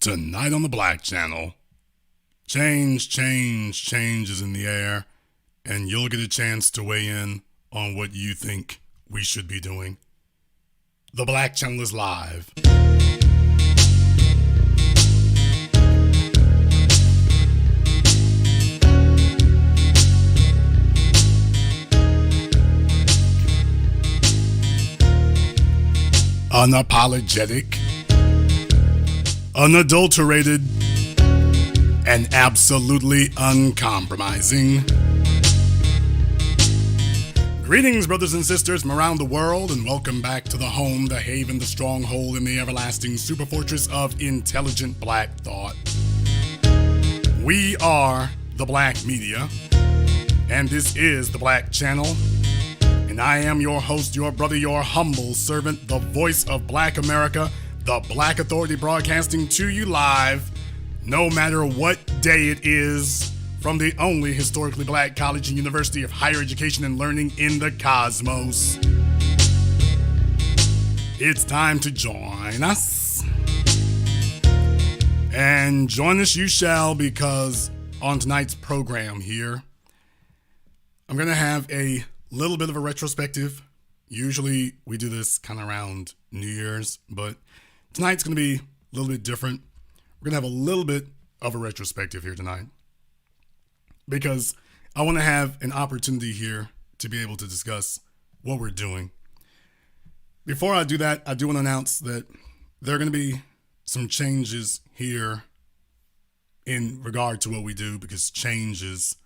Tonight on the Black Channel, change is in the air, and you'll get a chance to weigh in on what you think we should be doing. The Black Channel is live. Unapologetic, unadulterated, and absolutely uncompromising. Greetings, brothers and sisters from around the world, and welcome back to the home, the haven, the stronghold, and the everlasting superfortress of intelligent black thought. We are the Black Media, and this is the Black Channel. And I am your host, your brother, your humble servant, the voice of Black America, the Black Authority, broadcasting to you live, no matter what day it is, from the only historically black college and university of higher education and learning in the cosmos. It's time to join us. And join us you shall, because on tonight's program here, I'm going to have a little bit of a retrospective. Usually we do this kind of around New Year's, but tonight's going to be a little bit different. We're going to have a little bit of a retrospective here tonight because I want to have an opportunity here to be able to discuss what we're doing. Before I do that, I do want to announce that there are going to be some changes here in regard to what we do, because change is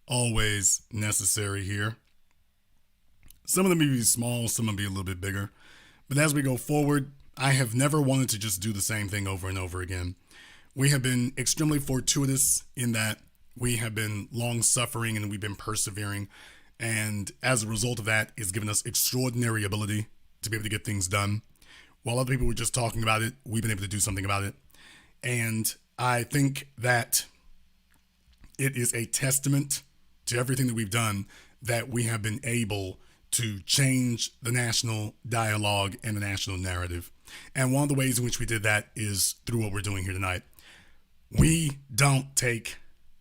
always necessary here. Some of them may be small, some will be a little bit bigger. But as we go forward, I have never wanted to just do the same thing over and over again. We have been extremely fortuitous in that we have been long-suffering and we've been persevering. And as a result of that, it's given us extraordinary ability to be able to get things done. While other people were just talking about it, we've been able to do something about it. And I think that it is a testament to everything that we've done that we have been able to change the national dialogue and the national narrative. And one of the ways in which we did that is through what we're doing here tonight. We don't take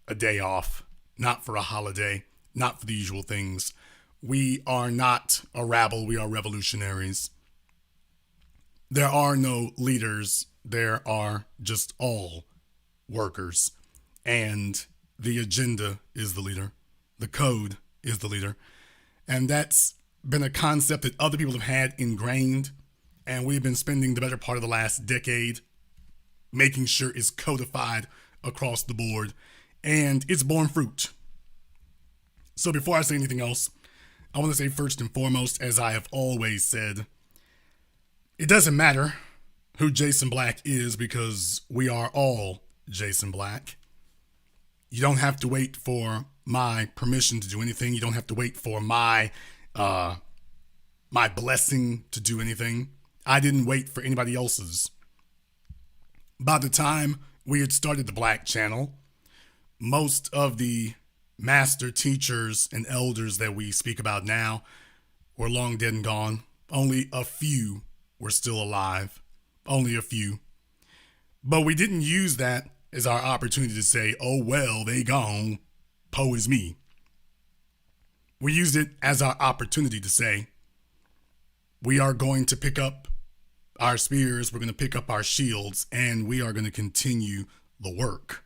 a day off, not for a holiday, not for the usual things. We are not a rabble, we are revolutionaries. There are no leaders, there are just all workers. And the agenda is the leader. The code is the leader. And that's been a concept that other people have had ingrained, and we've been spending the better part of the last decade making sure it's codified across the board, and it's borne fruit. So before I say anything else, I want to say first and foremost, as I have always said, it doesn't matter who Jason Black is, because we are all Jason Black. You don't have to wait for my permission to do anything. You don't have to wait for my blessing to do anything. I didn't wait for anybody else's. By the time we had started the Black Channel, most of the master teachers and elders that we speak about now were long dead and gone. Only a few were still alive. Only a few. But we didn't use that as our opportunity to say, oh, well, they gone. Poe is me. We used it as our opportunity to say, we are going to pick up our spears, we're going to pick up our shields, and we are going to continue the work.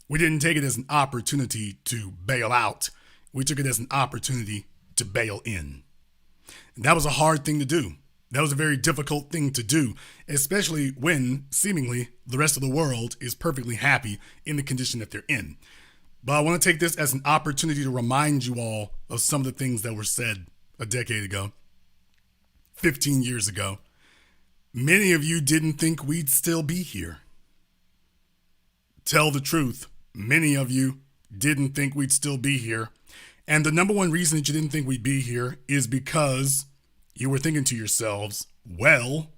We didn't take it as an opportunity to bail out. We took it as an opportunity to bail in. And that was a hard thing to do. That was a very difficult thing to do, especially when seemingly the rest of the world is perfectly happy in the condition that they're in. But I want to take this as an opportunity to remind you all of some of the things that were said a decade ago, 15 years ago. Many of you didn't think we'd still be here. Tell the truth. Many of you didn't think we'd still be here. And the number one reason that you didn't think we'd be here is because you were thinking to yourselves, well,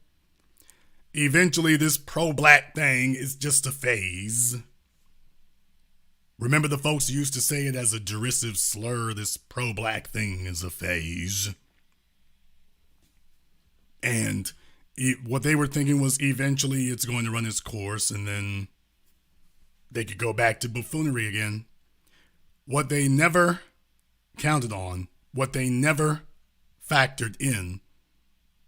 eventually this pro-black thing is just a phase. Remember the folks who used to say it as a derisive slur, this pro-black thing is a phase. And What they were thinking was eventually it's going to run its course and then they could go back to buffoonery again. What they never counted on, what they never factored in,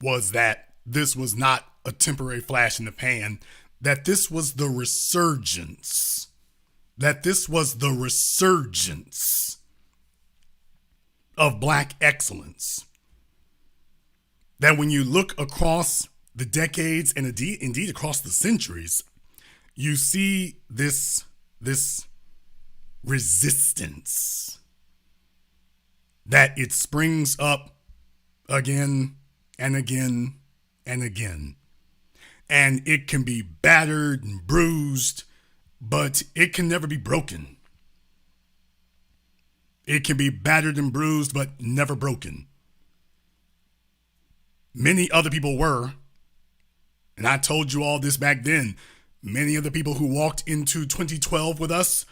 was that this was not a temporary flash in the pan, that this was the resurgence. That this was the resurgence of Black excellence. That when you look across the decades and indeed across the centuries, you see this resistance, that it springs up again and again and again. And it can be battered and bruised, but it can never be broken. It can be battered and bruised, but never broken. Many other people were, and I told you all this back then, many of the people who walked into 2012 with us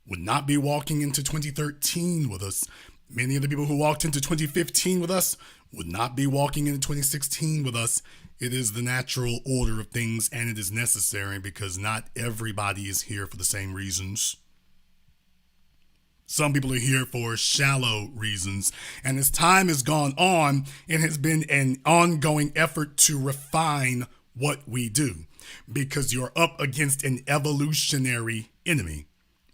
would not be walking into 2013 with us. Many of the people who walked into 2015 with us would not be walking into 2016 with us. It is the natural order of things, and it is necessary because not everybody is here for the same reasons. Some people are here for shallow reasons. And as time has gone on, it has been an ongoing effort to refine what we do, because you're up against an evolutionary enemy.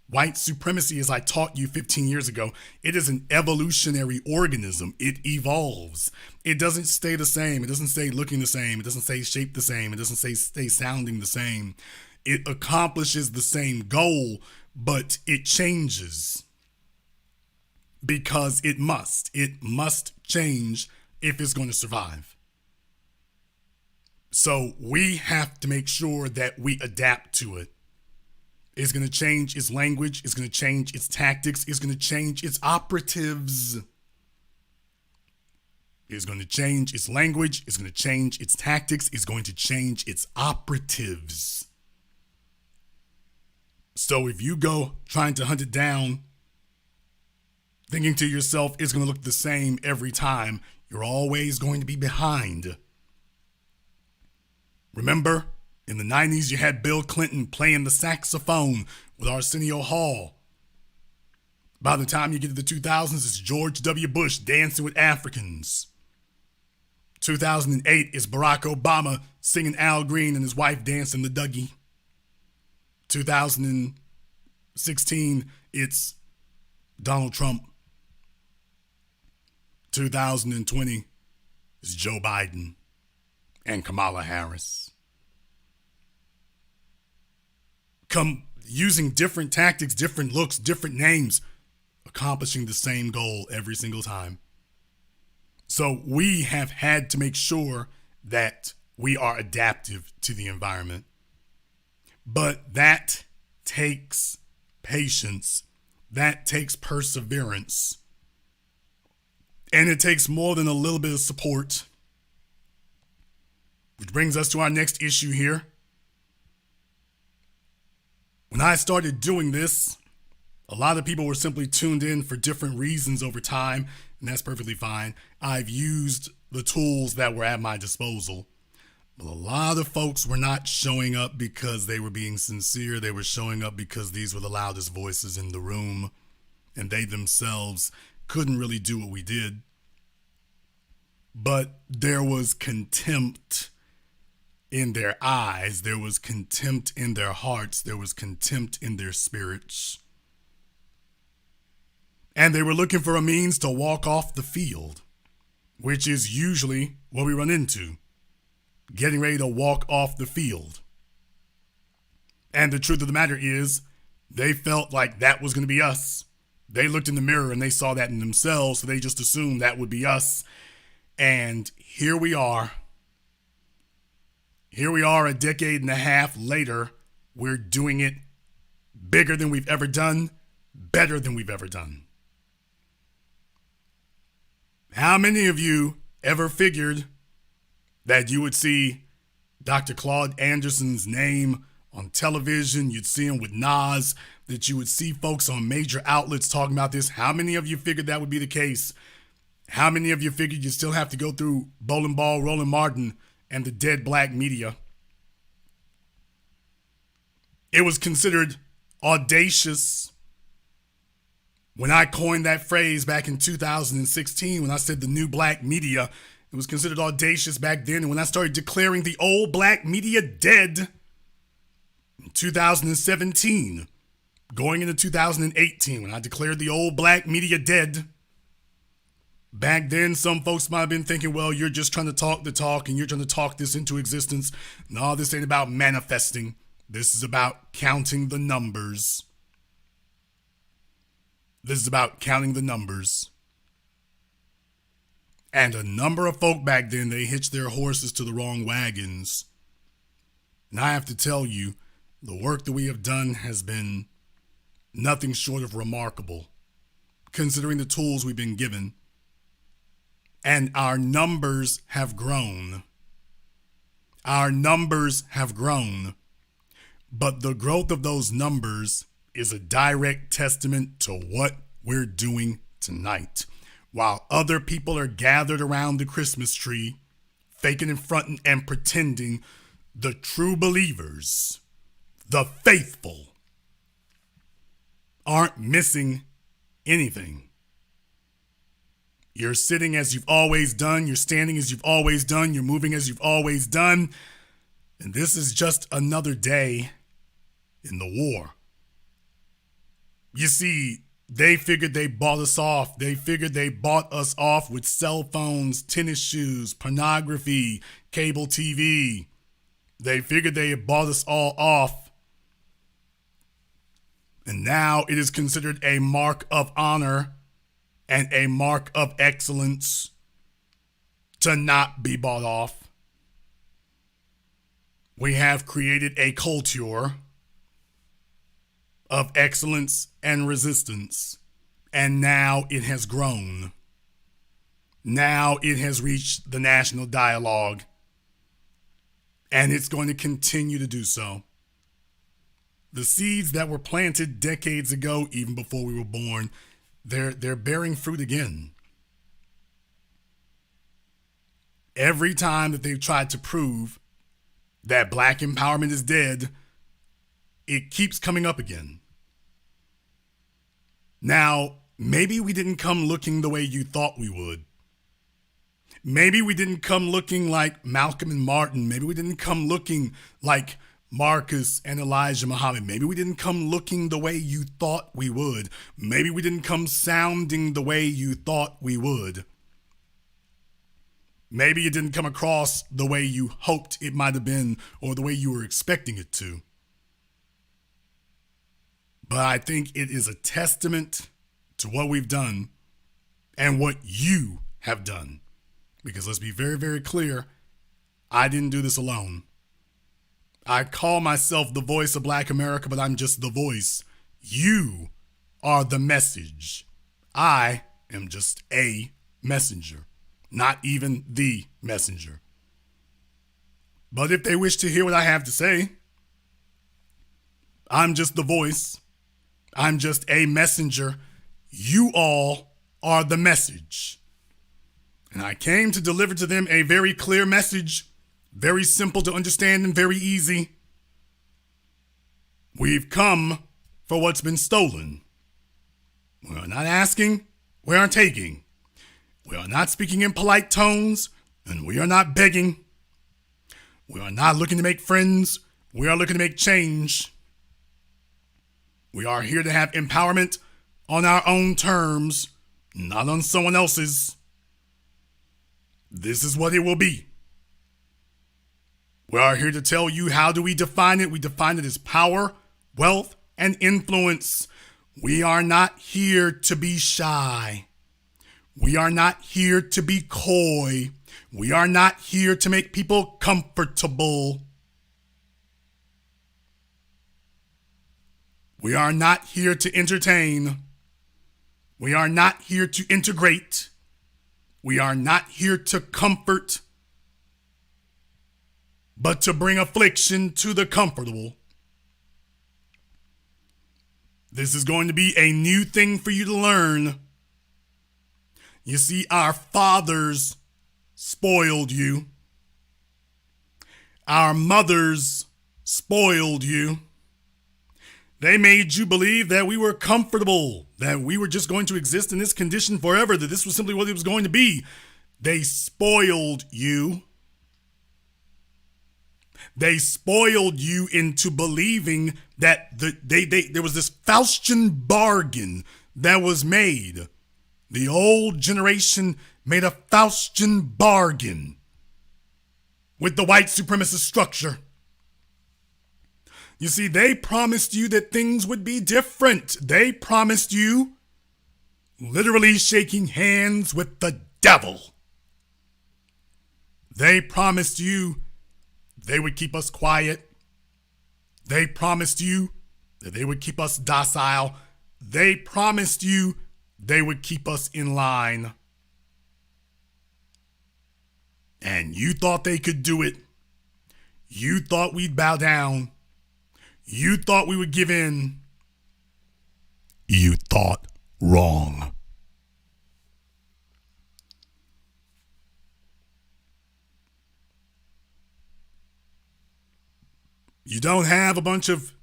White supremacy, as I taught you 15 years ago, it is an evolutionary organism. It evolves. It doesn't stay the same. It doesn't stay looking the same. It doesn't stay shaped the same. It doesn't stay sounding the same. It accomplishes the same goal, but it changes because it must. It must change if it's going to survive. So we have to make sure that we adapt to it. It's going to change its language. It's going to change its tactics. It's going to change its operatives. It's going to change its language. It's going to change its tactics. It's going to change its operatives. So if you go trying to hunt it down, thinking to yourself it's going to look the same every time, you're always going to be behind. Remember? In the 90s, you had Bill Clinton playing the saxophone with Arsenio Hall. By the time you get to the 2000s, it's George W. Bush dancing with Africans. 2008 is Barack Obama singing Al Green and his wife dancing the Dougie. 2016, it's Donald Trump. 2020 is Joe Biden and Kamala Harris. Come using different tactics, different looks, different names, accomplishing the same goal every single time. So we have had to make sure that we are adaptive to the environment. But that takes patience. That takes perseverance. And it takes more than a little bit of support. Which brings us to our next issue here. When I started doing this, a lot of people were simply tuned in for different reasons over time, and that's perfectly fine. I've used the tools that were at my disposal. But a lot of folks were not showing up because they were being sincere. They were showing up because these were the loudest voices in the room, and they themselves couldn't really do what we did. But there was contempt in their eyes, there was contempt in their hearts, there was contempt in their spirits. And they were looking for a means to walk off the field, which is usually what we run into, getting ready to walk off the field. And the truth of the matter is, they felt like that was going to be us. They looked in the mirror and they saw that in themselves, so they just assumed that would be us. And here we are. Here we are a decade and a half later. We're doing it bigger than we've ever done, better than we've ever done. How many of you ever figured that you would see Dr. Claude Anderson's name on television? You'd see him with Nas, that you would see folks on major outlets talking about this. How many of you figured that would be the case? How many of you figured you'd still have to go through Bowling Ball, Roland Martin, and the dead black media. It was considered audacious when I coined that phrase back in 2016, when I said the new black media. It was considered audacious back then. And when I started declaring the old black media dead in 2017, going into 2018, when I declared the old black media dead, back then some folks might have been thinking, well, you're just trying to talk the talk and you're trying to talk this into existence. No, this ain't about manifesting. This is about counting the numbers. This is about counting the numbers. And a number of folk back then, they hitched their horses to the wrong wagons. And I have to tell you, the work that we have done has been nothing short of remarkable, considering the tools we've been given. And our numbers have grown. Our numbers have grown. But the growth of those numbers is a direct testament to what we're doing tonight. While other people are gathered around the Christmas tree, faking and fronting and pretending, the true believers, the faithful, aren't missing anything. You're sitting as you've always done. You're standing as you've always done. You're moving as you've always done. And this is just another day in the war. You see, they figured they bought us off. They figured they bought us off with cell phones, tennis shoes, pornography, cable TV. They figured they had bought us all off. And now it is considered a mark of honor and a mark of excellence to not be bought off. We have created a culture of excellence and resistance, and now it has grown. Now it has reached the national dialogue, and it's going to continue to do so. The seeds that were planted decades ago, even before we were born, they're bearing fruit again. Every time that they've tried to prove that black empowerment is dead, it keeps coming up again. Now, maybe we didn't come looking the way you thought we would. Maybe we didn't come looking like Malcolm and Martin. Maybe we didn't come looking like Marcus and Elijah Muhammad. Maybe we didn't come looking the way you thought we would. Maybe we didn't come sounding the way you thought we would. Maybe it didn't come across the way you hoped it might have been or the way you were expecting it to. But I think it is a testament to what we've done and what you have done. Because let's be very, very clear, I didn't do this alone. I call myself the voice of Black America, but I'm just the voice. You are the message. I am just a messenger, not even the messenger. But if they wish to hear what I have to say, I'm just the voice. I'm just a messenger. You all are the message. And I came to deliver to them a very clear message, very simple to understand and very easy. We've come for what's been stolen. We are not asking, we are taking. We are not speaking in polite tones, and we are not begging. We are not looking to make friends, we are looking to make change. We are here to have empowerment on our own terms, not on someone else's. This is what it will be. We are here to tell you, how do we define it? We define it as power, wealth, and influence. We are not here to be shy. We are not here to be coy. We are not here to make people comfortable. We are not here to entertain. We are not here to integrate. We are not here to comfort, but to bring affliction to the comfortable. This is going to be a new thing for you to learn. You see, our fathers spoiled you. Our mothers spoiled you. They made you believe that we were comfortable, that we were just going to exist in this condition forever, that this was simply what it was going to be. They spoiled you. They spoiled you into believing that there was this Faustian bargain that was made. The old generation made a Faustian bargain with the white supremacist structure. You see, they promised you that things would be different. They promised you literally shaking hands with the devil. They promised you they would keep us quiet. They promised you that they would keep us docile. They promised you they would keep us in line. And you thought they could do it. You thought we'd bow down. You thought we would give in. You thought wrong. You don't have a bunch of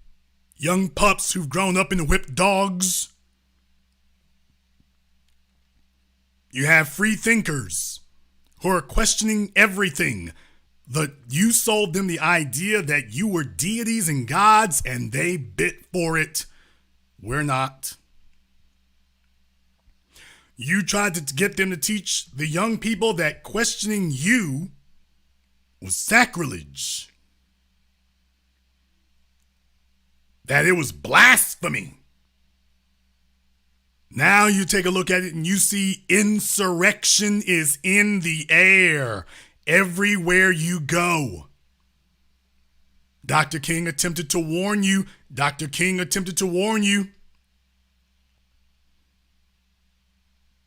young pups who've grown up into whipped dogs. You have free thinkers who are questioning everything. You sold them the idea that you were deities and gods, and they bit for it. We're not. You tried to get them to teach the young people that questioning you was sacrilege, that it was blasphemy. Now you take a look at it and you see insurrection is in the air everywhere you go. Dr. King attempted to warn you. Dr. King attempted to warn you.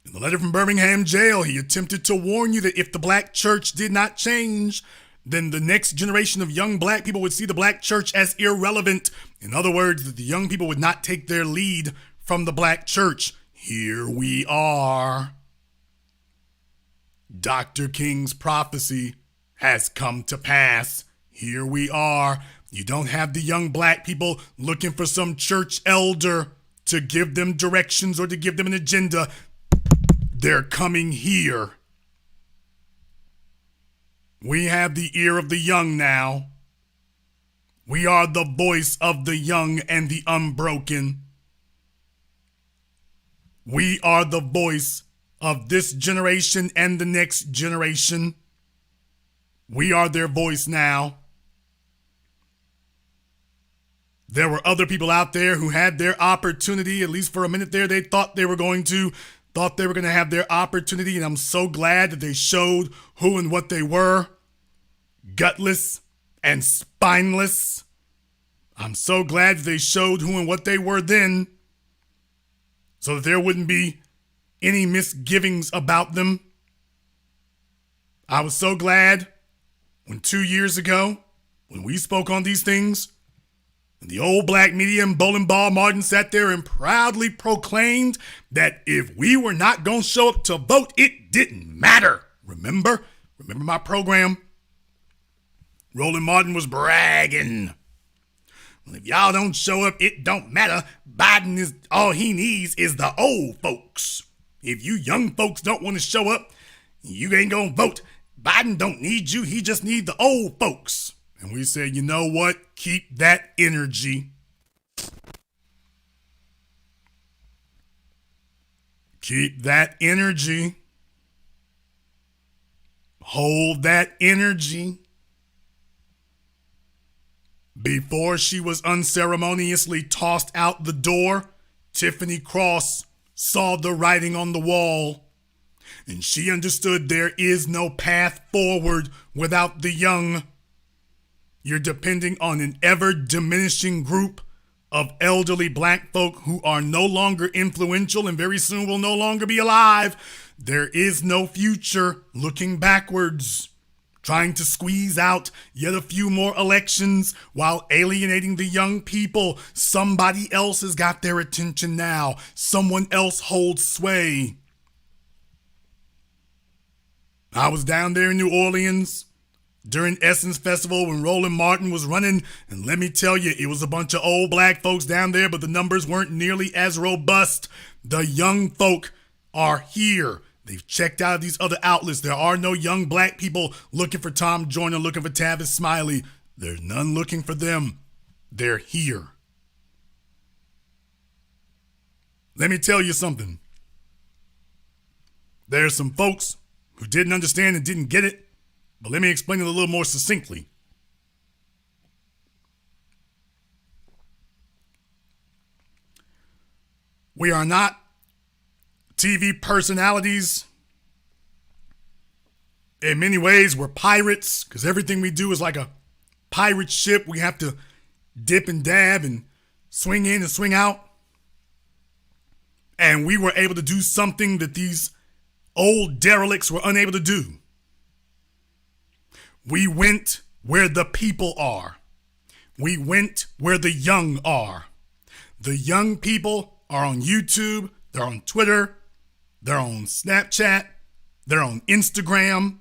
In the letter from Birmingham jail, he attempted to warn you that if the black church did not change, then the next generation of young black people would see the black church as irrelevant. In other words, that the young people would not take their lead from the black church. Here we are. Dr. King's prophecy has come to pass. Here we are. You don't have the young black people looking for some church elder to give them directions or to give them an agenda. They're coming here. We have the ear of the young now. We are the voice of the young and the unbroken. We are the voice of this generation and the next generation. We are their voice now. There were other people out there who had their opportunity, at least for a minute there. They thought they were going to have their opportunity, and I'm so glad that they showed who and what they were. Gutless and spineless. I'm so glad that they showed who and what they were then, so that there wouldn't be any misgivings about them. I was so glad when 2 years ago, when we spoke on these things, and the old black media and Bowling Ball Martin sat there and proudly proclaimed that if we were not going to show up to vote, it didn't matter. Remember my program? Roland Martin was bragging. Well, if y'all don't show up, it don't matter. Biden is all he needs is the old folks. If you young folks don't want to show up, you ain't gonna vote. Biden don't need you. He just needs the old folks. And we said, you know what? Keep that energy. Keep that energy. Hold that energy. Before she was unceremoniously tossed out the door, Tiffany Cross saw the writing on the wall, and she understood there is no path forward without the young. You're depending on an ever-diminishing group of elderly black folk who are no longer influential and very soon will no longer be alive. There is no future looking backwards, trying to squeeze out yet a few more elections while alienating the young people. Somebody else has got their attention now. Someone else holds sway. I was down there in New Orleans during Essence Festival when Roland Martin was running. And let me tell you, it was a bunch of old black folks down there, but the numbers weren't nearly as robust. The young folk are here. They've checked out these other outlets. There are no young black people looking for Tom Joyner, looking for Tavis Smiley. There's none looking for them. They're here. Let me tell you something. There's some folks who didn't understand and didn't get it, but let me explain it a little more succinctly. We are not TV personalities. In many ways, we're pirates because everything we do is like a pirate ship. We have to dip and dab and swing in and swing out. And we were able to do something that these old derelicts were unable to do. We went where the people are. We went where the young are. The young people are on YouTube, they're on Twitter, they're on Snapchat, they're on Instagram.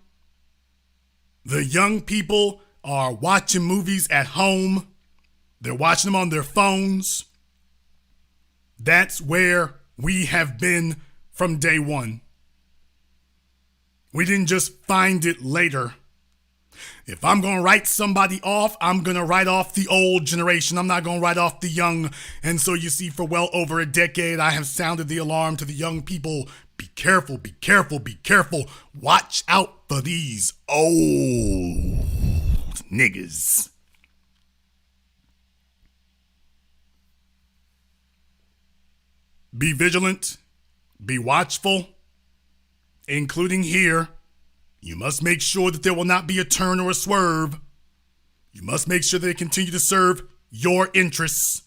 The young people are watching movies at home. They're watching them on their phones. That's where we have been from day one. We didn't just find it later. If I'm going to write somebody off, I'm going to write off the old generation. I'm not going to write off the young. And so you see, for well over a decade, I have sounded the alarm to the young people. Be careful, be careful, be careful. Watch out for these old niggas. Be vigilant, be watchful, including here. You must make sure that there will not be a turn or a swerve. You must make sure they continue to serve your interests.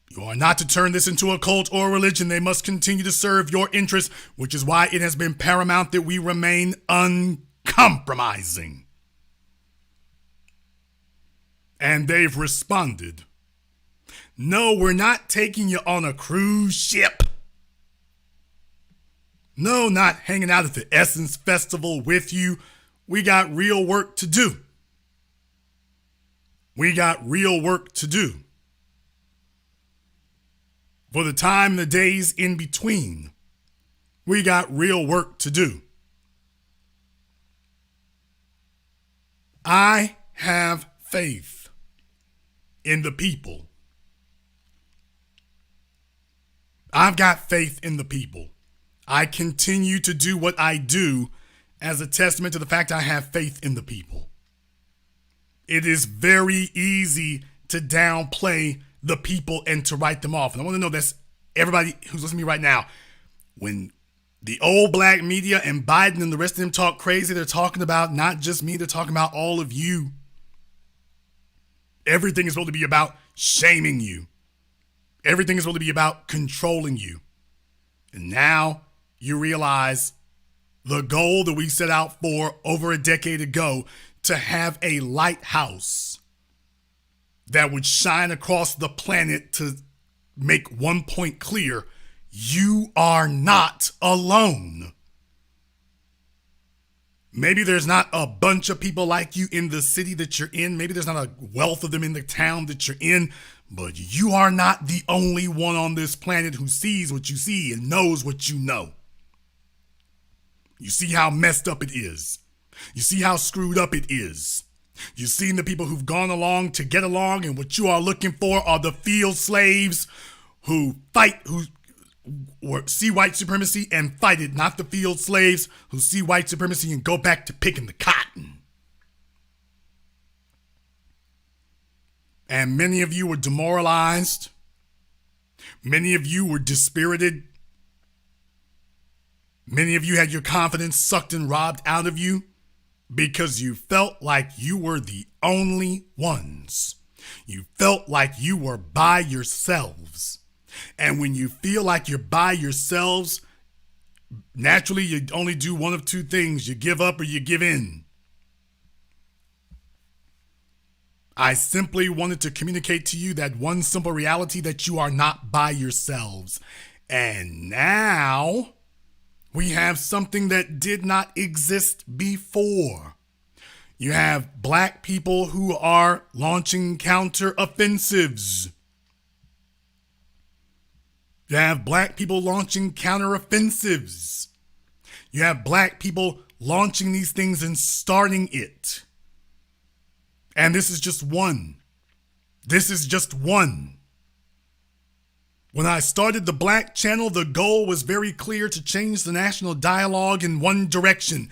You are not to turn this into a cult or a religion. They must continue to serve your interests, which is why it has been paramount that we remain uncompromising. And they've responded. No, we're not taking you on a cruise ship. No, not hanging out at the Essence Festival with you. We got real work to do. We got real work to do. For the time, the days in between, we got real work to do. I have faith in the people. I've got faith in the people. I continue to do what I do as a testament to the fact I have faith in the people. It is very easy to downplay the people and to write them off. And I want to know that's everybody who's listening to me right now. When the old black media and Biden and the rest of them talk crazy, they're talking about not just me, they're talking about all of you. Everything is supposed to be about shaming you. Everything is supposed to be about controlling you. And now you realize the goal that we set out for over a decade ago, to have a lighthouse that would shine across the planet to make one point clear: you are not alone. Maybe there's not a bunch of people like you in the city that you're in. Maybe there's not a wealth of them in the town that you're in, but you are not the only one on this planet who sees what you see and knows what you know. You see how messed up it is. You see how screwed up it is. You've seen the people who've gone along to get along, and what you are looking for are the field slaves who fight, who see white supremacy and fight it, not the field slaves who see white supremacy and go back to picking the cotton. And many of you were demoralized. Many of you were dispirited. Many of you had your confidence sucked and robbed out of you because you felt like you were the only ones. You felt like you were by yourselves. And when you feel like you're by yourselves, naturally you only do one of two things: you give up or you give in. I simply wanted to communicate to you that one simple reality, that you are not by yourselves. And now We have something that did not exist before. You have black people who are launching counteroffensives. You have black people launching counteroffensives. You have black people launching these things and starting it. And this is just one. This is just one. When I started the Black Channel, the goal was very clear: to change the national dialogue in one direction: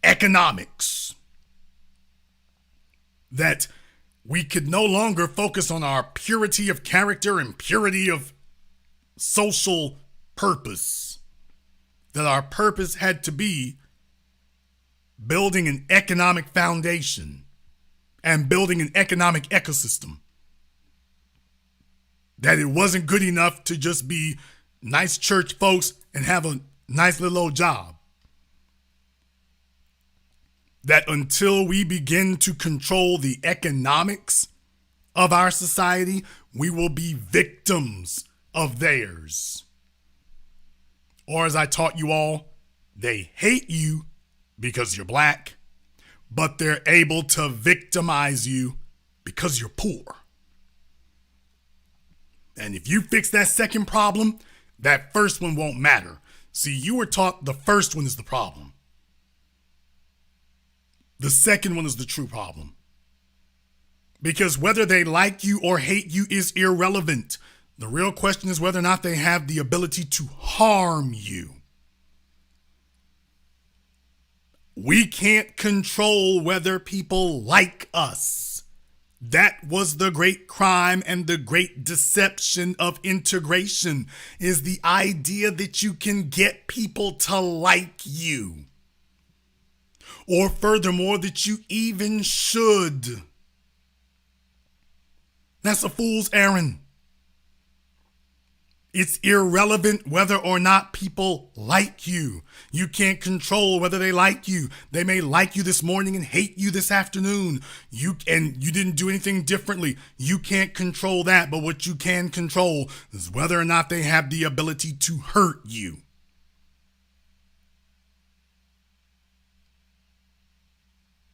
economics. That we could no longer focus on our purity of character and purity of social purpose. That our purpose had to be building an economic foundation and building an economic ecosystem. That it wasn't good enough to just be nice church folks and have a nice little old job. That until we begin to control the economics of our society, we will be victims of theirs. Or as I taught you all, they hate you because you're black, but they're able to victimize you because you're poor. And if you fix that second problem, that first one won't matter. See, you were taught the first one is the problem. The second one is the true problem. Because whether they like you or hate you is irrelevant. The real question is whether or not they have the ability to harm you. We can't control whether people like us. That was the great crime and the great deception of integration, is the idea that you can get people to like you. Or furthermore, that you even should. That's a fool's errand. It's irrelevant whether or not people like you. You can't control whether they like you. They may like you this morning and hate you this afternoon. You didn't do anything differently. You can't control that, but what you can control is whether or not they have the ability to hurt you.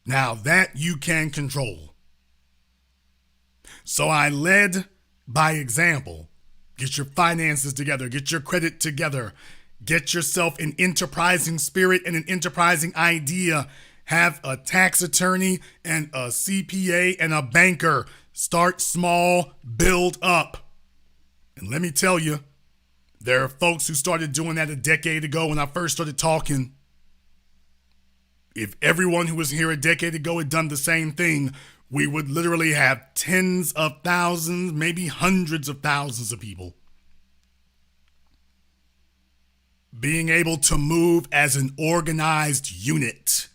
Now that you can control. So I led by example. Get your finances together. Get your credit together. Get yourself an enterprising spirit and an enterprising idea. Have a tax attorney and a CPA and a banker. Start small, build up. And let me tell you, there are folks who started doing that a decade ago when I first started talking. If everyone who was here a decade ago had done the same thing, we would literally have tens of thousands, maybe hundreds of thousands of people being able to move as an organized unit.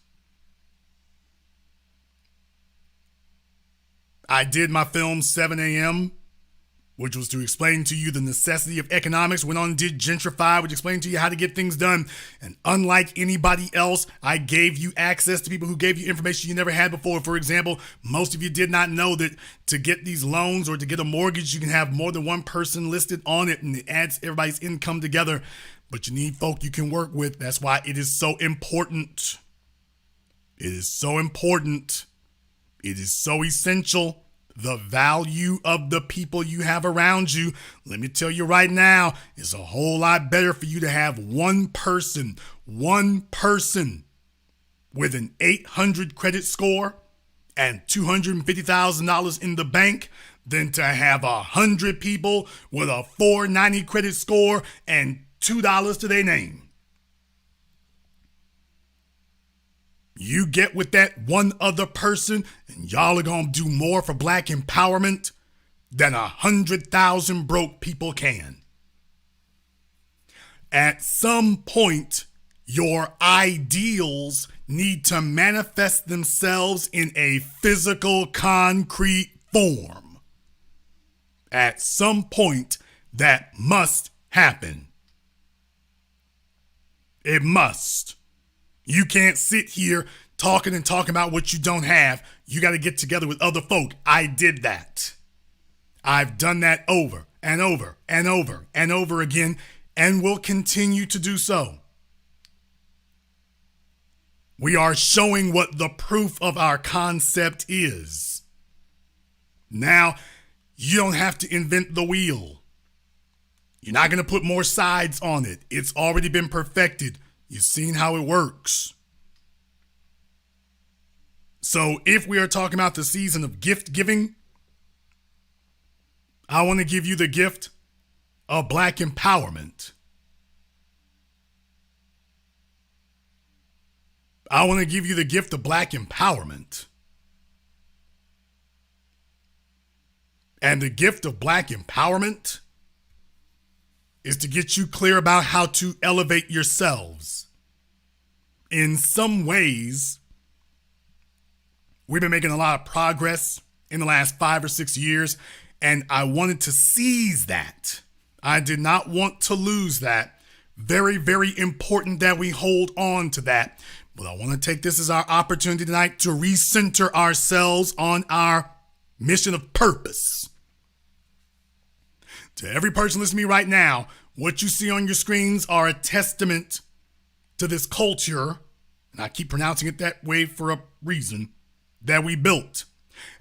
I did my film 7 a.m., which was to explain to you the necessity of economics. Went on and did Gentrify, which explained to you how to get things done. And unlike anybody else, I gave you access to people who gave you information you never had before. For example, most of you did not know that to get these loans or to get a mortgage, you can have more than one person listed on it, and it adds everybody's income together. But you need folk you can work with. That's why it is so important. It is so important. It is so essential. The value of the people you have around you, let me tell you right now, it's a whole lot better for you to have one person with an 800 credit score and $250,000 in the bank than to have 100 people with a 490 credit score and $2 to their name. You get with that one other person and y'all are going to do more for black empowerment than 100,000 broke people can. At some point, your ideals need to manifest themselves in a physical, concrete form. At some point, that must happen. It must. You can't sit here talking about what you don't have. You got to get together with other folk. I did that. I've done that over and over and over and over again, and will continue to do so. We are showing what the proof of our concept is. Now, you don't have to invent the wheel. You're not going to put more sides on it. It's already been perfected. You've seen how it works. So if we are talking about the season of gift giving, I want to give you the gift of Black empowerment. I want to give you the gift of Black empowerment. And the gift of Black empowerment is to get you clear about how to elevate yourselves. In some ways, we've been making a lot of progress in the last 5 or 6 years, and I wanted to seize that. I did not want to lose that. Very, very important that we hold on to that. But I want to take this as our opportunity tonight to recenter ourselves on our mission of purpose. To every person listening to me right now, what you see on your screens are a testament to this culture, and I keep pronouncing it that way for a reason, that we built.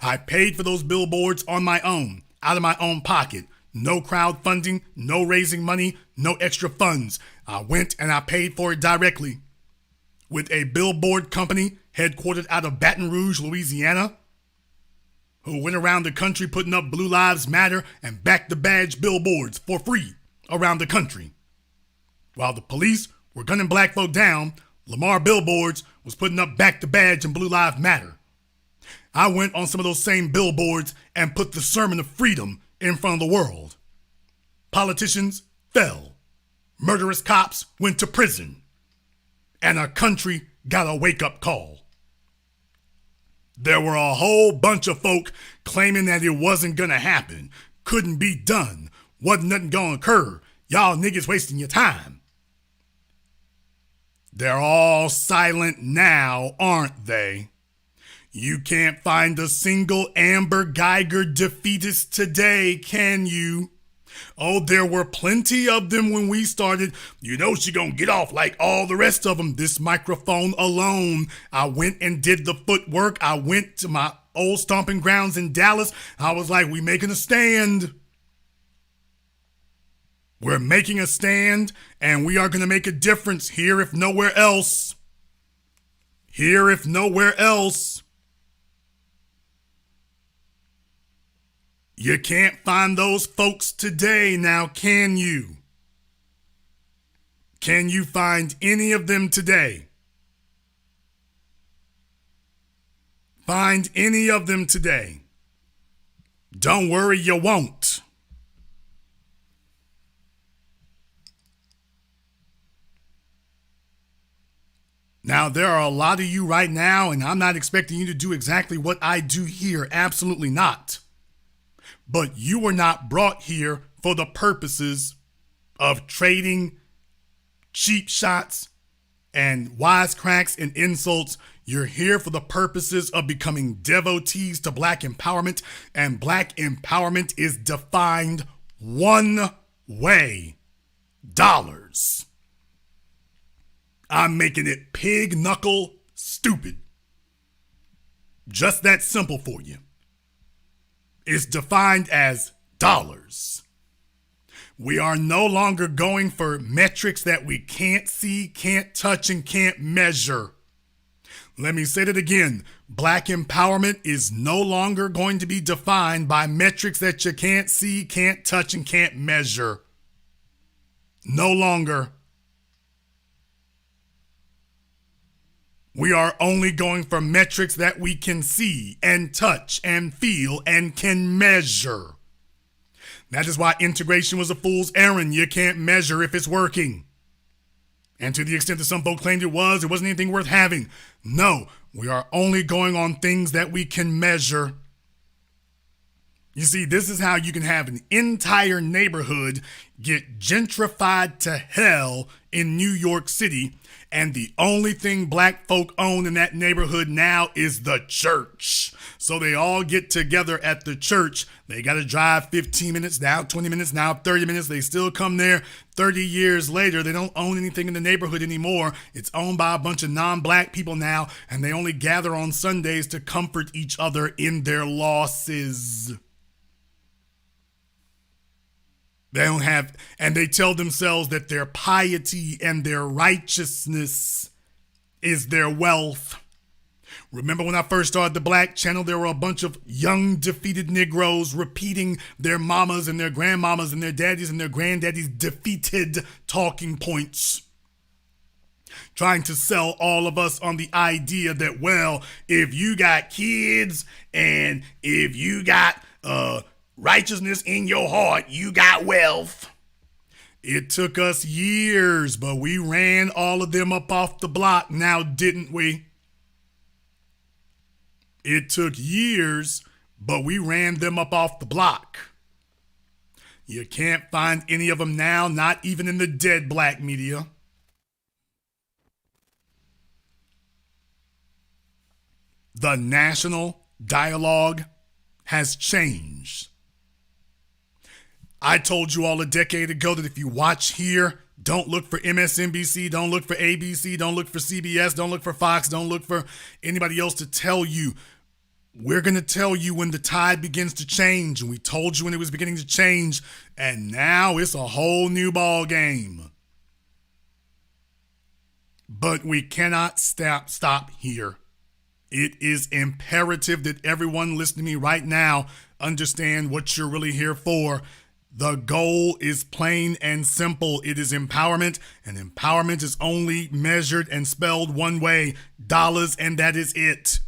I paid for those billboards on my own, out of my own pocket. No crowdfunding, no raising money, no extra funds. I went and I paid for it directly with a billboard company headquartered out of Baton Rouge, Louisiana, who went around the country putting up Blue Lives Matter and Back the Badge billboards for free around the country. While the police were gunning black folk down, Lamar Billboards was putting up Back the Badge and Blue Lives Matter. I went on some of those same billboards and put the sermon of freedom in front of the world. Politicians fell. Murderous cops went to prison. And our country got a wake-up call. There were a whole bunch of folk claiming that it wasn't gonna happen, couldn't be done, wasn't nothing gonna occur. Y'all niggas wasting your time. They're all silent now, aren't they? You can't find a single Amber Geiger defeatist today, can you? Oh, there were plenty of them when we started. You know she gonna get off like all the rest of them. This microphone alone. I went and did the footwork. I went to my old stomping grounds in Dallas. I was like, we making a stand. We're making a stand, and we are gonna make a difference here if nowhere else. Here if nowhere else. You can't find those folks today now, can you? Can you find any of them today? Find any of them today. Don't worry, you won't. Now, there are a lot of you right now, and I'm not expecting you to do exactly what I do here. Absolutely not. But you were not brought here for the purposes of trading cheap shots and wisecracks and insults. You're here for the purposes of becoming devotees to Black empowerment, and Black empowerment is defined one way: dollars. I'm making it pig knuckle stupid. Just that simple for you. Is defined as dollars. We are no longer going for metrics that we can't see, can't touch, and can't measure. Let me say that again. Black empowerment is no longer going to be defined by metrics that you can't see, can't touch, and can't measure. No longer. We are only going for metrics that we can see and touch and feel and can measure. That is why integration was a fool's errand. You can't measure if it's working. And to the extent that some folk claimed it wasn't anything worth having. No, we are only going on things that we can measure. You see, this is how you can have an entire neighborhood get gentrified to hell in New York City, and the only thing black folk own in that neighborhood now is the church. So they all get together at the church. They got to drive 15 minutes, now 20 minutes, now 30 minutes. They still come there 30 years later. They don't own anything in the neighborhood anymore. It's owned by a bunch of non-black people now, and they only gather on Sundays to comfort each other in their losses. They don't have, and they tell themselves that their piety and their righteousness is their wealth. Remember when I first started the Black Channel, there were a bunch of young defeated Negroes repeating their mamas and their grandmamas and their daddies and their granddaddies' defeated talking points, trying to sell all of us on the idea that, well, if you got kids and if you got righteousness in your heart, you got wealth. It took us years, but we ran all of them up off the block now, didn't we? It took years, but we ran them up off the block. You can't find any of them now, not even in the dead black media. The national dialogue has changed. I told you all a decade ago that if you watch here, don't look for MSNBC, don't look for ABC, don't look for CBS, don't look for Fox, don't look for anybody else to tell you. We're going to tell you when the tide begins to change, and we told you when it was beginning to change, and now it's a whole new ball game. But we cannot stop here. It is imperative that everyone listening to me right now understand what you're really here for. The goal is plain and simple. It is empowerment, and empowerment is only measured and spelled one way, dollars, and that is it.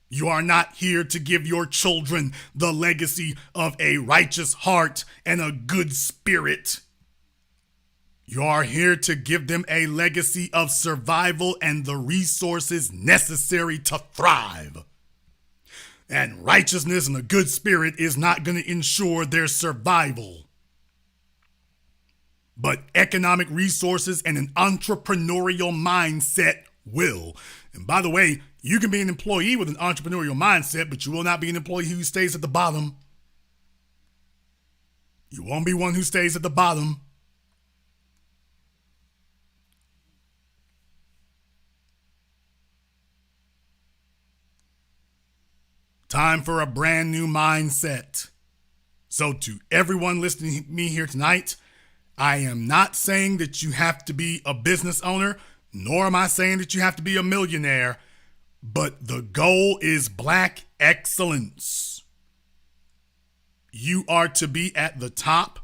You are not here to give your children the legacy of a righteous heart and a good spirit. You are here to give them a legacy of survival and the resources necessary to thrive. And righteousness and a good spirit is not going to ensure their survival. But economic resources and an entrepreneurial mindset will. And by the way, you can be an employee with an entrepreneurial mindset, but you will not be an employee who stays at the bottom. You won't be one who stays at the bottom. Time for a brand new mindset. So to everyone listening to me here tonight, I am not saying that you have to be a business owner, nor am I saying that you have to be a millionaire, but the goal is black excellence. You are to be at the top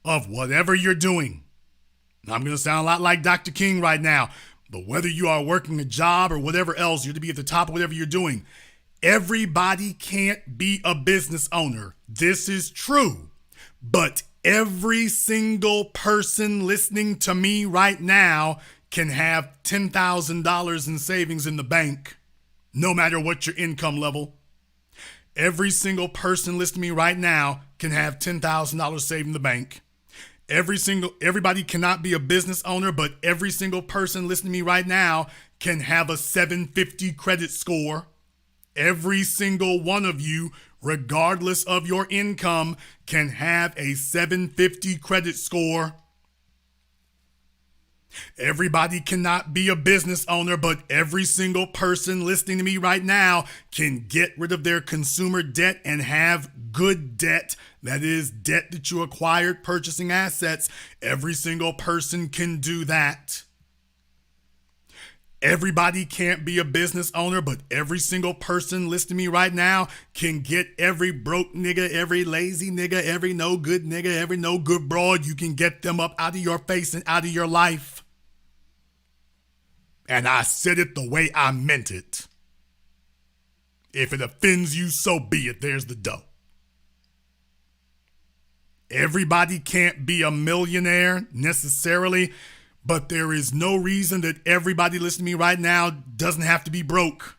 of whatever you're doing. Now, I'm going to sound a lot like Dr. King right now, but whether you are working a job or whatever else, you're to be at the top of whatever you're doing. Everybody can't be a business owner. This is true. But every single person listening to me right now can have $10,000 in savings in the bank, no matter what your income level. Every single person listening to me right now can have $10,000 saved in the bank. Everybody cannot be a business owner, but every single person listening to me right now can have a 750 credit score. Every single one of you, regardless of your income, can have a 750 credit score. Everybody cannot be a business owner, but every single person listening to me right now can get rid of their consumer debt and have good debt. That is debt that you acquired purchasing assets. Every single person can do that. Everybody can't be a business owner, but every single person listening to me right now can get every broke nigga, every lazy nigga, every no good nigga, every no good broad. You can get them up out of your face and out of your life. And I said it the way I meant it. If it offends you, so be it. There's the dough. Everybody can't be a millionaire necessarily, but there is no reason that everybody listening to me right now doesn't have to be broke.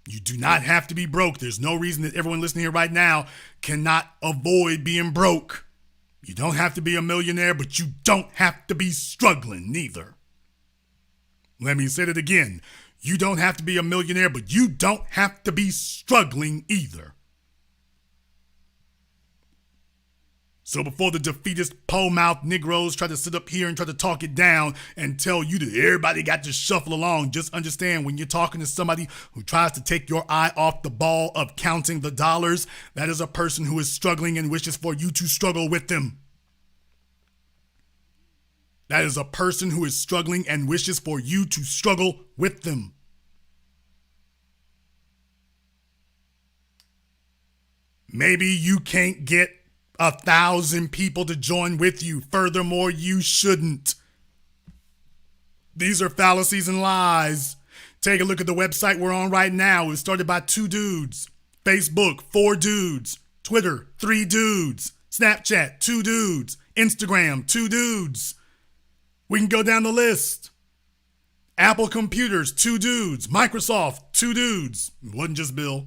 You do not have to be broke. There's no reason that everyone listening here right now cannot avoid being broke. You don't have to be a millionaire, but you don't have to be struggling neither. Let me say it again. You don't have to be a millionaire, but you don't have to be struggling either. So before the defeatist, po-mouthed Negroes try to sit up here and try to talk it down and tell you that everybody got to shuffle along, just understand when you're talking to somebody who tries to take your eye off the ball of counting the dollars, that is a person who is struggling and wishes for you to struggle with them. That is a person who is struggling and wishes for you to struggle with them. Maybe you can't get 1,000 people to join with you. Furthermore, you shouldn't. These are fallacies and lies. Take a look at the website we're on right now. It was started by 2 dudes. Facebook, 4 dudes. Twitter, 3 dudes. Snapchat, 2 dudes. Instagram, 2 dudes. We can go down the list. Apple Computers, 2 dudes. Microsoft, 2 dudes. It wasn't just Bill.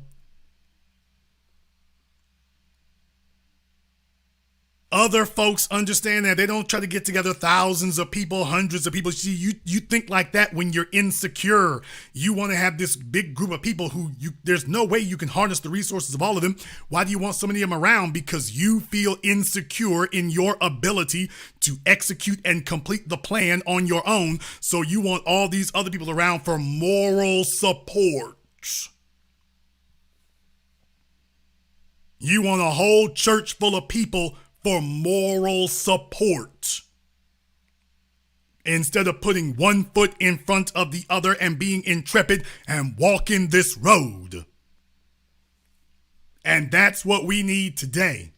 Other folks understand that. They don't try to get together thousands of people, hundreds of people. See, you think like that when you're insecure. You want to have this big group of people who there's no way you can harness the resources of all of them. Why do you want so many of them around? Because you feel insecure in your ability to execute and complete the plan on your own. So you want all these other people around for moral support. You want a whole church full of people for moral support, instead of putting one foot in front of the other and being intrepid and walking this road. And that's what we need today.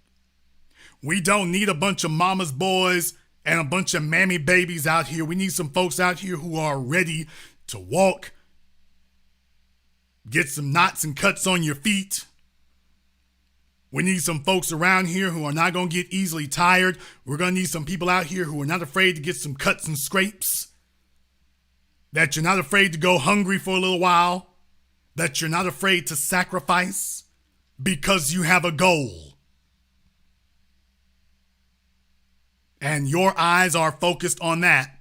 We don't need a bunch of mama's boys and a bunch of mammy babies out here. We need some folks out here who are ready to walk, get some knots and cuts on your feet. We need some folks around here who are not going to get easily tired. We're going to need some people out here who are not afraid to get some cuts and scrapes. That you're not afraid to go hungry for a little while. That you're not afraid to sacrifice because you have a goal. And your eyes are focused on that.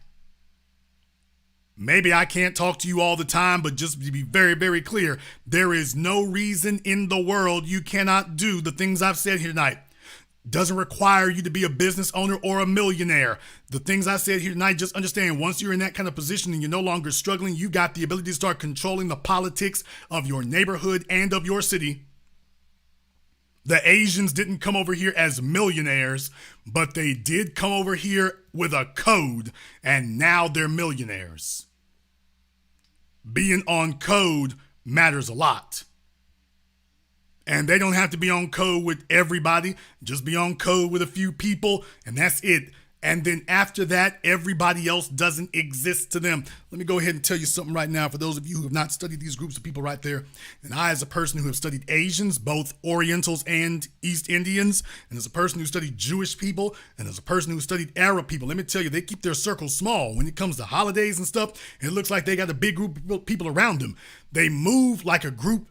Maybe I can't talk to you all the time, but just to be very, very clear, there is no reason in the world you cannot do the things I've said here tonight. Doesn't require you to be a business owner or a millionaire. The things I said here tonight, just understand, once you're in that kind of position and you're no longer struggling, you got the ability to start controlling the politics of your neighborhood and of your city. The Asians didn't come over here as millionaires, but they did come over here with a code, and now they're millionaires. Being on code matters a lot. And they don't have to be on code with everybody. Just be on code with a few people, and that's it. And then after that, everybody else doesn't exist to them. Let me go ahead and tell you something right now for those of you who have not studied these groups of people right there. And I, as a person who have studied Asians, both Orientals and East Indians, and as a person who studied Jewish people, and as a person who studied Arab people, let me tell you, they keep their circles small. When it comes to holidays and stuff, it looks like they got a big group of people around them. They move like a group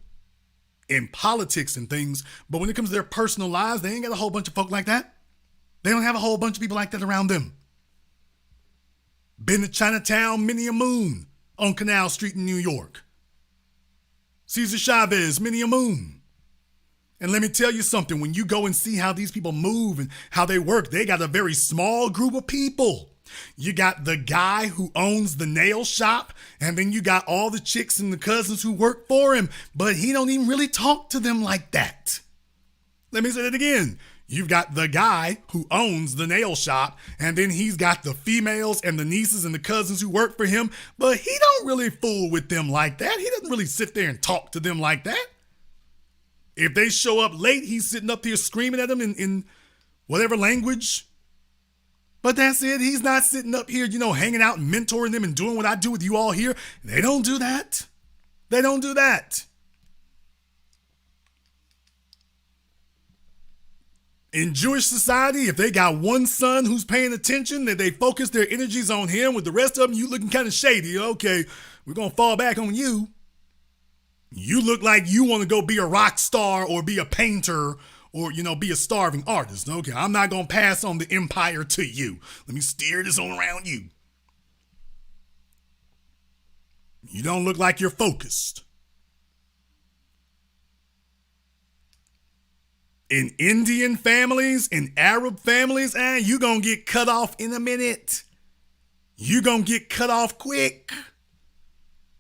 in politics and things, but when it comes to their personal lives, they ain't got a whole bunch of folk like that. They don't have a whole bunch of people like that around them. Been to Chinatown many a moon on Canal Street in New York. Cesar Chavez, many a moon. And let me tell you something, when you go and see how these people move and how they work, they got a very small group of people. You got the guy who owns the nail shop, and then you got all the chicks and the cousins who work for him, but he don't even really talk to them like that. Let me say that again. You've got the guy who owns the nail shop, and then he's got the females and the nieces and the cousins who work for him, but he don't really fool with them like that. He doesn't really sit there and talk to them like that. If they show up late, he's sitting up there screaming at them in whatever language. But that's it. He's not sitting up here, hanging out and mentoring them and doing what I do with you all here. They don't do that. They don't do that. In Jewish society, if they got one son who's paying attention, that they focus their energies on him, with the rest of them, you looking kind of shady. Okay, we're going to fall back on you. You look like you want to go be a rock star or be a painter or, be a starving artist. Okay, I'm not going to pass on the empire to you. Let me steer this on around you. You don't look like you're focused. In Indian families, in Arab families, you going to get cut off in a minute. You going to get cut off quick.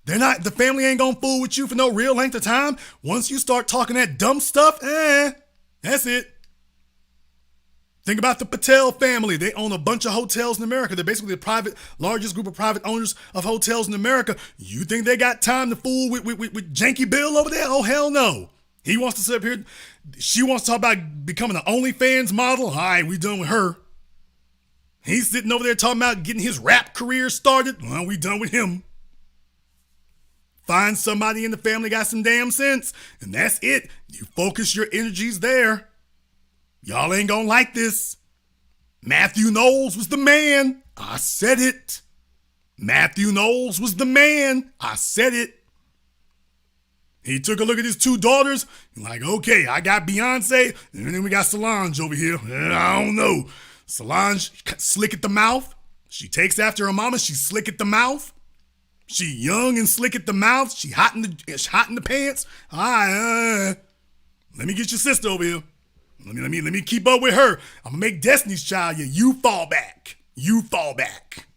The family ain't going to fool with you for no real length of time. Once you start talking that dumb stuff, that's it. Think about the Patel family. They own a bunch of hotels in America. They're basically the largest group of private owners of hotels in America. You think they got time to fool with Janky Bill over there? Oh, hell no. He wants to sit up here. She wants to talk about becoming an OnlyFans model. All right, we done with her. He's sitting over there talking about getting his rap career started. Well, we done with him. Find somebody in the family got some damn sense, and that's it. You focus your energies there. Y'all ain't gonna like this. Matthew Knowles was the man. I said it. Matthew Knowles was the man. I said it. He took a look at his two daughters, like, okay, I got Beyonce, and then we got Solange over here. I don't know. Solange, slick at the mouth. She takes after her mama. She's slick at the mouth. She young and slick at the mouth. She hot in the pants. All right, let me get your sister over here. Let me keep up with her. I'm gonna make Destiny's Child. Yeah, you fall back. You fall back.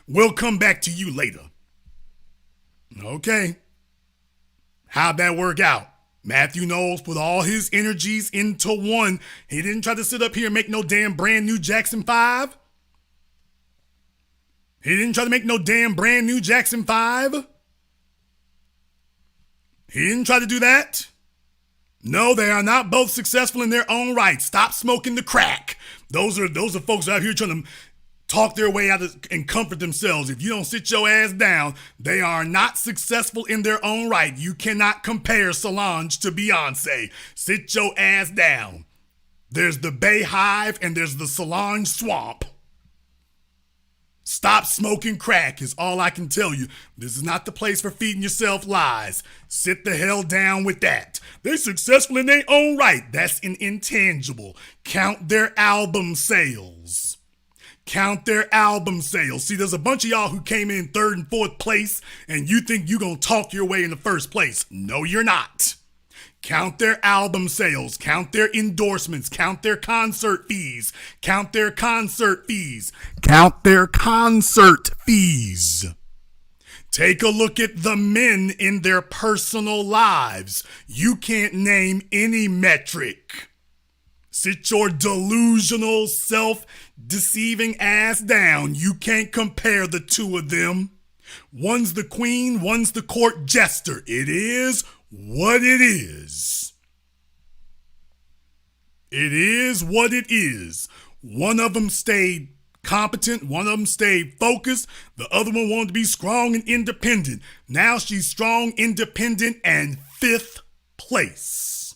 We'll come back to you later. Okay. How'd that work out? Matthew Knowles put all his energies into one. He didn't try to sit up here and make no damn brand new Jackson 5. He didn't try to make no damn brand new Jackson 5. He didn't try to do that. No, they are not both successful in their own right. Stop smoking the crack. Those are folks out here trying to talk their way out and comfort themselves. If you don't sit your ass down, they are not successful in their own right. You cannot compare Solange to Beyonce. Sit your ass down. There's the Bay Hive and there's the Solange Swamp. Stop smoking crack is all I can tell you. This is not the place for feeding yourself lies. Sit the hell down with that. They're successful in their own right. That's an intangible. Count their album sales. Count their album sales. See, there's a bunch of y'all who came in third and fourth place, and you think you're going to talk your way in the first place. No, you're not. Count their album sales. Count their endorsements. Count their concert fees. Count their concert fees. Count their concert fees. Take a look at the men in their personal lives. You can't name any metric. Sit your delusional, self-deceiving ass down. You can't compare the two of them. One's the queen, one's the court jester. It is what it is. It is what it is. One of them stayed competent, one of them stayed focused, the other one wanted to be strong and independent. Now she's strong, independent, and fifth place.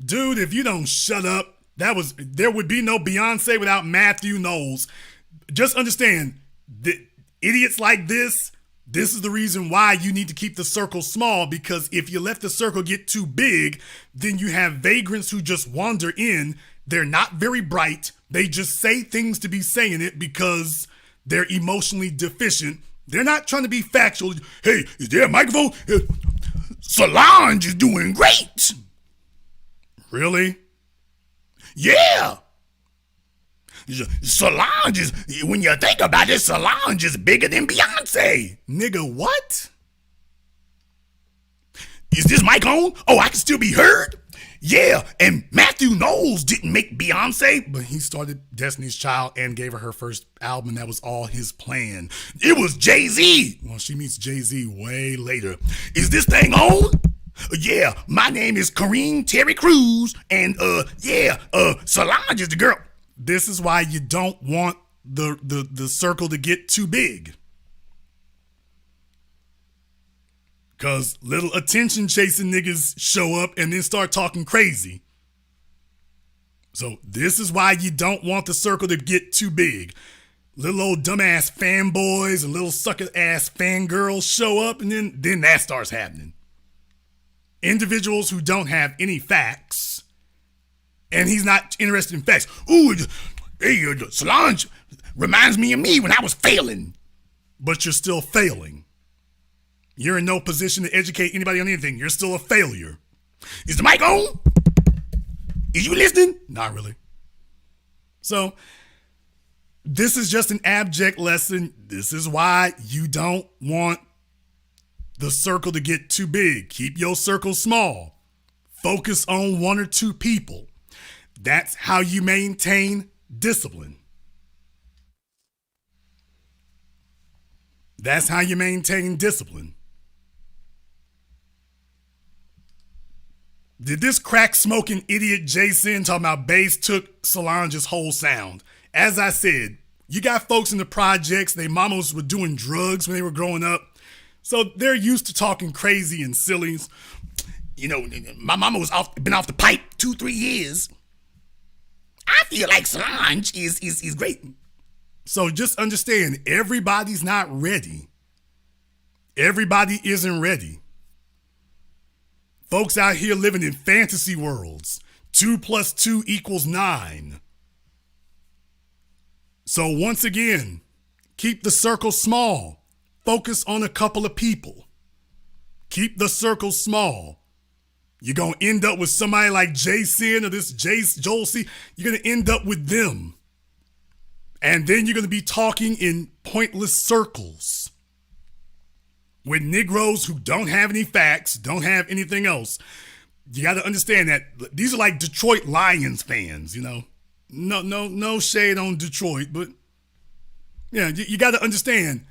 Dude, if you don't shut up, there would be no Beyonce without Matthew Knowles. Just understand that idiots like this is the reason why you need to keep the circle small, because if you let the circle get too big, then you have vagrants who just wander in. They're not very bright. They just say things to be saying it because they're emotionally deficient. They're not trying to be factual. Hey, is there a microphone? Solange is doing great. Really? Yeah. Solange is, when you think about it, Solange is bigger than Beyonce. Nigga, what? Is this mic on? Oh, I can still be heard? Yeah, and Matthew Knowles didn't make Beyonce, but he started Destiny's Child and gave her first album, and that was all his plan. It was Jay-Z. Well, she meets Jay-Z way later. Is this thing on? Yeah, my name is Kareem Terry Crews, and Solange is the girl. This is why you don't want the circle to get too big. Because little attention chasing niggas show up and then start talking crazy. So this is why you don't want the circle to get too big. Little old dumbass fanboys and little sucker ass fangirls show up, and then that starts happening. Individuals who don't have any facts, and he's not interested in facts. Ooh, hey, Solange reminds me of me when I was failing. But you're still failing. You're in no position to educate anybody on anything. You're still a failure. Is the mic on? Is you listening? Not really. So, this is just an abject lesson. This is why you don't want the circle to get too big. Keep your circle small. Focus on one or two people. That's how you maintain discipline. That's how you maintain discipline. Did this crack smoking idiot Jason talking about bass took Solange's whole sound? As I said, you got folks in the projects, their mamas were doing drugs when they were growing up. So they're used to talking crazy and silly. You know, my mama was been off the pipe 2-3 years. I feel like Solange is great. So just understand, everybody's not ready. Everybody isn't ready. Folks out here living in fantasy worlds. 2 + 2 = 9. So once again, keep the circle small. Focus on a couple of people. Keep the circle small. You're going to end up with somebody like Jason or this Joel C. You're going to end up with them. And then you're going to be talking in pointless circles with Negroes who don't have any facts, don't have anything else. You got to understand that these are like Detroit Lions fans, you know. No shade on Detroit, but yeah, you got to understand.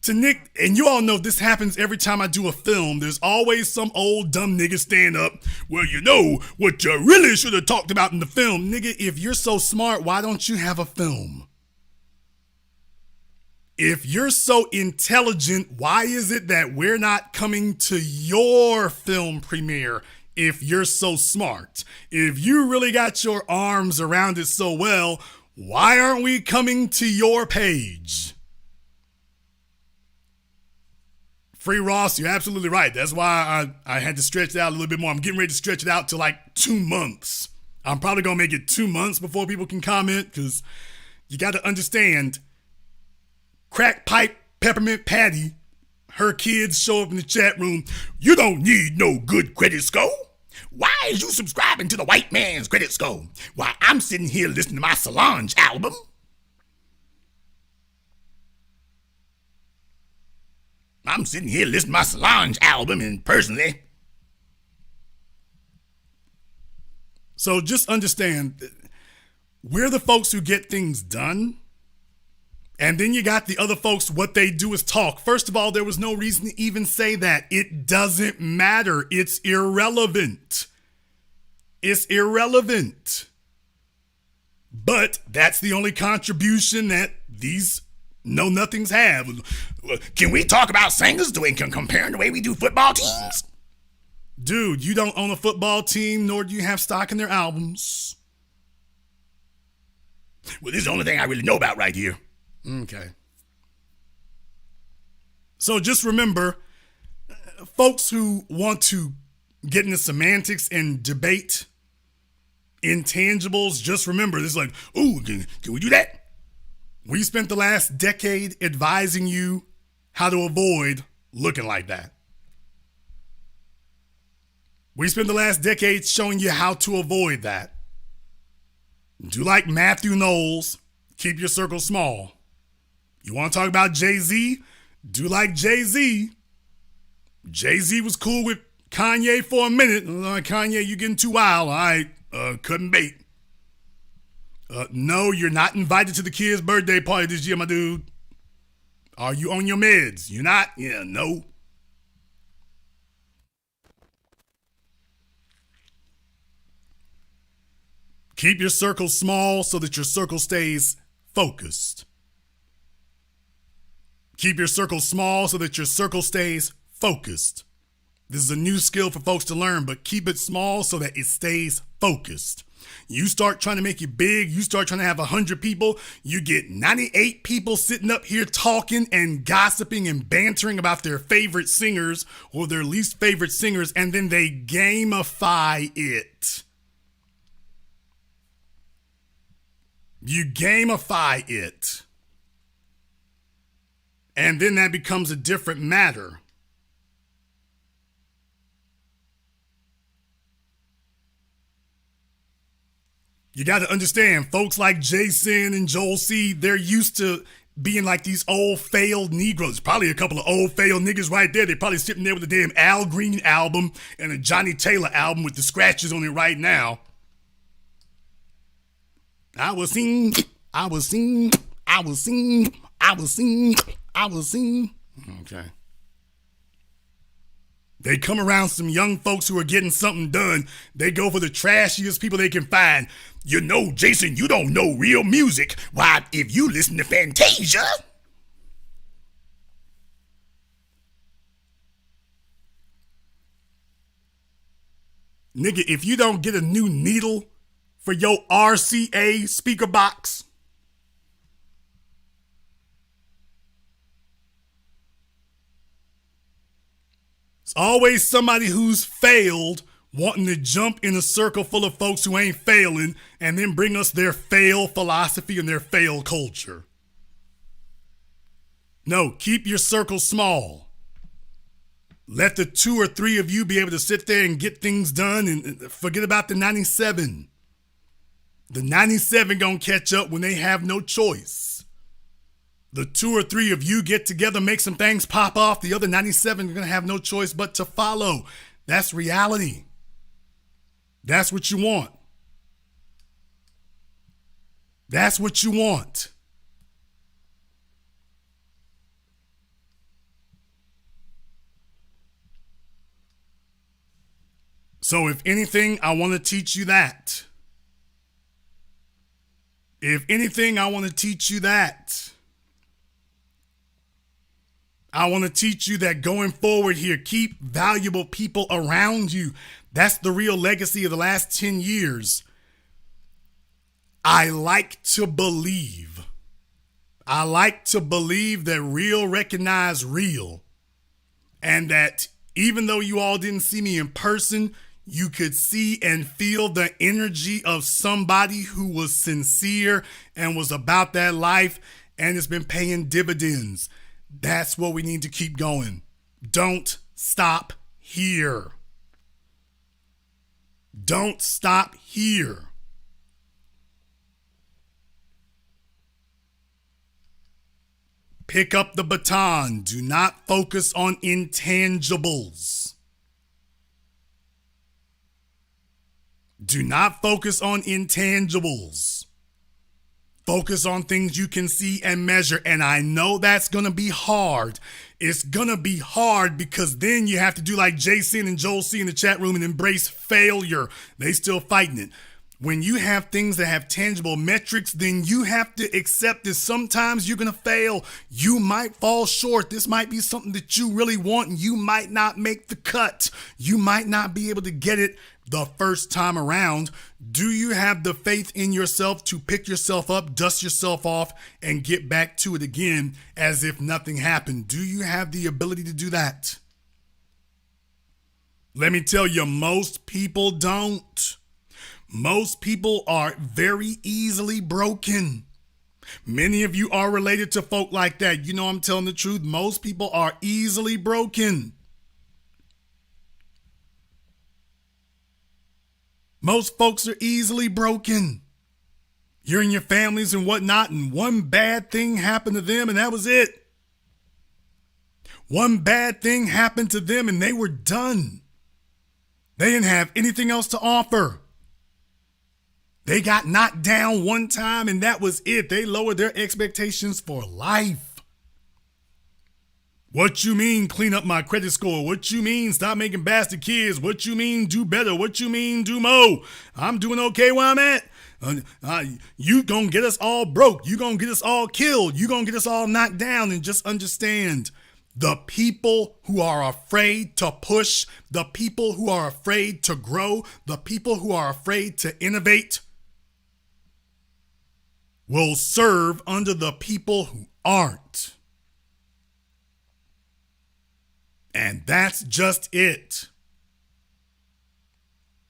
To Nick, and you all know this happens every time I do a film, there's always some old dumb nigga stand up. Well, you know what you really should have talked about in the film. Nigga, if you're so smart, why don't you have a film? If you're so intelligent, why is it that we're not coming to your film premiere? If you're so smart, if you really got your arms around it so well, why aren't we coming to your page? Free Ross, you're absolutely right. That's why I had to stretch it out a little bit more. I'm getting ready to stretch it out to like 2 months. I'm probably going to make it 2 months before people can comment, because you got to understand, Crack Pipe Peppermint Patty, her kids show up in the chat room. You don't need no good credit score. Why is you subscribing to the white man's credit score? Why, I'm sitting here listening to my Solange album. I'm sitting here listening to my Solange album, and personally. So just understand, we're the folks who get things done. And then you got the other folks, what they do is talk. First of all, there was no reason to even say that. It doesn't matter. It's irrelevant. It's irrelevant. But that's the only contribution that these know-nothings have. Can we talk about singers comparing the way we do football teams? Dude, you don't own a football team, nor do you have stock in their albums. Well, this is the only thing I really know about right here. Okay. So just remember, folks who want to get into semantics and debate intangibles, just remember, this is like, ooh, can we do that? We spent the last decade advising you how to avoid looking like that. We spent the last decade showing you how to avoid that. Do like Matthew Knowles, keep your circle small. You want to talk about Jay-Z? Do like Jay-Z. Jay-Z was cool with Kanye for a minute. Kanye, you getting too wild. All right, couldn't bait. No, you're not invited to the kid's birthday party this year, my dude. Are you on your meds? You're not? Yeah, no. Keep your circle small so that your circle stays focused. Keep your circle small so that your circle stays focused. This is a new skill for folks to learn, but keep it small so that it stays focused. You start trying to make it big, you start trying to have 100 people, you get 98 people sitting up here talking and gossiping and bantering about their favorite singers or their least favorite singers, and then they gamify it. You gamify it. And then that becomes a different matter. You got to understand, folks like Jason and Joel C., they're used to being like these old failed Negroes. Probably a couple of old failed niggas right there. They're probably sitting there with a damn Al Green album and a Johnny Taylor album with the scratches on it right now. I was seen. Okay. They come around some young folks who are getting something done. They go for the trashiest people they can find. You know, Jason, you don't know real music. Why, if you listen to Fantasia. Nigga, if you don't get a new needle for your RCA speaker box, it's always somebody who's failed wanting to jump in a circle full of folks who ain't failing and then bring us their fail philosophy and their fail culture. No, keep your circle small. Let the 2 or 3 of you be able to sit there and get things done and forget about the 97. The 97 gonna catch up when they have no choice. The 2 or 3 of you get together, make some things pop off. The other 97 are gonna have no choice but to follow. That's reality. That's what you want. That's what you want. So if anything, I want to teach you that. If anything, I want to teach you that. I want to teach you that going forward here, keep valuable people around you. That's the real legacy of the last 10 years. I like to believe that real recognize real. And that even though you all didn't see me in person, you could see and feel the energy of somebody who was sincere and was about that life and has been paying dividends. That's what we need to keep going. Don't stop here. Don't stop here. Pick up the baton. Do not focus on intangibles. Do not focus on intangibles. Focus on things you can see and measure. And I know that's going to be hard. It's going to be hard because then you have to do like Jason and Joel C in the chat room and embrace failure. They still fighting it. When you have things that have tangible metrics, then you have to accept that sometimes you're going to fail. You might fall short. This might be something that you really want and you might not make the cut. You might not be able to get it the first time around. Do you have the faith in yourself to pick yourself up, dust yourself off, and get back to it again as if nothing happened? Do you have the ability to do that? Let me tell you, most people don't. Most people are very easily broken. Many of you are related to folk like that. You know I'm telling the truth. Most people are easily broken. Most folks are easily broken. You're in your families and whatnot, and one bad thing happened to them, and that was it. One bad thing happened to them, and they were done. They didn't have anything else to offer. They got knocked down one time, and that was it. They lowered their expectations for life. What you mean, clean up my credit score? What you mean, stop making bastard kids? What you mean, do better? What you mean, do more? I'm doing okay where I'm at. You gonna get us all broke. You gonna get us all killed. You gonna get us all knocked down. And just understand, The people who are afraid to push, the people who are afraid to grow, the people who are afraid to innovate will serve under the people who aren't. And that's just it.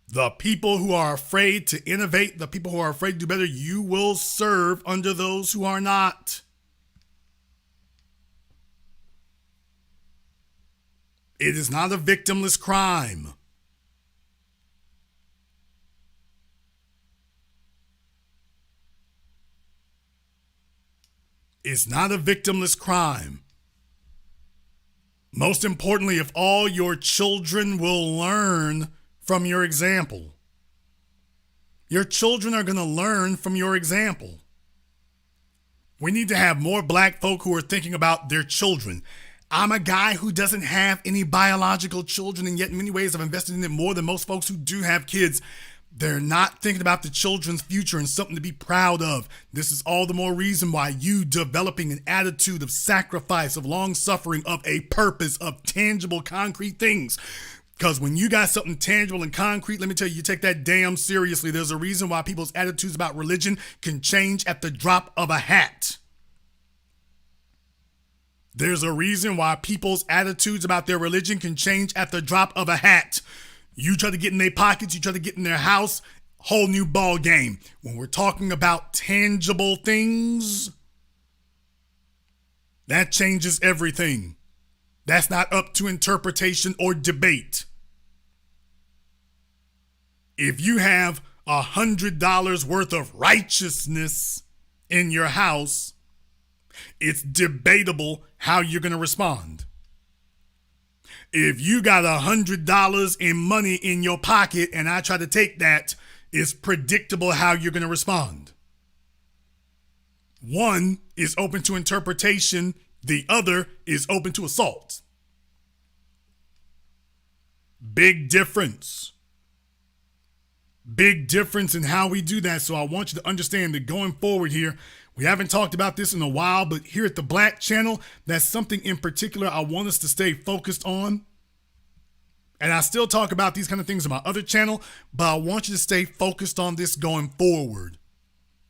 The people who are afraid to innovate, the people who are afraid to do better, you will serve under those who are not. It is not a victimless crime. It's not a victimless crime. Most importantly, if all your children will learn from your example. Your children are going to learn from your example. We need to have more black folk who are thinking about their children. I'm a guy who doesn't have any biological children, and yet in many ways I've invested in it more than most folks who do have kids. They're not thinking about the children's future and something to be proud of. This is all the more reason why you developing an attitude of sacrifice, of long suffering, of a purpose, of tangible, concrete things. Because when you got something tangible and concrete, let me tell you, you take that damn seriously. There's a reason why people's attitudes about religion can change at the drop of a hat. There's a reason why people's attitudes about their religion can change at the drop of a hat. You try to get in their pockets, you try to get in their house, whole new ball game. When we're talking about tangible things, that changes everything. That's not up to interpretation or debate. If you have $100 worth of righteousness in your house, it's debatable how you're going to respond. If you got $100 in money in your pocket and I try to take that, it's predictable how you're going to respond. One is open to interpretation, the other is open to assault. Big difference. Big difference in how we do that. So I want you to understand that going forward here, we haven't talked about this in a while, but here at the Black Channel, that's something in particular I want us to stay focused on. And I still talk about these kind of things on my other channel, but I want you to stay focused on this going forward.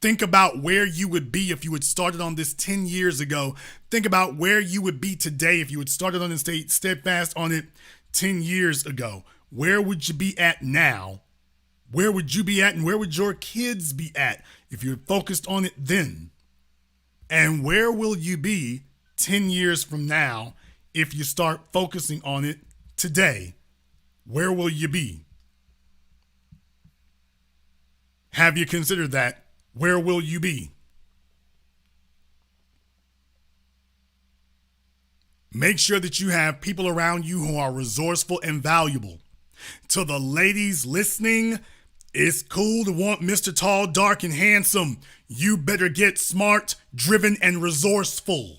Think about where you would be if you had started on this 10 years ago. Think about where you would be today if you had started on and stayed steadfast on it 10 years ago. Where would you be at now? Where would you be at and where would your kids be at if you're focused on it then? And where will you be 10 years from now if you start focusing on it today? Where will you be? Have you considered that? Where will you be? Make sure that you have people around you who are resourceful and valuable. To the ladies listening, it's cool to want Mr. Tall, Dark, and Handsome. You better get smart, driven, and resourceful.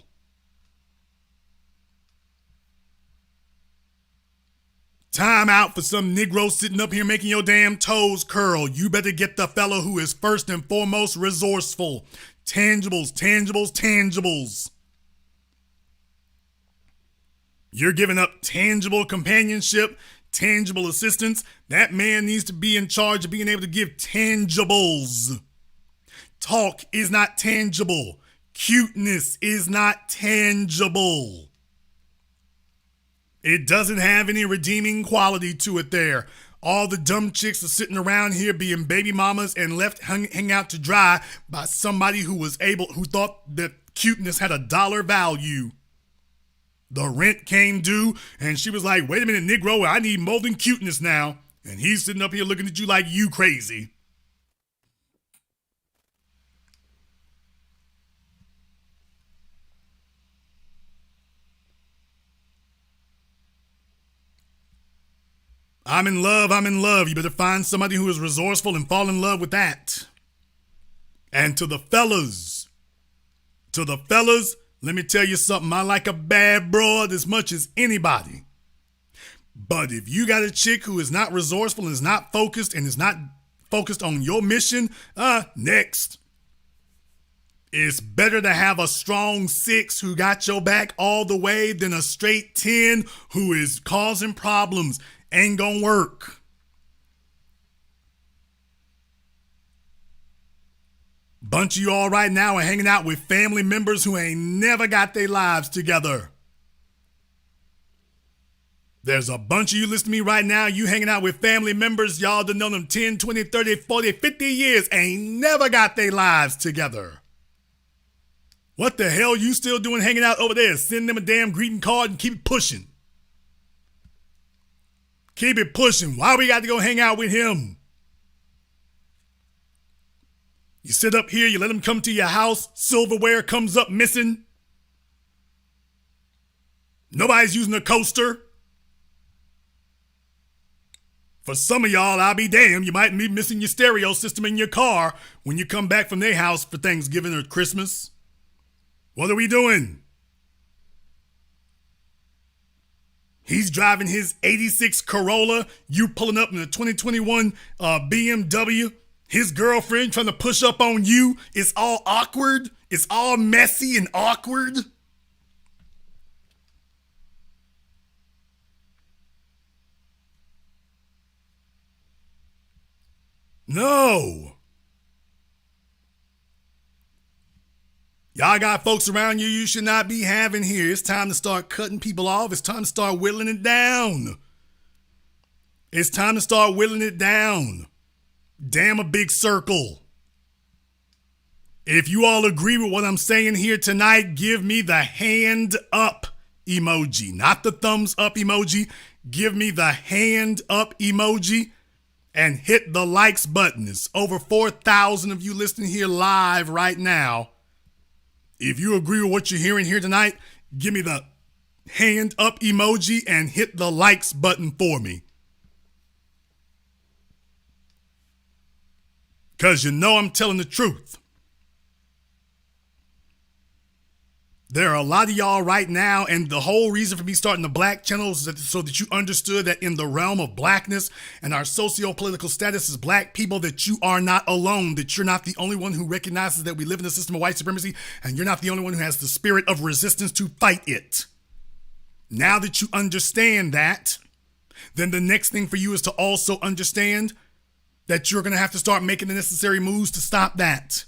Time out for some Negro sitting up here making your damn toes curl. You better get the fellow who is first and foremost resourceful. Tangibles, tangibles, tangibles. You're giving up tangible companionship, tangible assistance. That man needs to be in charge of being able to give tangibles. Talk is not tangible. Cuteness is not tangible. It doesn't have any redeeming quality to it there. All the dumb chicks are sitting around here being baby mamas and left hang out to dry by somebody who thought that cuteness had $1 value. The rent came due and she was like, wait a minute, Negro, I need more than cuteness now. And he's sitting up here looking at you like you crazy. I'm in love. You better find somebody who is resourceful and fall in love with that. And to the fellas, let me tell you something. I like a bad broad as much as anybody. But if you got a chick who is not resourceful and is not focused on your mission, next. It's better to have a strong 6 who got your back all the way than a straight 10 who is causing problems. Ain't gonna work. Bunch of y'all right now are hanging out with family members who ain't never got their lives together. There's a bunch of you listening to me right now, you hanging out with family members, y'all done known them 10, 20, 30, 40, 50 years, ain't never got their lives together. What the hell you still doing hanging out over there? Send them a damn greeting card and keep it pushing. Keep it pushing. Why we got to go hang out with him? You sit up here, you let him come to your house, silverware comes up missing. Nobody's using a coaster. For some of y'all, I'll be damned, you might be missing your stereo system in your car when you come back from their house for Thanksgiving or Christmas. What are we doing? He's driving his 86 Corolla, you pulling up in a 2021 BMW. His girlfriend trying to push up on you. It's all awkward. It's all messy and awkward. No. Y'all got folks around you should not be having here. It's time to start cutting people off. It's time to start whittling it down. It's time to start whittling it down. Damn a big circle. If you all agree with what I'm saying here tonight, give me the hand up emoji, not the thumbs up emoji. Give me the hand up emoji and hit the likes button. It's over 4,000 of you listening here live right now. If you agree with what you're hearing here tonight, give me the hand up emoji and hit the likes button for me. Because you know I'm telling the truth. There are a lot of y'all right now, and the whole reason for me starting the Black Channel is so that you understood that in the realm of blackness and our socio-political status as black people, that you are not alone, that you're not the only one who recognizes that we live in a system of white supremacy, and you're not the only one who has the spirit of resistance to fight it. Now that you understand that, then the next thing for you is to also understand that you're going to have to start making the necessary moves to stop that.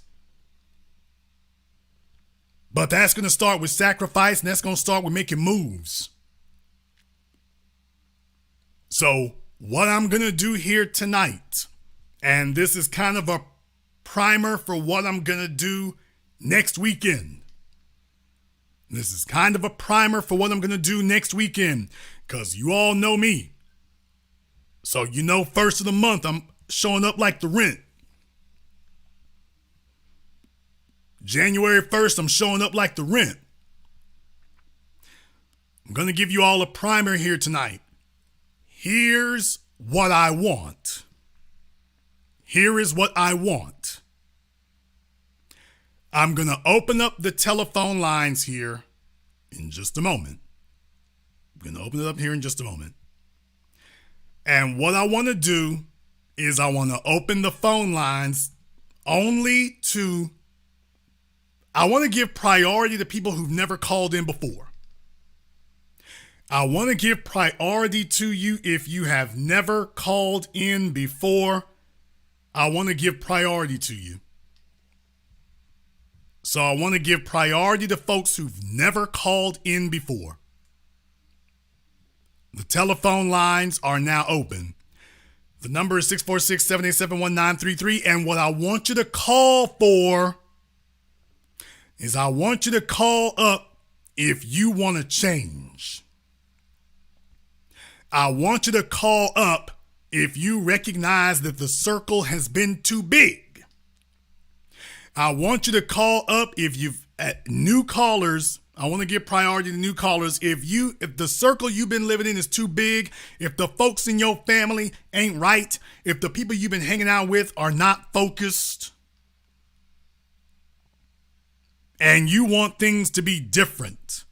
But that's going to start with sacrifice, and that's going to start with making moves. So what I'm going to do here tonight, and this is kind of a primer for what I'm going to do next weekend. This is kind of a primer for what I'm going to do next weekend, because you all know me. So you know, first of the month, I'm showing up like the rent. January 1st, I'm showing up like the rent. I'm going to give you all a primer here tonight. Here's what I want. Here is what I want. I'm going to open up the telephone lines here in just a moment. I'm going to open it up here in just a moment. And what I want to do is I want to open the phone lines only to, I want to give priority to people who've never called in before. I want to give priority to you if you have never called in before. I want to give priority to you. So I want to give priority to folks who've never called in before. The telephone lines are now open. The number is 646-787-1933. And what I want you to call for is I want you to call up if you want to change. I want you to call up if you recognize that the circle has been too big. I want you to call up if you've new callers. I want to give priority to new callers. If the circle you've been living in is too big, if the folks in your family ain't right, if the people you've been hanging out with are not focused, and you want things to be different,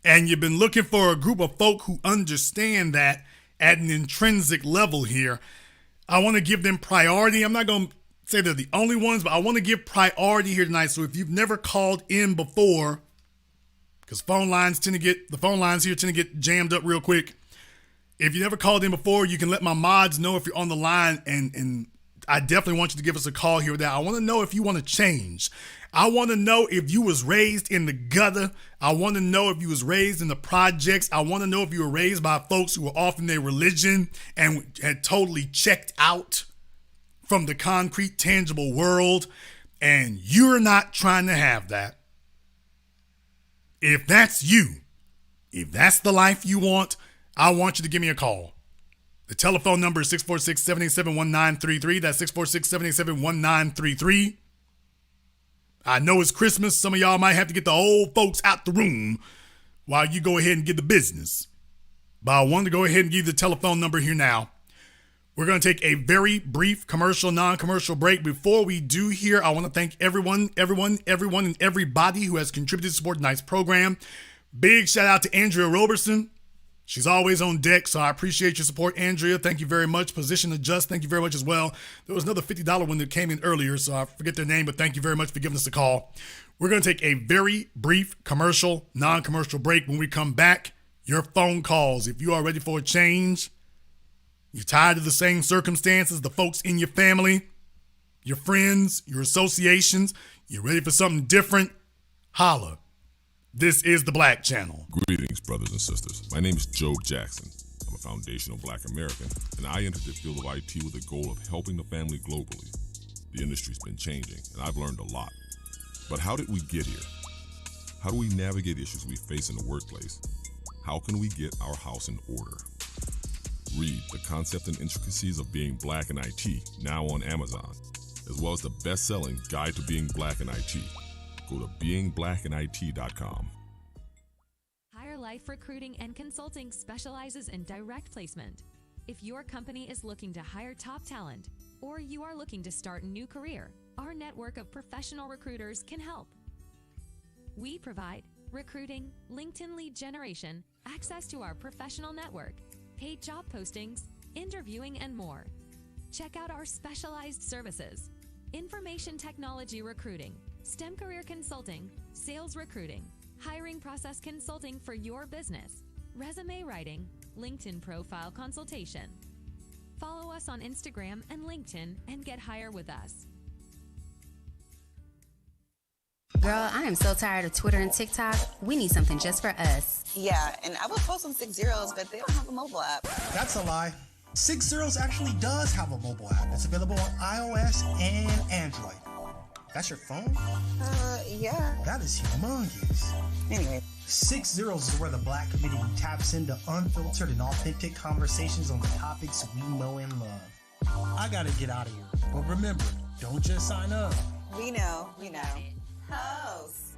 and you've been looking for a group of folk who understand that at an intrinsic level here, I want to give them priority. I'm not going to say they're the only ones, but I want to give priority here tonight. So if you've never called in before, because the phone lines here tend to get jammed up real quick. If you never called in before, you can let my mods know if you're on the line, and I definitely want you to give us a call here with that. I want to know if you want to change. I want to know if you was raised in the gutter. I want to know if you was raised in the projects. I want to know if you were raised by folks who were off in their religion and had totally checked out from the concrete, tangible world, and you're not trying to have that. If that's you, if that's the life you want, I want you to give me a call. The telephone number is 646-787-1933. That's 646-787-1933. I know it's Christmas. Some of y'all might have to get the old folks out the room while you go ahead and get the business. But I wanted to go ahead and give you the telephone number here now. We're going to take a very brief commercial, non-commercial break. Before we do here, I want to thank everyone, and everybody who has contributed to support tonight's program. Big shout out to Andrea Roberson. She's always on deck, so I appreciate your support, Andrea. Thank you very much. Position Adjust, thank you very much as well. There was another $50 one that came in earlier, so I forget their name, but thank you very much for giving us a call. We're going to take a very brief commercial, non-commercial break. When we come back, your phone calls. If you are ready for a change, you're tired of the same circumstances, the folks in your family, your friends, your associations, you're ready for something different, holla. This is the Black Channel. Greetings, brothers and sisters. My name is Joe Jackson. I'm a foundational Black American, and I entered the field of IT with the goal of helping the family globally. The industry's been changing, and I've learned a lot. But how did we get here? How do we navigate issues we face in the workplace? How can we get our house in order? Read The Concept and Intricacies of Being Black in IT, now on Amazon, as well as the best-selling Guide to Being Black in IT. Go to beingblackInIT.com. Higher Life Recruiting and Consulting specializes in direct placement. If your company is looking to hire top talent, or you are looking to start a new career, our network of professional recruiters can help. We provide recruiting, LinkedIn lead generation, access to our professional network, paid job postings, interviewing, and more. Check out our specialized services: information technology recruiting, STEM career consulting, sales recruiting, hiring process consulting for your business, resume writing, LinkedIn profile consultation. Follow us on Instagram and LinkedIn and get higher with us. Girl, I am so tired of Twitter and TikTok. We need something just for us. Yeah, and I would post on 6 Zeros, but they don't have a mobile app. That's a lie. 6 Zeros actually does have a mobile app. It's available on iOS and Android. That's your phone? Yeah. That is humongous. Anyway. 6 Zeros is where the Black community taps into unfiltered and authentic conversations on the topics we know and love. I gotta get out of here. But remember, don't just sign up. We know. House.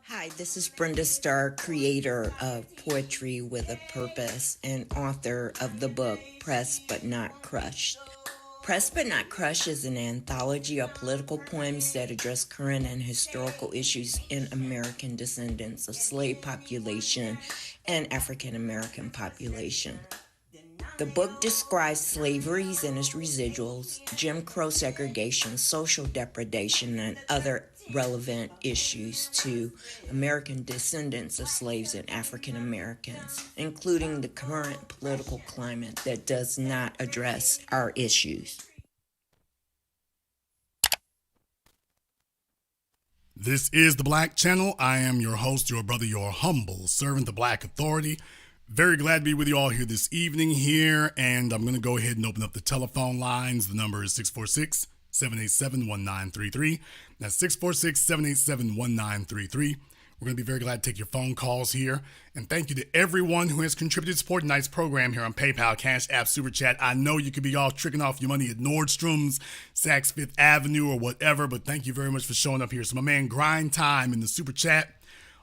Hi, this is Brenda Starr, creator of Poetry with a Purpose and author of the book Pressed But Not Crushed. Pressed But Not Crushed is an anthology of political poems that address current and historical issues in American descendants of slave population and African American population. The book describes slavery and its residuals, Jim Crow segregation, social depredation, and other relevant issues to American descendants of slaves and African Americans, including the current political climate that does not address our issues. This is the Black Channel. I am your host, your brother, your humble servant, the Black Authority. Very glad to be with you all here this evening here, and I'm going to go ahead and open up the telephone lines. The number is 646-787-1933. That's 646-787-1933. We're going to be very glad to take your phone calls here. And thank you to everyone who has contributed to support tonight's program here on PayPal, Cash App, Super Chat. I know you could be all tricking off your money at Nordstrom's, Saks Fifth Avenue, or whatever, but thank you very much for showing up here. So my man Grind Time in the Super Chat,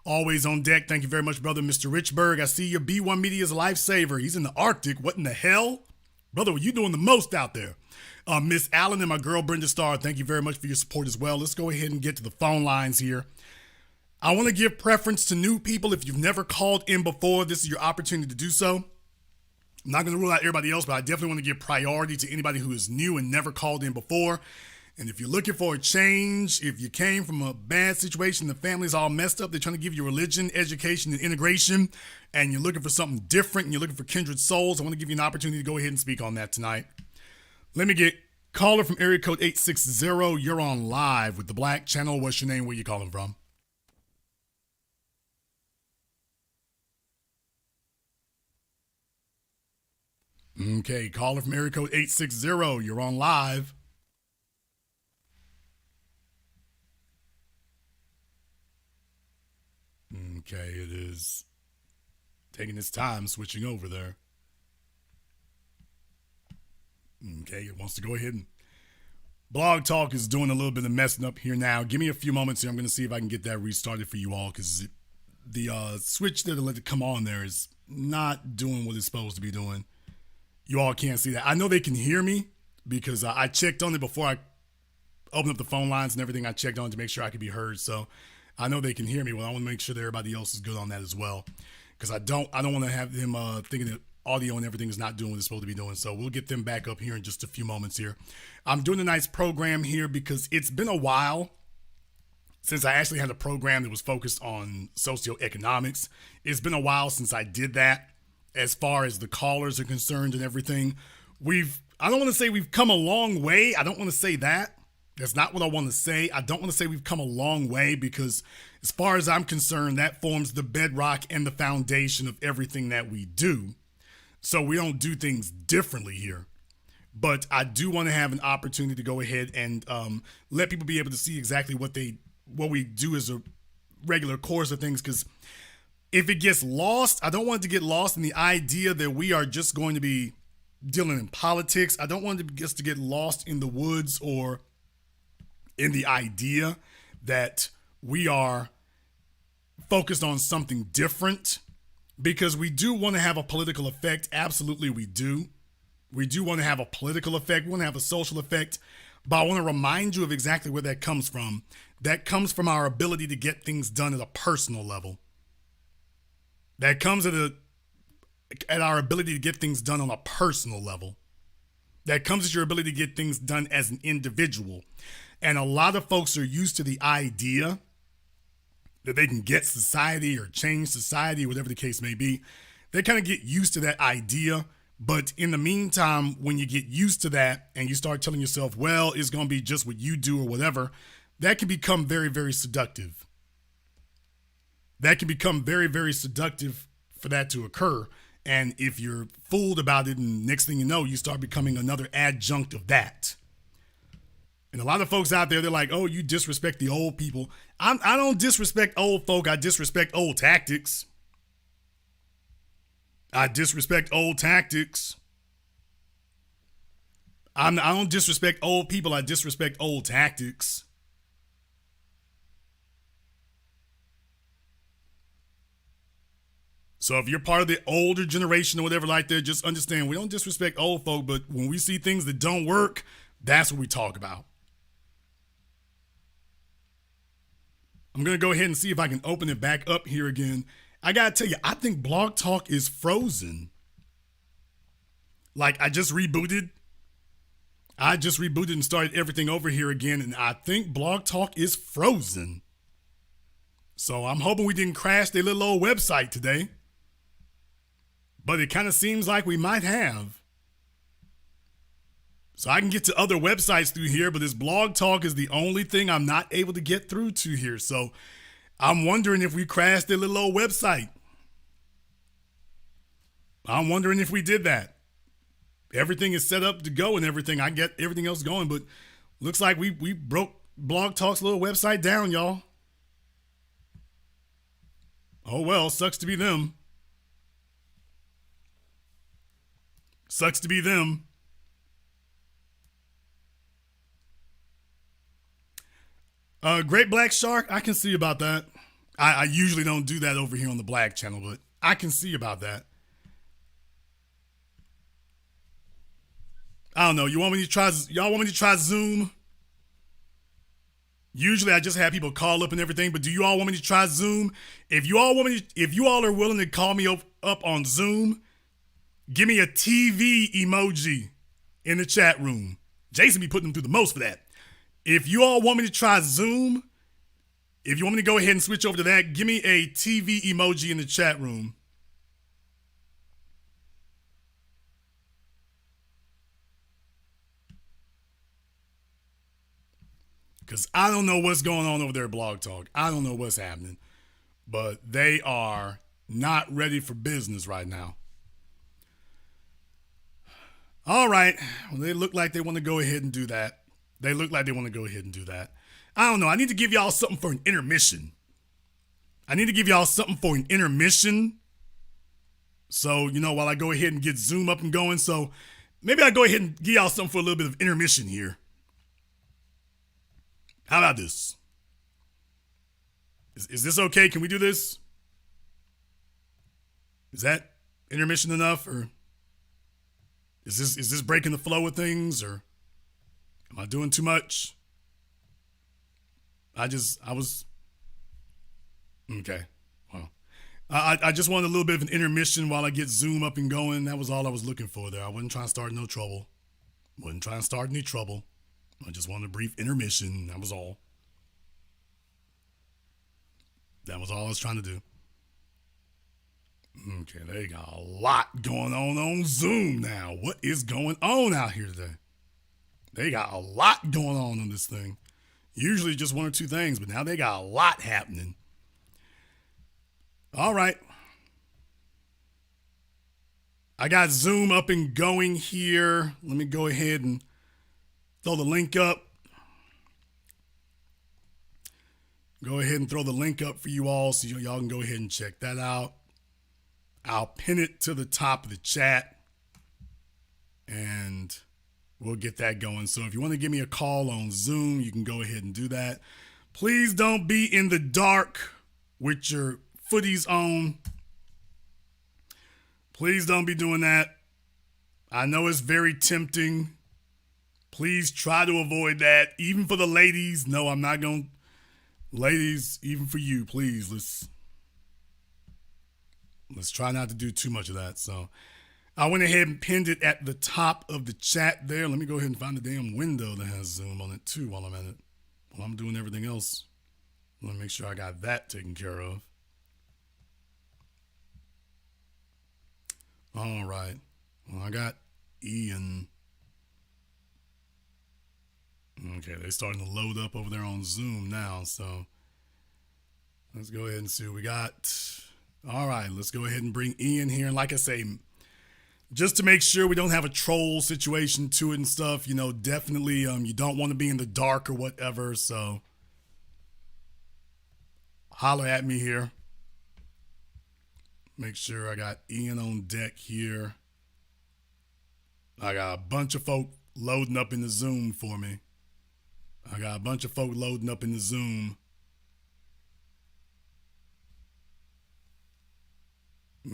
always on deck. Thank you very much, brother. Mr. Richburg, I see your B1 Media is a lifesaver. He's in the Arctic. What in the hell? Brother, what you doing the most out there? Miss Allen and my girl Brenda Starr, thank you very much for your support as well. Let's go ahead and get to the phone lines here. I want to give preference to new people. If you've never called in before, this is your opportunity to do so. I'm not going to rule out everybody else, but I definitely want to give priority to anybody who is new and never called in before. And if you're looking for a change, if you came from a bad situation, the family's all messed up, they're trying to give you religion, education, and integration, and you're looking for something different, and you're looking for kindred souls, I want to give you an opportunity to go ahead and speak on that tonight. Let me get caller from area code 860. You're on live with The Black Channel. What's your name? Where you calling from? Okay, caller from area code 860. You're on live. Okay, it is taking its time switching over there. Okay, it wants to go ahead and Blog Talk is doing a little bit of messing up here now. Give me a few moments here. I'm going to see if I can get that restarted for you all, because the switch there to let it come on there is not doing what it's supposed to be doing. You all can't see that. I know they can hear me because I checked on it before I opened up the phone lines and everything. I checked on it to make sure I could be heard. So I know they can hear me. Well, I want to make sure that everybody else is good on that as well, because I don't want to have them thinking that audio and everything is not doing what it's supposed to be doing. So we'll get them back up here in just a few moments here. I'm doing a nice program here because it's been a while since I actually had a program that was focused on socioeconomics. It's been a while since I did that as far as the callers are concerned and everything. I don't want to say we've come a long way. I don't want to say that. That's not what I want to say. I don't want to say we've come a long way, because as far as I'm concerned, that forms the bedrock and the foundation of everything that we do. So we don't do things differently here. But I do want to have an opportunity to go ahead and let people be able to see exactly what we do as a regular course of things, because if it gets lost, I don't want it to get lost in the idea that we are just going to be dealing in politics. I don't want it just to get lost in the woods or in the idea that we are focused on something different, because we do want to have a political effect. Absolutely, we do. We do want to have a political effect. We want to have a social effect. But I want to remind you of exactly where that comes from. That comes from our ability to get things done at a personal level. That comes at our ability to get things done on a personal level. That comes at your ability to get things done as an individual. And a lot of folks are used to the idea that they can get society or change society, whatever the case may be. They kind of get used to that idea. But in the meantime, when you get used to that and you start telling yourself, well, it's going to be just what you do or whatever, that can become very, very seductive. That can become very, very seductive for that to occur. And if you're fooled about it, and next thing you know, you start becoming another adjunct of that. And a lot of folks out there, they're like, oh, you disrespect the old people. I don't disrespect old folk. I disrespect old tactics. I disrespect old tactics. I don't disrespect old people. I disrespect old tactics. So if you're part of the older generation or whatever like that, just understand we don't disrespect old folk, but when we see things that don't work, that's what we talk about. I'm going to go ahead and see if I can open it back up here again. I got to tell you, I think Blog Talk is frozen. Like, I just rebooted and started everything over here again, and I think Blog Talk is frozen. So I'm hoping we didn't crash their little old website today. But it kind of seems like we might have. So I can get to other websites through here, but this Blog Talk is the only thing I'm not able to get through to here. So I'm wondering if we crashed their little old website. I'm wondering if we did that. Everything is set up to go and everything. I get everything else going, but Looks like we broke Blog Talk's little website down, y'all. Oh well, sucks to be them. Sucks to be them. Great Black Shark, I can see about that. I usually don't do that over here on the Black Channel, but I can see about that. I don't know. Y'all want me to try Zoom? Usually I just have people call up and everything, but do you all want me to try Zoom? If you all are willing to call me up on Zoom, give me a TV emoji in the chat room. Jason be putting them through the most for that. If you all want me to try Zoom, if you want me to go ahead and switch over to that, give me a TV emoji in the chat room. Because I don't know what's going on over there at Blog Talk. I don't know what's happening. But they are not ready for business right now. All right. Well, they look like they want to go ahead and do that. I don't know. I need to give y'all something for an intermission. So, while I go ahead and get Zoom up and going. So, maybe I'll go ahead and give y'all something for a little bit of intermission here. How about this? Is this okay? Can we do this? Is that intermission enough, or is this breaking the flow of things, or am I doing too much? I was okay. Well, I just wanted a little bit of an intermission while I get Zoom up and going. That was all I was looking for there. I wasn't trying to start no trouble. I just wanted a brief intermission. That was all. I was trying to do. Okay, they got a lot going on Zoom now. What is going on out here today? They got a lot going on this thing. Usually just one or two things, but now they got a lot happening. All right. I got Zoom up and going here. Let me go ahead and throw the link up. Go ahead and throw the link up for you all so y'all can go ahead and check that out. I'll pin it to the top of the chat and we'll get that going. So if you want to give me a call on Zoom, you can go ahead and do that. Please don't be in the dark with your footies on. Please don't be doing that. I know it's very tempting. Please try to avoid that. Even for the ladies. No, I'm not going to. Ladies, even for you, please, let's try not to do too much of that. So I went ahead and pinned it at the top of the chat there. Let me go ahead and find the damn window that has Zoom on it too while I'm at it. While I'm doing everything else. Let me make sure I got that taken care of. All right. Well, I got Ian. Okay, they're starting to load up over there on Zoom now, so let's go ahead and see what we got. All right, let's go ahead and bring Ian here. And like I say, just to make sure we don't have a troll situation to it and stuff, definitely you don't want to be in the dark or whatever, so holler at me here. Make sure I got Ian on deck here. I got a bunch of folk loading up in the Zoom for me.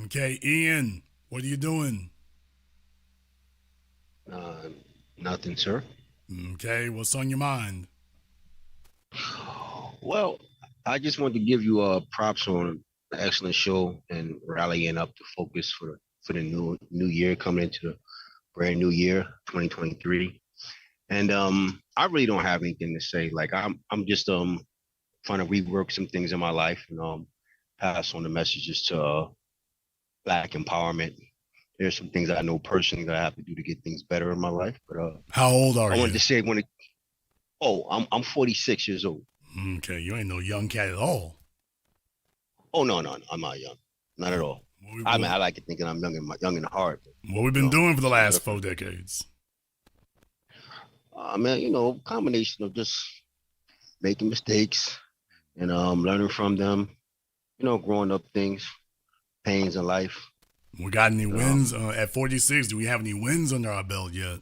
Okay, Ian, what are you doing? Nothing, sir. Okay, what's on your mind? Well, I just wanted to give you props on the excellent show and rallying up the focus for the new year coming into the brand new year, 2023. And I really don't have anything to say. Like I'm just trying to rework some things in my life and pass on the messages to Black empowerment. There's some things I know personally that I have to do to get things better in my life. But how old are you? I wanted to say I'm 46 years old. Okay, you ain't no young cat at all. Oh no, I'm not young, not at all. I like to think that I'm young in heart. What we've been doing for the last 4 decades? I mean, combination of just making mistakes and learning from them. Growing up things, pains in life. We got any wins at 46? Do we have any wins under our belt yet?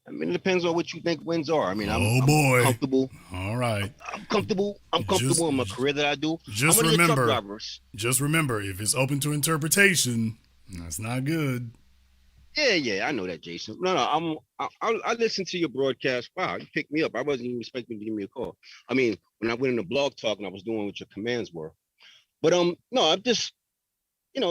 I mean, it depends on what you think wins are. I mean, oh I'm boy, comfortable. All right, I'm comfortable. I'm comfortable in my career that I do. Just I'm one of the truck remember, drivers. just remember, if it's open to interpretation, that's not good. Yeah, I know that, Jason. No, I listened to your broadcast. Wow, you picked me up. I wasn't even expecting you to give me a call. I mean, when I went in the blog talk and I was doing what your commands were. But no, I'm just,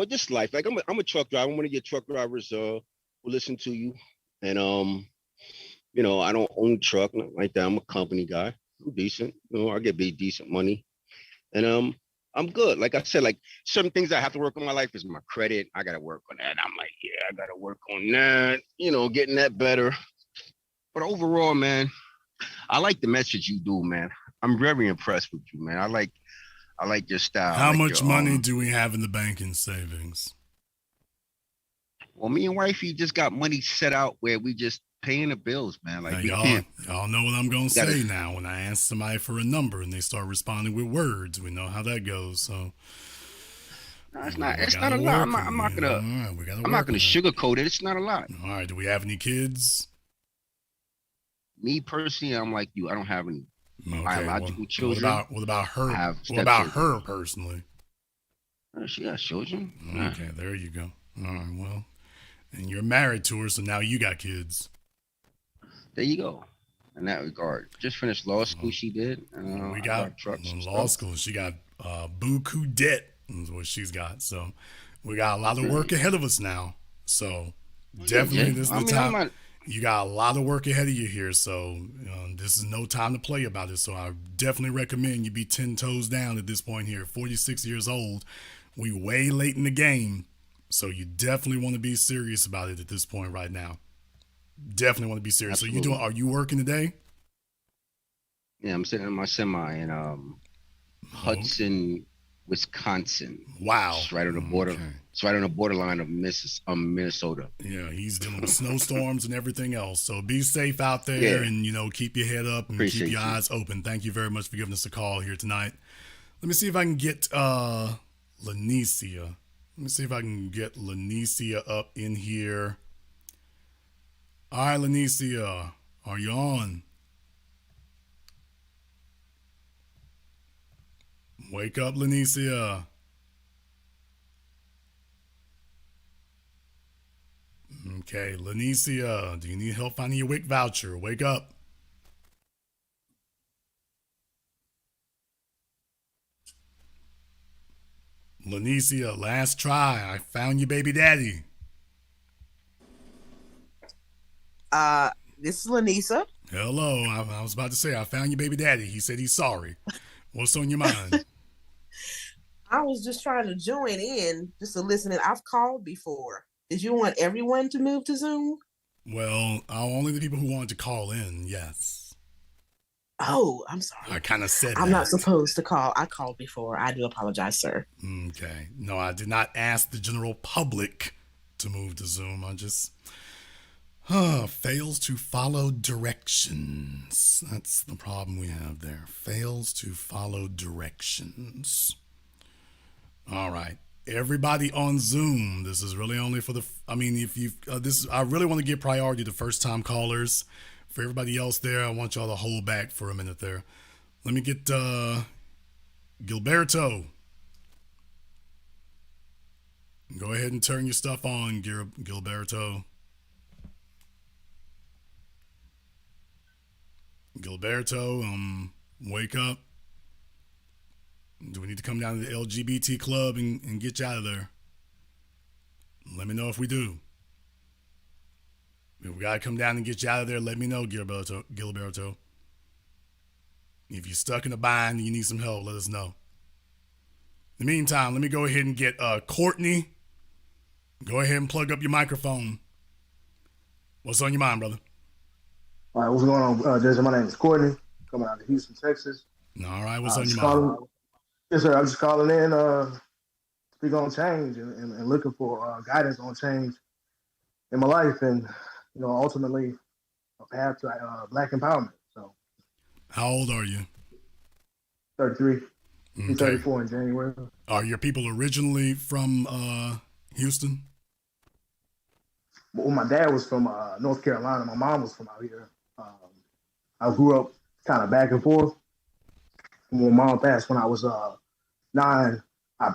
just life. Like I'm a truck driver. I'm one of your truck drivers who listen to you. And I don't own a truck, nothing like that. I'm a company guy. I'm decent. I get paid decent money. And I'm good. Like I said, like certain things I have to work on in my life is my credit. I gotta work on that. I'm like, yeah, I gotta work on that, getting that better. But overall, man, I like the message you do, man. I'm very impressed with you, man. I like your style. How like much your, money do we have in the bank in savings? Well, me and wifey just got money set out where we just paying the bills, man. Like now, y'all know what I'm gonna say now. When I ask somebody for a number and they start responding with words, we know how that goes. So no, it's not a lot. I'm not gonna sugarcoat it. It's not a lot. All right. Do we have any kids? Me personally, I'm like you. I don't have any biological children. What about her? What about her personally? She has children. Okay, there you go. All right, well, and you're married to her, so now you got kids. There you go. In that regard, just finished law school. She did. We got law school. She got buku debt is what she's got. So we got a lot of work ahead of us now. So definitely this is the time. You got a lot of work ahead of you here. So this is no time to play about it. So I definitely recommend you be 10 toes down at this point here. 46 years old. We way late in the game. So you definitely want to be serious about it at this point right now. Definitely want to be serious. Absolutely. So are you working today? Yeah, I'm sitting in my semi in Hudson, Wisconsin. Wow. It's right on the border. Okay. It's right on the borderline of Minnesota. Yeah, he's dealing with snowstorms and everything else. So be safe out there and, keep your head up and keep your eyes open. Thank you very much for giving us a call here tonight. Let me see if I can get Lanicia. Let me see if I can get Lanicia up in here. All right, Lanicia, are you on? Wake up, Lanicia. Okay, Lanicia, do you need help finding your WIC voucher? Wake up. Lanicia, last try. I found your baby daddy. This is Lanisa. Hello. I was about to say I found your baby daddy. He said he's sorry. What's on your mind? I was just trying to join in just to listen. I've called before. Did you want everyone to move to Zoom? Well, only the people who wanted to call in, yes. Oh, I'm sorry. I kind of said I'm not supposed to call. I called before. I do apologize, sir. Okay. No, I did not ask the general public to move to Zoom. I just fails to follow directions. That's the problem we have there. Fails to follow directions. All right. Everybody on Zoom. This is really only for I really want to give priority to first time callers. For everybody else there, I want y'all to hold back for a minute there. Let me get Gilberto. Go ahead and turn your stuff on, Gilberto. Gilberto, wake up. Do we need to come down to the LGBT club and get you out of there? Let me know if we do. If we gotta come down and get you out of there, let me know, Gilberto. If you're stuck in a bind and you need some help, let us know. In the meantime, let me go ahead and get Courtney. Go ahead and plug up your microphone. What's on your mind, brother? All right, what's going on, Jason? My name is Courtney, coming out of Houston, Texas. All right, what's on your mind? Yes, sir. I'm just calling in to speak on change and looking for guidance on change in my life. And, ultimately, a path to black empowerment. So, How old are you? 33, Okay. 34 in January. Are your people originally from Houston? Well, my dad was from North Carolina. My mom was from out here. I grew up kind of back and forth. When mom passed when I was 9, I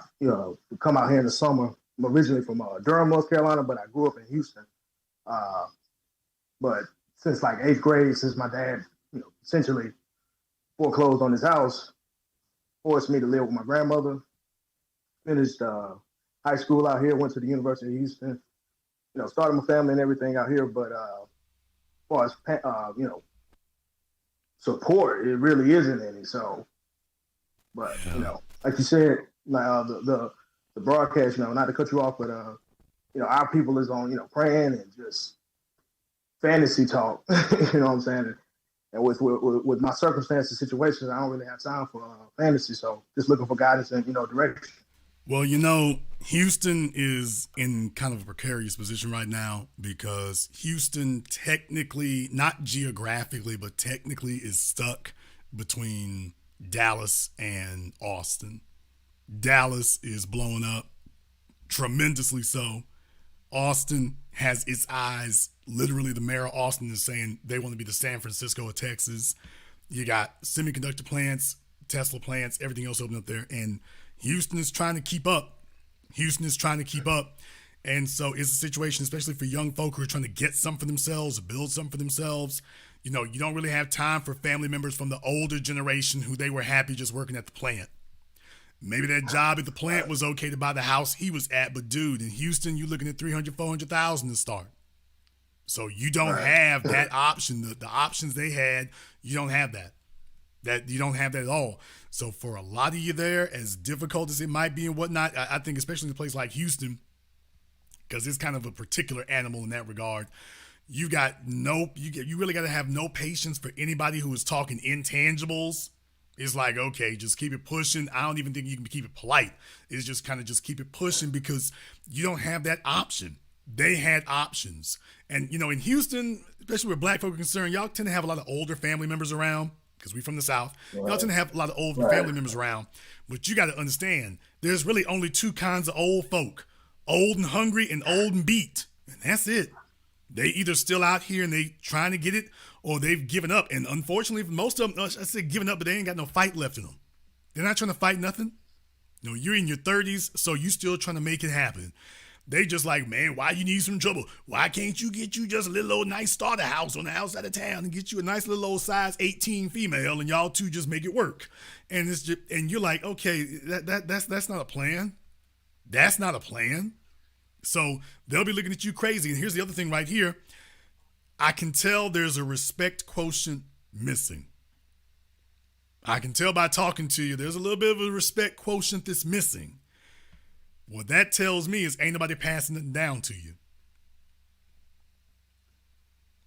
come out here in the summer. I'm originally from Durham, North Carolina, but I grew up in Houston. But since like 8th grade, since my dad, essentially foreclosed on his house, forced me to live with my grandmother. Finished high school out here, went to the University of Houston. Started my family and everything out here. But as far as support, it really isn't any. So, but like you said, the broadcast, not to cut you off, but our people is on, praying and just fantasy talk. You know what I'm saying? And with my circumstances, situations, I don't really have time for fantasy. So just looking for guidance and direction. Well, Houston is in kind of a precarious position right now because Houston technically, not geographically, but technically is stuck between Dallas and Austin. Dallas is blowing up tremendously so. Austin has its eyes, literally the mayor of Austin is saying they want to be the San Francisco of Texas. You got semiconductor plants, Tesla plants, everything else open up there. And Houston is trying to keep up. And so it's a situation, especially for young folk who are trying to get something for themselves, build something for themselves. You don't really have time for family members from the older generation who they were happy just working at the plant. Maybe that job at the plant was okay to buy the house he was at, but dude, in Houston, you're looking at $300,000, $400,000 to start. So you don't have that option. The options they had, you don't have that. You don't have that at all. So for a lot of you there, as difficult as it might be and whatnot, I think especially in a place like Houston, because it's kind of a particular animal in that regard, you really got to have no patience for anybody who is talking intangibles. It's like, okay, just keep it pushing. I don't even think you can keep it polite. It's just kind of just keep it pushing because you don't have that option. They had options. And, in Houston, especially where black folk are concerned, y'all tend to have a lot of older family members around because we're from the South. Right. Y'all tend to have a lot of older family members around. But you got to understand, there's really only two kinds of old folk, old and hungry and old and beat. And that's it. They either still out here and they trying to get it or they've given up. And unfortunately, most of them, I said giving up, but they ain't got no fight left in them. They're not trying to fight nothing. You're in your 30s, so you still trying to make it happen. They just like, man, why you need some trouble? Why can't you get you just a little old nice starter house on the outside of town and get you a nice little old size 18 female and y'all two just make it work? And it's just, and you're like, okay, that's not a plan. That's not a plan. So they'll be looking at you crazy. And here's the other thing right here. I can tell there's a respect quotient missing. I can tell by talking to you, there's a little bit of a respect quotient that's missing. What that tells me is ain't nobody passing it down to you.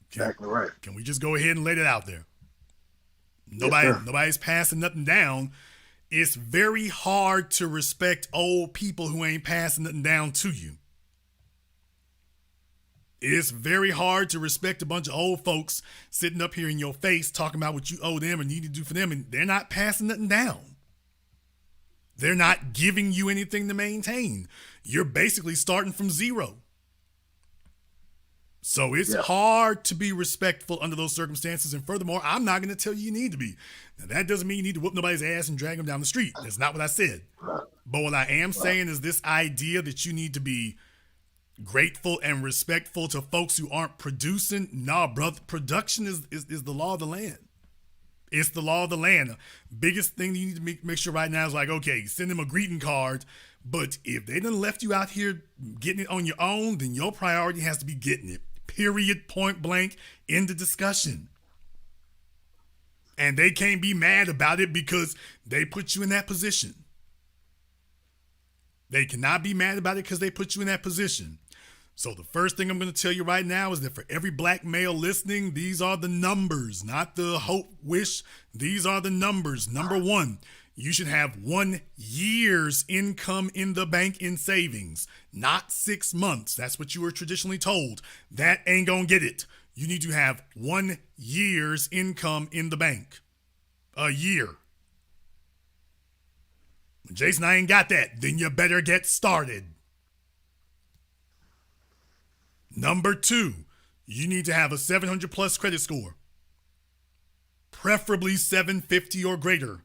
Exactly right. Can we just go ahead and let it out there? Nobody's passing nothing down. It's very hard to respect old people who ain't passing nothing down to you. It's very hard to respect a bunch of old folks sitting up here in your face talking about what you owe them and need to do for them, and they're not passing nothing down. They're not giving you anything to maintain. You're basically starting from zero. So it's hard to be respectful under those circumstances. And furthermore, I'm not going to tell you need to be. Now, that doesn't mean you need to whoop nobody's ass and drag them down the street. That's not what I said. But what I am saying is this idea that you need to be grateful and respectful to folks who aren't producing. Nah, brother, production is the law of the land. It's the law of the land. The biggest thing you need to make sure right now is like, okay, send them a greeting card. But if they done left you out here getting it on your own, then your priority has to be getting it. Period, point blank, end of discussion. And they can't be mad about it because they put you in that position. They cannot be mad about it because they put you in that position. So the first thing I'm going to tell you right now is that for every black male listening, these are the numbers, not the hope, wish. These are the numbers. Number one, you should have 1 year's income in the bank in savings, not 6 months. That's what you were traditionally told. That ain't going to get it. you need to have 1 year's income in the bank. A year. Jason, I ain't got that. Then you better get started. Number 2, you need to have a 700 plus credit score. Preferably 750 or greater.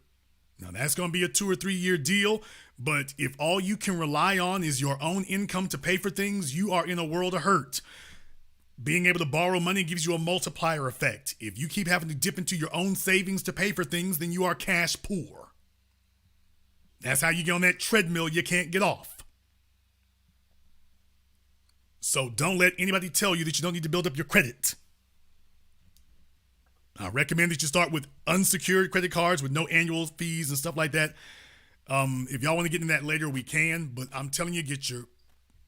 Now that's going to be a 2 or 3 year deal, but if all you can rely on is your own income to pay for things, you are in a world of hurt. Being able to borrow money gives you a multiplier effect. If you keep having to dip into your own savings to pay for things, then you are cash poor. That's how you get on that treadmill you can't get off. So don't let anybody tell you that you don't need to build up your credit. I recommend that you start with unsecured credit cards with no annual fees and stuff like that. If y'all want to get into that later, we can. But I'm telling you, get your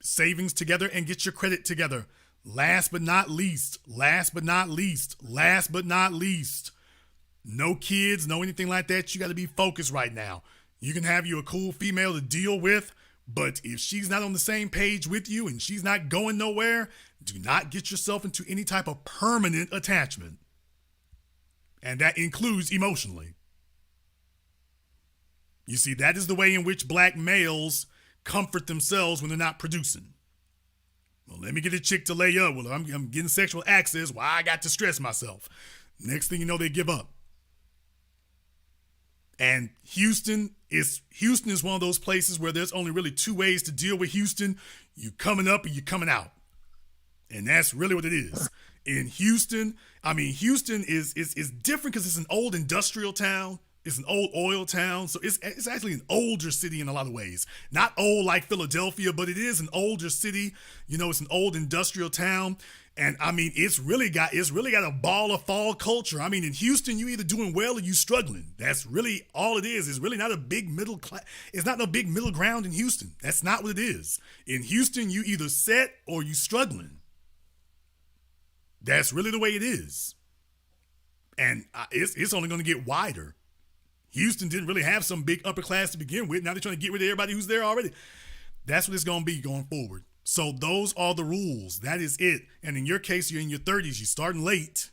savings together and get your credit together. Last but not least, no kids, no anything like that. You got to be focused right now. You can have you a cool female to deal with, but if she's not on the same page with you and she's not going nowhere, do not get yourself into any type of permanent attachment. And that includes emotionally. You see, that is the way in which black males comfort themselves when they're not producing. Well, let me get a chick to lay up. Well, I'm getting sexual access. Well, I got to stress myself. Next thing you know, they give up. And Houston is one of those places where there's only really 2 ways to deal with Houston. You coming up or you coming out. And that's really what it is. In Houston, Houston is different because it's an old industrial town. It's an old oil town. So it's actually an older city in a lot of ways. Not old like Philadelphia, but it is an older city. You know, it's an old industrial town. And it's really got a ball of fall culture. In Houston, you either doing well or you struggling. That's really all it is. It's really not a big middle class. It's not no big middle ground in Houston. That's not what it is. In Houston, you either set or you struggling. That's really the way it is. And it's only going to get wider. Houston didn't really have some big upper class to begin with. Now they're trying to get rid of everybody who's there already. That's what it's going to be going forward. So those are the rules. That is it. And in your case, you're in your 30s. You're starting late.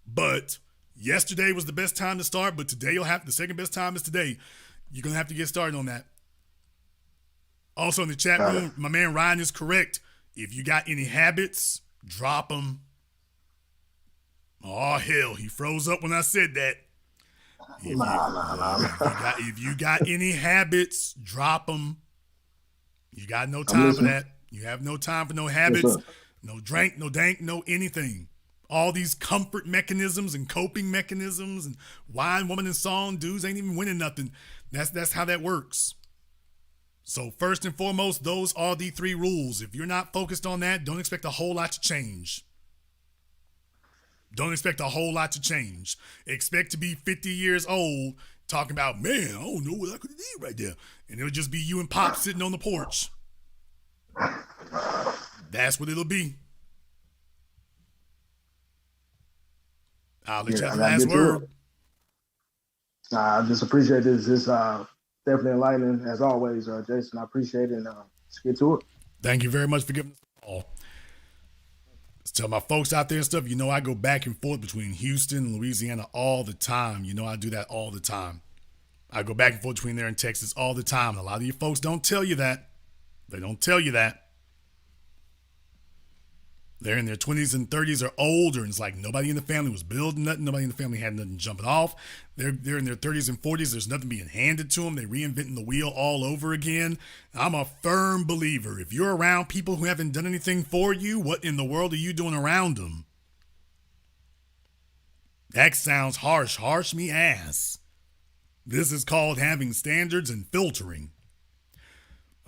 But yesterday was the best time to start. But today the second best time is today. You're going to have to get started on that. Also in the chat room, my man Ryan is correct. If you got any habits, drop them. Oh, hell, he froze up when I said that. If you got any habits, drop them. You got no time for that. You have no time for no habits, no drink, no dank, no anything. All these comfort mechanisms and coping mechanisms and wine, woman, and song dudes ain't even winning nothing. That's how that works. So first and foremost, those are the 3 rules. If you're not focused on that, don't expect a whole lot to change. Expect to be 50 years old talking about, man, I don't know what I could have did right there. And it'll just be you and Pop sitting on the porch. That's what it'll be. I'll let you have the last word. I just appreciate this. This definitely enlightening as always, Jason. I appreciate it. And let's get to it. Thank you very much for giving us a call. Let's tell my folks out there and stuff, I go back and forth between Houston and Louisiana all the time. I do that all the time. I go back and forth between there and Texas all the time. And a lot of you folks don't tell you that. They don't tell you that. They're in their 20s and 30s or older, and it's like nobody in the family was building nothing. Nobody in the family had nothing jumping off. They're in their 30s and 40s. There's nothing being handed to them. They're reinventing the wheel all over again. I'm a firm believer. If you're around people who haven't done anything for you, what in the world are you doing around them? That sounds harsh. Harsh me ass. This is called having standards and filtering.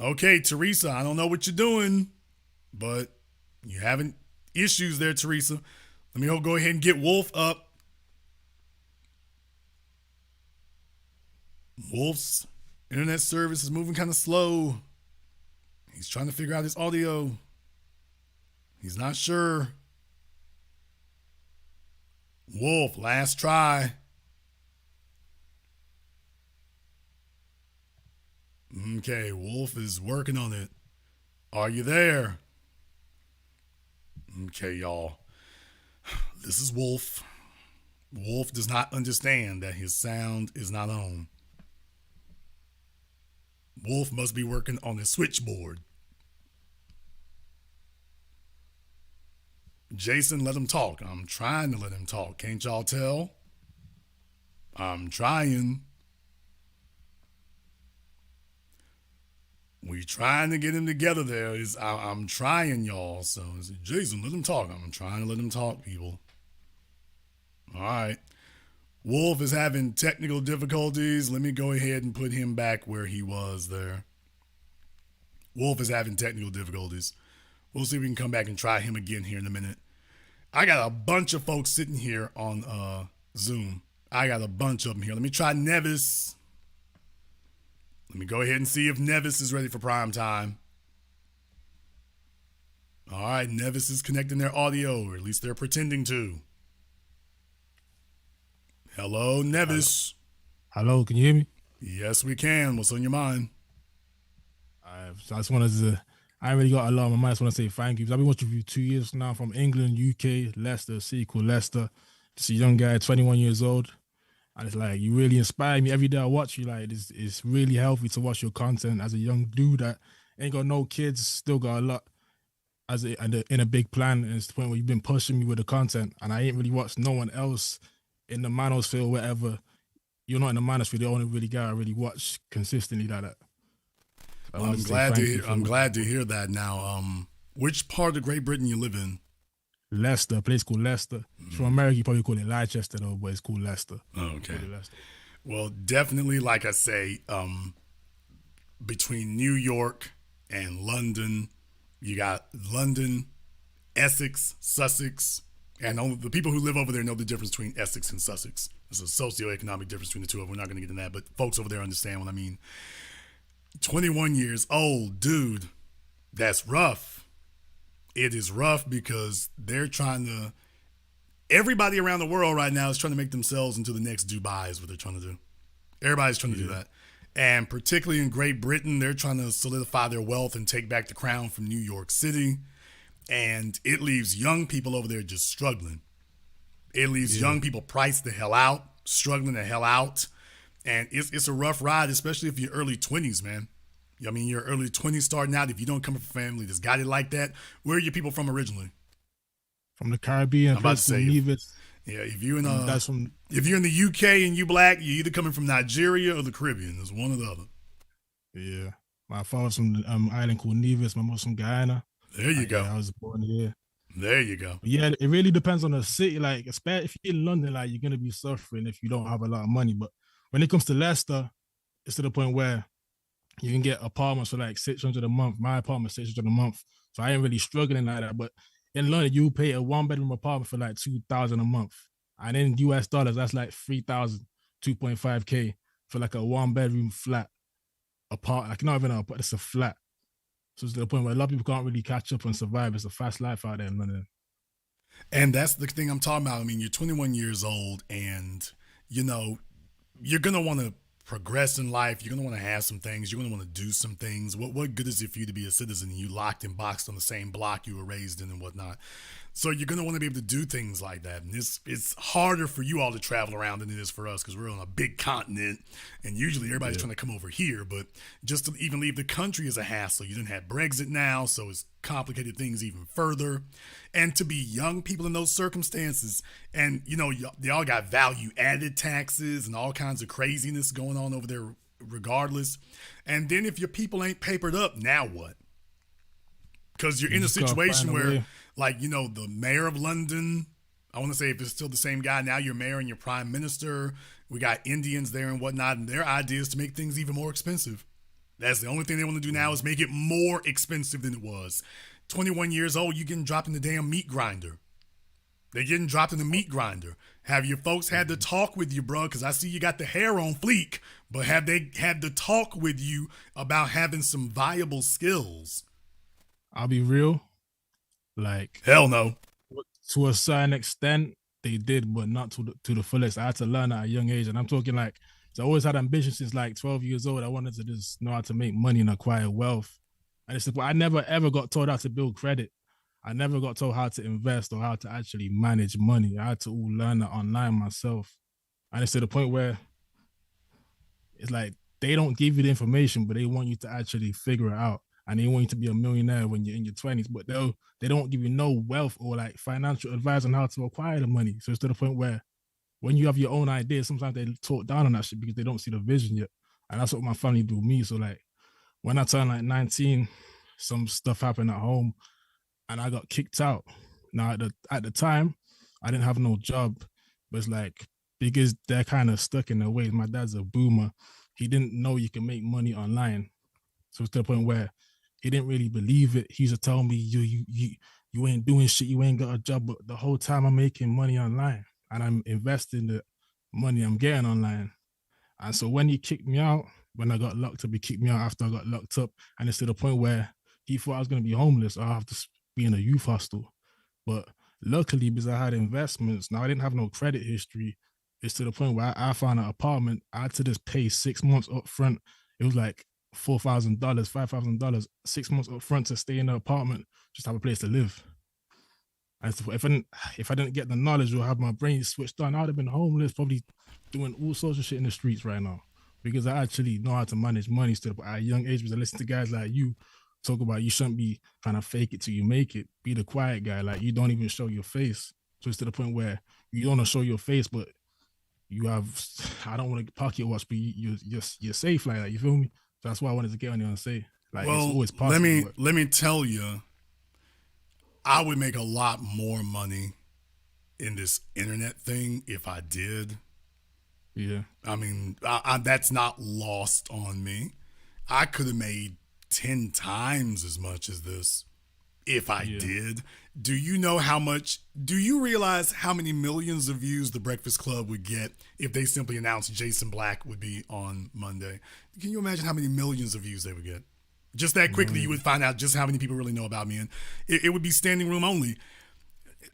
Okay, Teresa, I don't know what you're doing, but you having issues there, Teresa. Let me go ahead and get Wolf up. Wolf's internet service is moving kind of slow. He's trying to figure out his audio. He's not sure. Wolf, last try. Okay, Wolf is working on it. Are you there? Okay, y'all. This is Wolf. Wolf does not understand that his sound is not on. Wolf must be working on his switchboard. Jason, let him talk. I'm trying to let him talk. Can't y'all tell? I'm trying. We trying to get him together there. I'm trying, y'all. So, Jason, let him talk. I'm trying to let him talk, people. All right. Wolf is having technical difficulties. Let me go ahead and put him back where he was there. Wolf is having technical difficulties. We'll see if we can come back and try him again here in a minute. I got a bunch of folks sitting here on Zoom. I got a bunch of them here. Let me try Nevis. Let me go ahead and see if Nevis is ready for prime time. All right, Nevis is connecting their audio, or at least they're pretending to. Hello, Nevis. Hello, can you hear me? Yes, we can. What's on your mind? I just wanted to, I ain't really got a lot on my mind. I just want to say thank you. I've been watching you 2 years now from England, UK, Leicester, sequel, Leicester. Just a young guy, 21 years old. And it's like, you really inspire me every day I watch you. Like, it's really healthy to watch your content as a young dude that ain't got no kids, still got a lot in a big plan. And it's the point where you've been pushing me with the content. And I ain't really watched no one else in the manosphere or whatever. You're not in the manosphere, the only really guy I really watch consistently like that. Well, I'm glad to hear that now. Which part of Great Britain you live in? Leicester, a place called Leicester. From America, you probably call it Leicester, though, but it's called Leicester. Oh, okay. Well, definitely, like I say, between New York and London, you got London, Essex, Sussex, and the people who live over there know the difference between Essex and Sussex. There's a socioeconomic difference between the two of them. We're not going to get into that, but folks over there understand what I mean. 21 years old, dude, that's rough. It is rough because they're trying to, everybody around the world right now is trying to make themselves into the next Dubai is what they're trying to do. Everybody's trying to do that. And particularly in Great Britain, they're trying to solidify their wealth and take back the crown from New York City. And it leaves young people over there just struggling. It leaves young people priced the hell out, struggling the hell out. And it's a rough ride, especially if you're early 20s, man. I mean, you're early 20s starting out. If you don't come from a family that's got it like that, where are your people from originally? From the Caribbean. I'm about to say, if you're in the UK and you black, you're either coming from Nigeria or the Caribbean. There's one or the other. Yeah, my father's from an island called Nevis. My mother's from Guyana. There you go. I was born here. There you go. But yeah, it really depends on the city. Like, especially if you're in London, like, you're gonna be suffering if you don't have a lot of money. But when it comes to Leicester, it's to the point where you can get apartments for like $600 a month. My apartment $600 a month, so I ain't really struggling like that. But in London, you pay a 1-bedroom apartment for like $2,000 a month, and in US dollars, that's like 3,000, 2.5K for like a 1-bedroom flat apart. Like, not even but it's a flat. So it's to the point where a lot of people can't really catch up and survive. It's a fast life out there in London. And that's the thing I'm talking about. I mean, you're 21 years old, and you know you're gonna want to progress in life. You're going to want to have some things. You're going to want to do some things. What good is it for you to be a citizen and you locked and boxed on the same block you were raised in and whatnot? So you're going to want to be able to do things like that. And it's harder for you all to travel around than it is for us because we're on a big continent and usually everybody's trying to come over here. But just to even leave the country is a hassle. You didn't have Brexit now, so it's complicated things even further. And to be young people in those circumstances, and you know, they all got value added taxes and all kinds of craziness going on over there regardless. And then if your people ain't papered up, now what? Because you're in a situation where, like, you know, the mayor of London, I want to say if it's still the same guy, now you're mayor and you're prime minister. We got Indians there and whatnot, and their idea is to make things even more expensive. That's the only thing they want to do now is make it more expensive than it was. 21 years old, you getting dropped in the damn meat grinder. They're getting dropped in the meat grinder. Have your folks had to talk with you, bro? Because I see you got the hair on fleek, but have they had to talk with you about having some viable skills? I'll be real. Like, hell no. To a certain extent, they did, but not to the fullest. I had to learn at a young age, and I'm talking like, I always had ambition since like 12 years old. I wanted to just know how to make money and acquire wealth. And it's I never ever got taught how to build credit. I never got told how to invest or how to actually manage money. I had to all learn that online myself. And it's to the point where it's like they don't give you the information, but they want you to actually figure it out. And they want you to be a millionaire when you're in your 20s, but they don't give you no wealth or like financial advice on how to acquire the money. So it's to the point where when you have your own ideas, sometimes they talk down on that shit because they don't see the vision yet. And that's what my family do with me. So like when I turned like 19, some stuff happened at home and I got kicked out. Now at the time, I didn't have no job, but it's like because they're kind of stuck in their ways. My dad's a boomer. He didn't know you can make money online. So it's to the point where he didn't really believe it. He used to tell me, you ain't doing shit, you ain't got a job. But the whole time I'm making money online and I'm investing the money I'm getting online. And so when he kicked me out, when I got locked up, he kicked me out after I got locked up. And it's to the point where he thought I was going to be homeless. I have to be in a youth hostel. But luckily, because I had investments, now I didn't have no credit history. It's to the point where I found an apartment. I had to just pay 6 months up front. It was like $4,000, $5,000, 6 months up front to stay in the apartment, just have a place to live. And if I didn't get the knowledge or have my brain switched on, I would have been homeless, probably doing all sorts of shit in the streets right now. Because I actually know how to manage money still. But at a young age, because I listen to guys like you talk about you shouldn't be trying to fake it till you make it. Be the quiet guy. Like you don't even show your face. So it's to the point where you don't want to show your face, but you have, I don't want to pocket watch, but you're safe like that. You feel me? So that's why I wanted to get on there and say, like, well, it's always possible. Let me tell you, I would make a lot more money in this internet thing if I did. Yeah. I mean, that's not lost on me. I could have made 10 times as much as this if I did. Do you know do you realize how many millions of views The Breakfast Club would get if they simply announced Jason Black would be on Monday? Can you imagine how many millions of views they would get? Just that quickly, you would find out just how many people really know about me. And it would be standing room only.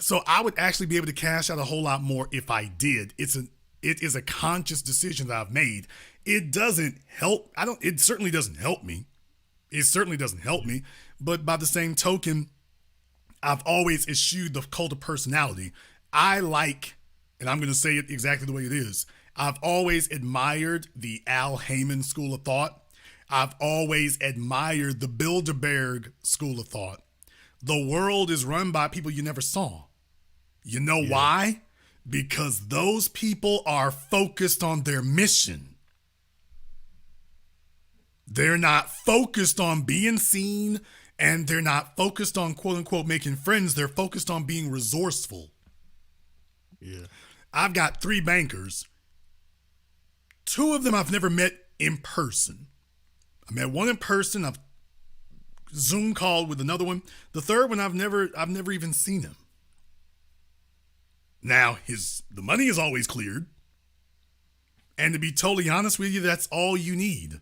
So I would actually be able to cash out a whole lot more if I did. It is a conscious decision that I've made. It doesn't help. It certainly doesn't help me. It certainly doesn't help me. But by the same token, I've always eschewed the cult of personality. I like, and I'm going to say it exactly the way it is, I've always admired the Al Heyman school of thought. I've always admired the Bilderberg school of thought. The world is run by people you never saw. You know why? Because those people are focused on their mission. They're not focused on being seen, and they're not focused on quote unquote making friends. They're focused on being resourceful. Yeah. I've got 3 bankers. 2 of them I've never met in person. I met one in person. I've Zoom called with another one. The third one I've never even seen him. Now the money is always cleared. And to be totally honest with you, that's all you need.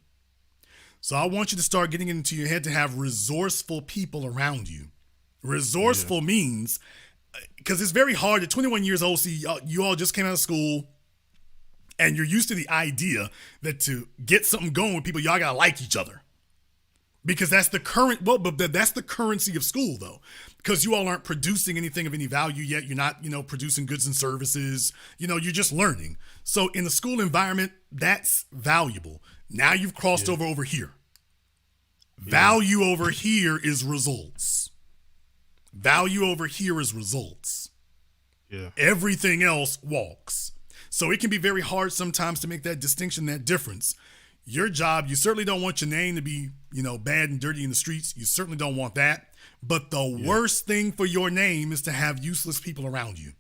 So I want you to start getting into your head to have resourceful people around you. Resourceful means, because it's very hard at 21 years old, see, you all just came out of school and you're used to the idea that to get something going with people, y'all gotta like each other. Because that's the that's the currency of school though. Because you all aren't producing anything of any value yet. You're not, producing goods and services. You're just learning. So in the school environment, that's valuable. Now you've crossed over here. Value over here is results. Value over here is results. Yeah. Everything else walks. So it can be very hard sometimes to make that distinction, that difference. Your job, you certainly don't want your name to be, bad and dirty in the streets. You certainly don't want that. But the worst thing for your name is to have useless people around you.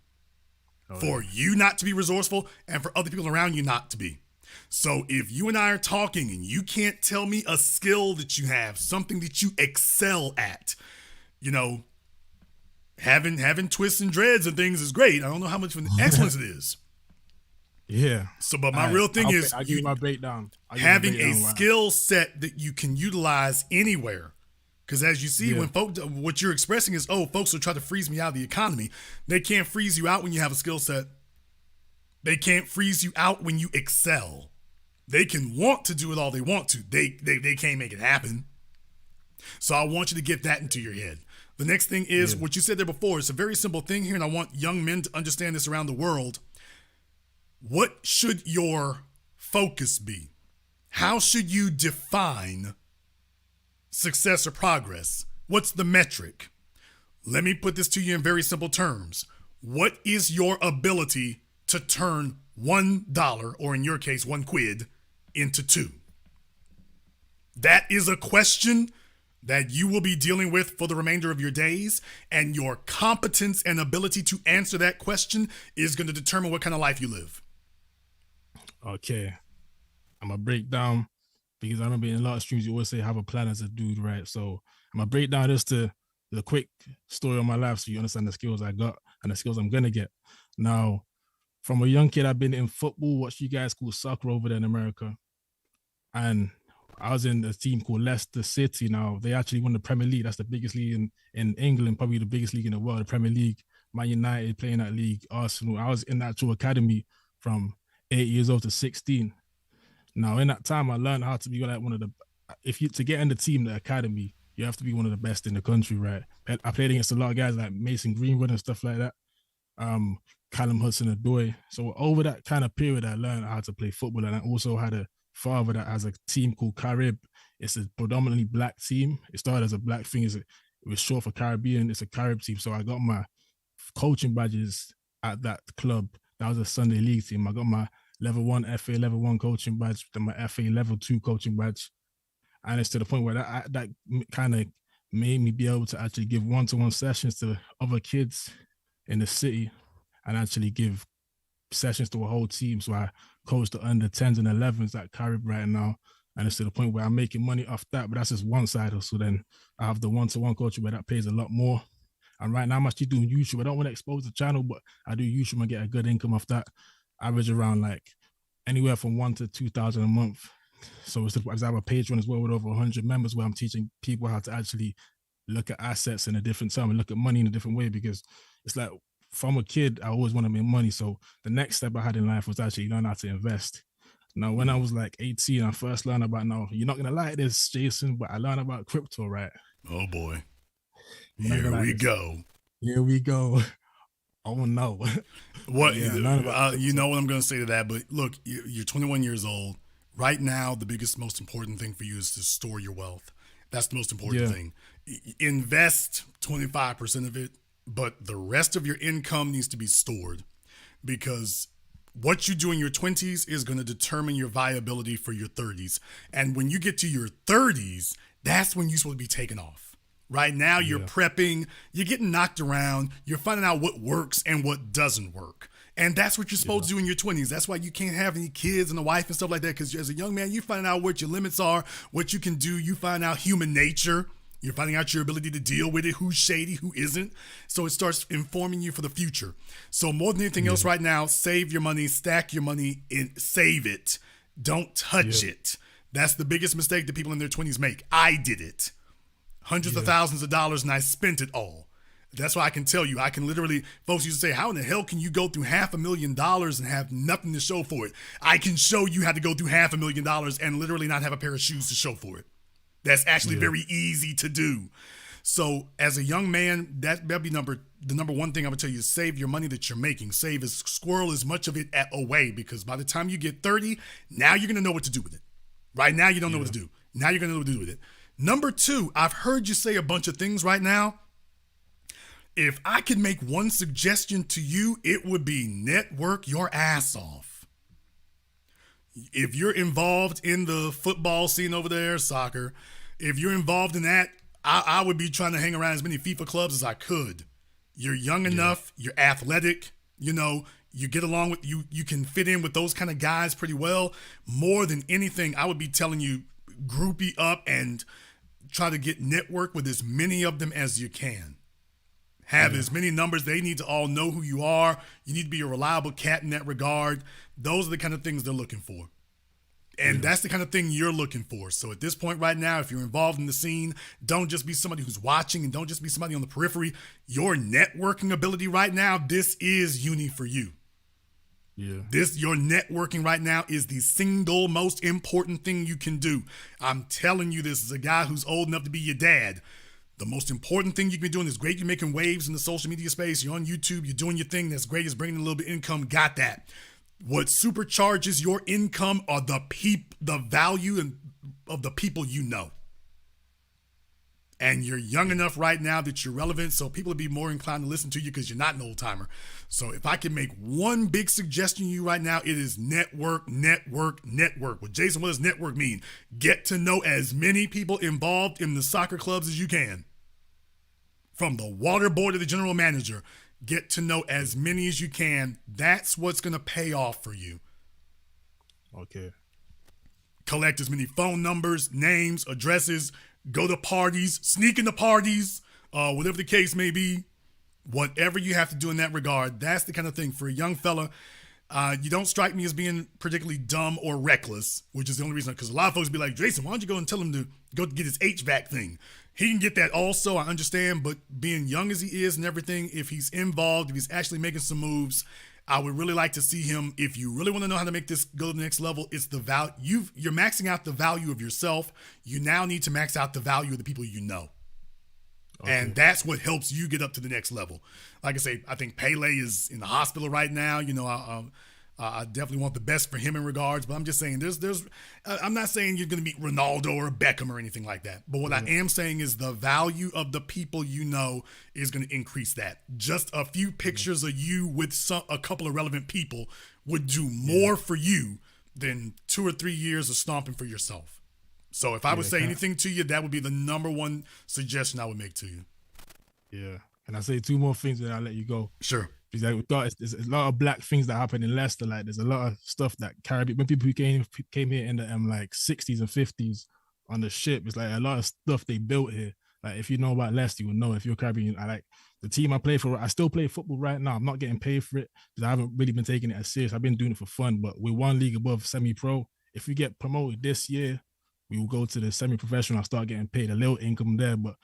For you not to be resourceful and for other people around you not to be. So if you and I are talking and you can't tell me a skill that you have, something that you excel at, having twists and dreads and things is great. I don't know how much of an excellence it is. Yeah. So, but my real thing is, I give you my breakdown. Having a skill set that you can utilize anywhere. Because as you see, when what you're expressing is, folks will try to freeze me out of the economy. They can't freeze you out when you have a skill set. They can't freeze you out when you excel. They can want to do it all they want to. They can't make it happen. So I want you to get that into your head. The next thing is what you said there before. It's a very simple thing here, and I want young men to understand this around the world. What should your focus be? How should you define success or progress? What's the metric? Let me put this to you in very simple terms. What is your ability to turn $1, or in your case, £1, into $2? That is a question that you will be dealing with for the remainder of your days, and your competence and ability to answer that question is going to determine what kind of life you live. Okay. I'm going to break down, because I remember in a lot of streams you always say have a plan as a dude, right? So I'm going to break down just the quick story of my life so you understand the skills I got and the skills I'm going to get. Now, from a young kid, I've been in football, what you guys call soccer over there in America. And I was in a team called Leicester City. Now, they actually won the Premier League. That's the biggest league in England, probably the biggest league in the world, the Premier League. Man United playing that league, Arsenal. I was in that actual academy from 8 years old to 16. Now, in that time, I learned how to be like one of the, to get in the team, the academy, you have to be one of the best in the country, right? I played against a lot of guys like Mason Greenwood and stuff like that. Callum Hudson-Odoi. So over that kind of period, I learned how to play football, and I also had a father that has a team called Carib. It's a predominantly black team. It started as a black thing. It was short for Caribbean. It's a Carib team. So I got my coaching badges at that club. That was a Sunday league team. I got my level 1 FA level 1 coaching badge, then my FA level 2 coaching badge. And it's to the point where that kind of made me be able to actually give one-to-one sessions to other kids in the city and actually give sessions to a whole team. So I coach the under 10s and 11s at Carib right now. And it's to the point where I'm making money off that, but that's just one side. So then I have the one-to-one coaching where that pays a lot more. And right now I'm actually doing YouTube. I don't want to expose the channel, but I do YouTube and get a good income off that. Average around like anywhere from 1,000 to 2,000 a month. So it's I have a page run as well with over 100 members where I'm teaching people how to actually look at assets in a different term and look at money in a different way, because it's like from a kid, I always want to make money. So the next step I had in life was actually learn how to invest. Now, when I was like 18, I first learned about, now, you're not going to like this, Jason, but I learned about crypto, right? Oh, boy. Here we go. Here we go. Oh, no. What? Yeah, you know what I'm going to say to that, but look, you're 21 years old. Right now, the biggest, most important thing for you is to store your wealth. That's the most important thing. Invest 25% of it, but the rest of your income needs to be stored, because what you do in your 20s is going to determine your viability for your 30s. And when you get to your 30s, that's when you're supposed to be taking off. Right now, you're prepping, you're getting knocked around, you're finding out what works and what doesn't work. And that's what you're supposed to do in your 20s. That's why you can't have any kids and a wife and stuff like that, because as a young man, you find out what your limits are, what you can do. You find out human nature. You're finding out your ability to deal with it, who's shady, who isn't. So it starts informing you for the future. So more than anything else right now, save your money, stack your money, and save it. Don't touch it. That's the biggest mistake that people in their 20s make. I did it. Hundreds of thousands of dollars, and I spent it all. That's why I can tell you, I can literally, folks used to say, how in the hell can you go through $500,000 and have nothing to show for it? I can show you how to go through $500,000 and literally not have a pair of shoes to show for it. That's actually very easy to do. So as a young man, that'd be the number one thing I would tell you is save your money that you're making. Squirrel as much of it away, because by the time you get 30, now you're going to know what to do with it. Right now, you don't know what to do. Now you're going to know what to do with it. Number two, I've heard you say a bunch of things right now. If I could make one suggestion to you, it would be network your ass off. If you're involved in the football scene over there, soccer, if you're involved in that, I would be trying to hang around as many FIFA clubs as I could. You're young enough, you're athletic, you get along with, you can fit in with those kind of guys pretty well. More than anything, I would be telling you, groupie up and try to get network with as many of them as you can. Have as many numbers. They need to all know who you are. You need to be a reliable cat in that regard. Those are the kind of things they're looking for. And that's the kind of thing you're looking for. So at this point right now, if you're involved in the scene, don't just be somebody who's watching and don't just be somebody on the periphery. Your networking ability right now, this is uni for you. Your networking right now is the single most important thing you can do. I'm telling you this as a guy who's old enough to be your dad. The most important thing you can be doing is great. You're making waves in the social media space. You're on YouTube. You're doing your thing. That's great. It's bringing a little bit of income. Got that. What supercharges your income are the value of the people you know. And you're young enough right now that you're relevant, so people will be more inclined to listen to you because you're not an old timer. So if I can make one big suggestion to you right now, it is network, network, network. Well, Jason, what does network mean? Get to know as many people involved in the soccer clubs as you can. From the water boy to the general manager, get to know as many as you can. That's what's going to pay off for you. Okay. Collect as many phone numbers, names, addresses, go to parties, sneak into parties, whatever the case may be. Whatever you have to do in that regard, that's the kind of thing. For a young fella, you don't strike me as being particularly dumb or reckless, which is the only reason, because a lot of folks be like, Jason, why don't you go and tell him to go get his HVAC thing? He can get that also, I understand, but being young as he is and everything, if he's involved, if he's actually making some moves, I would really like to see him. If you really want to know how to make this go to the next level, it's the value. You're maxing out the value of yourself. You now need to max out the value of the people you know. Okay. And that's what helps you get up to the next level. Like I say, I think Pele is in the hospital right now. You know, I definitely want the best for him in regards, but I'm just saying I'm not saying you're going to meet Ronaldo or Beckham or anything like that. But what I am saying is the value of the people you know is going to increase that. Just a few pictures of you with a couple of relevant people would do more for you than 2 or 3 years of stomping for yourself. So if I would say anything to you, that would be the number one suggestion I would make to you. Yeah. Can I say 2 more things and I'll let you go? Sure. Because there's a lot of black things that happen in Leicester. Like there's a lot of stuff that Caribbean, when people who came here in the like 60s and 50s on the ship, it's like a lot of stuff they built here. Like if you know about Leicester, you will know. If you're Caribbean, I like the team I play for. I still play football right now. I'm not getting paid for it because I haven't really been taking it as serious. I've been doing it for fun, but we're 1 league above semi-pro. If we get promoted this year, we will go to the semi-professional and start getting paid a little income there. But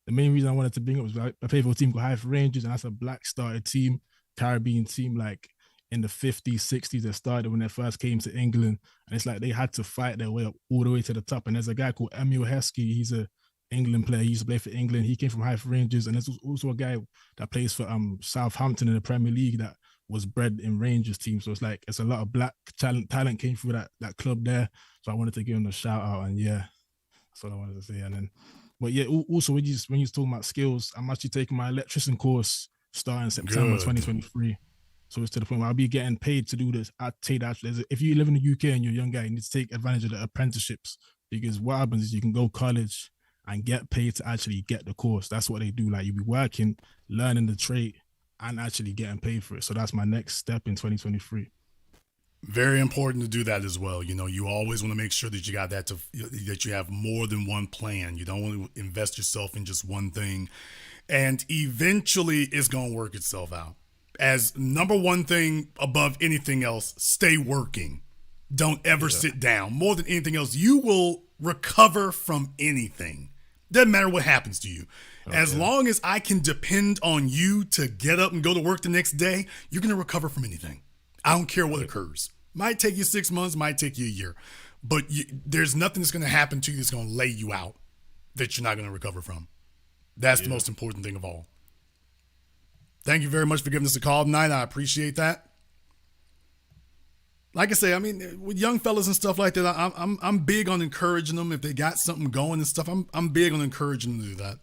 the main reason I wanted to bring it was I play for a team called Hive Rangers, and that's a black started team, Caribbean team, like in the 50s, 60s that started when they first came to England. And it's like they had to fight their way up all the way to the top. And there's a guy called Emil Heskey. He's a England player. He used to play for England. He came from Hive Rangers. And there's also a guy that plays for Southampton in the Premier League that was bred in Rangers team. So it's like it's a lot of black talent came through that club there. So I wanted to give him a shout out. And yeah, that's what I wanted to say. And then, but yeah, also when you're talking about skills, I'm actually taking my electrician course starting September 2023. So it's to the point where I'll be getting paid to do this. I take that. If you live in the UK and you're a young guy, you need to take advantage of the apprenticeships, because what happens is you can go college and get paid to actually get the course. That's what they do. Like you'll be working, learning the trade, and actually getting paid for it. So that's my next step in 2023. Very important to do that as well. You know, you always want to make sure that you got that that you have more than one plan. You don't want to invest yourself in just one thing, and eventually it's going to work itself out. As number one thing above anything else, stay working. Don't ever sit down. More than anything else, you will recover from anything. Doesn't matter what happens to you. Okay. As long as I can depend on you to get up and go to work the next day, you're going to recover from anything. I don't care what occurs. Might take you 6 months, might take you a year. But there's nothing that's going to happen to you that's going to lay you out that you're not going to recover from. That's the most important thing of all. Thank you very much for giving us a call tonight. I appreciate that. Like I say, I mean, with young fellas and stuff like that, I'm big on encouraging them. If they got something going and stuff, I'm big on encouraging them to do that.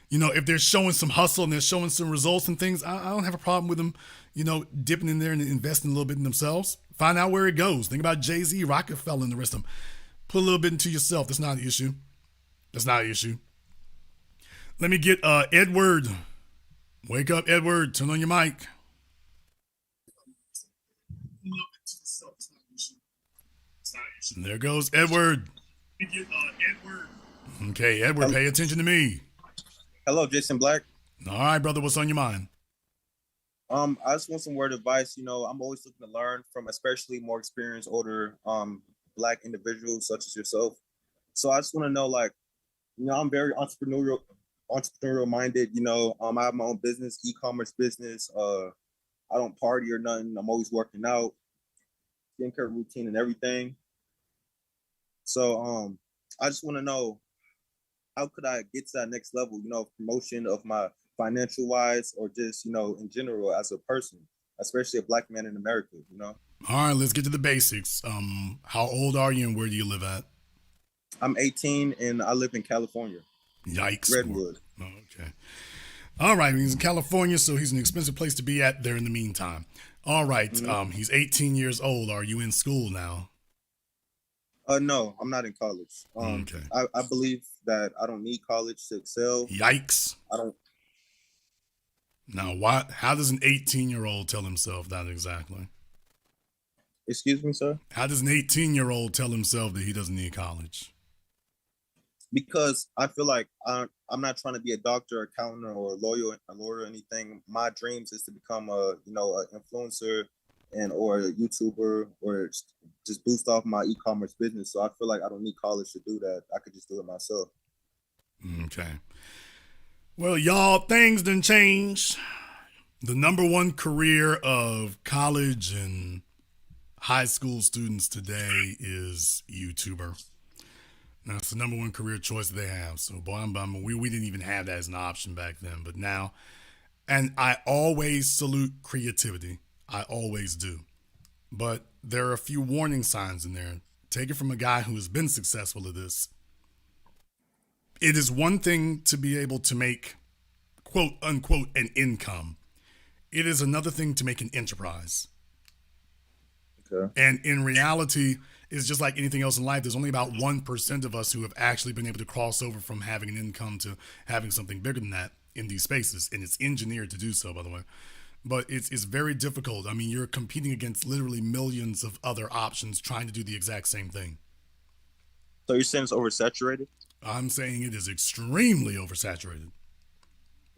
You know, if they're showing some hustle and they're showing some results and things, I don't have a problem with them, you know, dipping in there and investing a little bit in themselves. Find out where it goes. Think about Jay-Z, Rockefeller, and the rest of them. Put a little bit into yourself. That's not an issue. That's not an issue. Let me get Edward. Wake up, Edward. Turn on your mic. And there goes Edward. Okay, Edward, pay attention to me. Hello, Jason Black. All right, brother. What's on your mind? I just want some word of advice. You know, I'm always looking to learn from especially more experienced, older Black individuals such as yourself. So I just want to know, like, you know, I'm very entrepreneurial minded. You know, I have my own business, e-commerce business. I don't party or nothing. I'm always working out, skincare routine and everything. So I just want to know, how could I get to that next level, promotion of my financial wise or just, in general as a person, especially a Black man in America. All right, let's get to the basics. How old are you and where do you live at? I'm 18 and I live in California. Yikes. Redwood. Okay. All right, he's in California, so he's an expensive place to be at there in the meantime. All right, he's 18 years old. Are you in school now? No, I'm not in college. Okay. I believe that I don't need college to excel. Yikes. I don't. Now, how does an 18-year-old tell himself that exactly? Excuse me, sir? How does an 18-year-old tell himself that he doesn't need college? Because I feel like I'm not trying to be a doctor, accountant, or a lawyer or anything. My dreams is to become an influencer or a YouTuber or just boost off my e-commerce business. So I feel like I don't need college to do that. I could just do it myself. Okay. Well, y'all, things done changed. The number one career of college and high school students today is YouTuber. That's the number one career choice they have. So, boy, we didn't even have that as an option back then. But now, and I always salute creativity. I always do. But there are a few warning signs in there. Take it from a guy who has been successful at this. It is one thing to be able to make, quote unquote, an income. It is another thing to make an enterprise. Okay. And in reality, it's just like anything else in life. There's only about 1% of us who have actually been able to cross over from having an income to having something bigger than that in these spaces. And it's engineered to do so, by the way. But it's very difficult. I mean, you're competing against literally millions of other options trying to do the exact same thing. So you're saying it's oversaturated? I'm saying it is extremely oversaturated.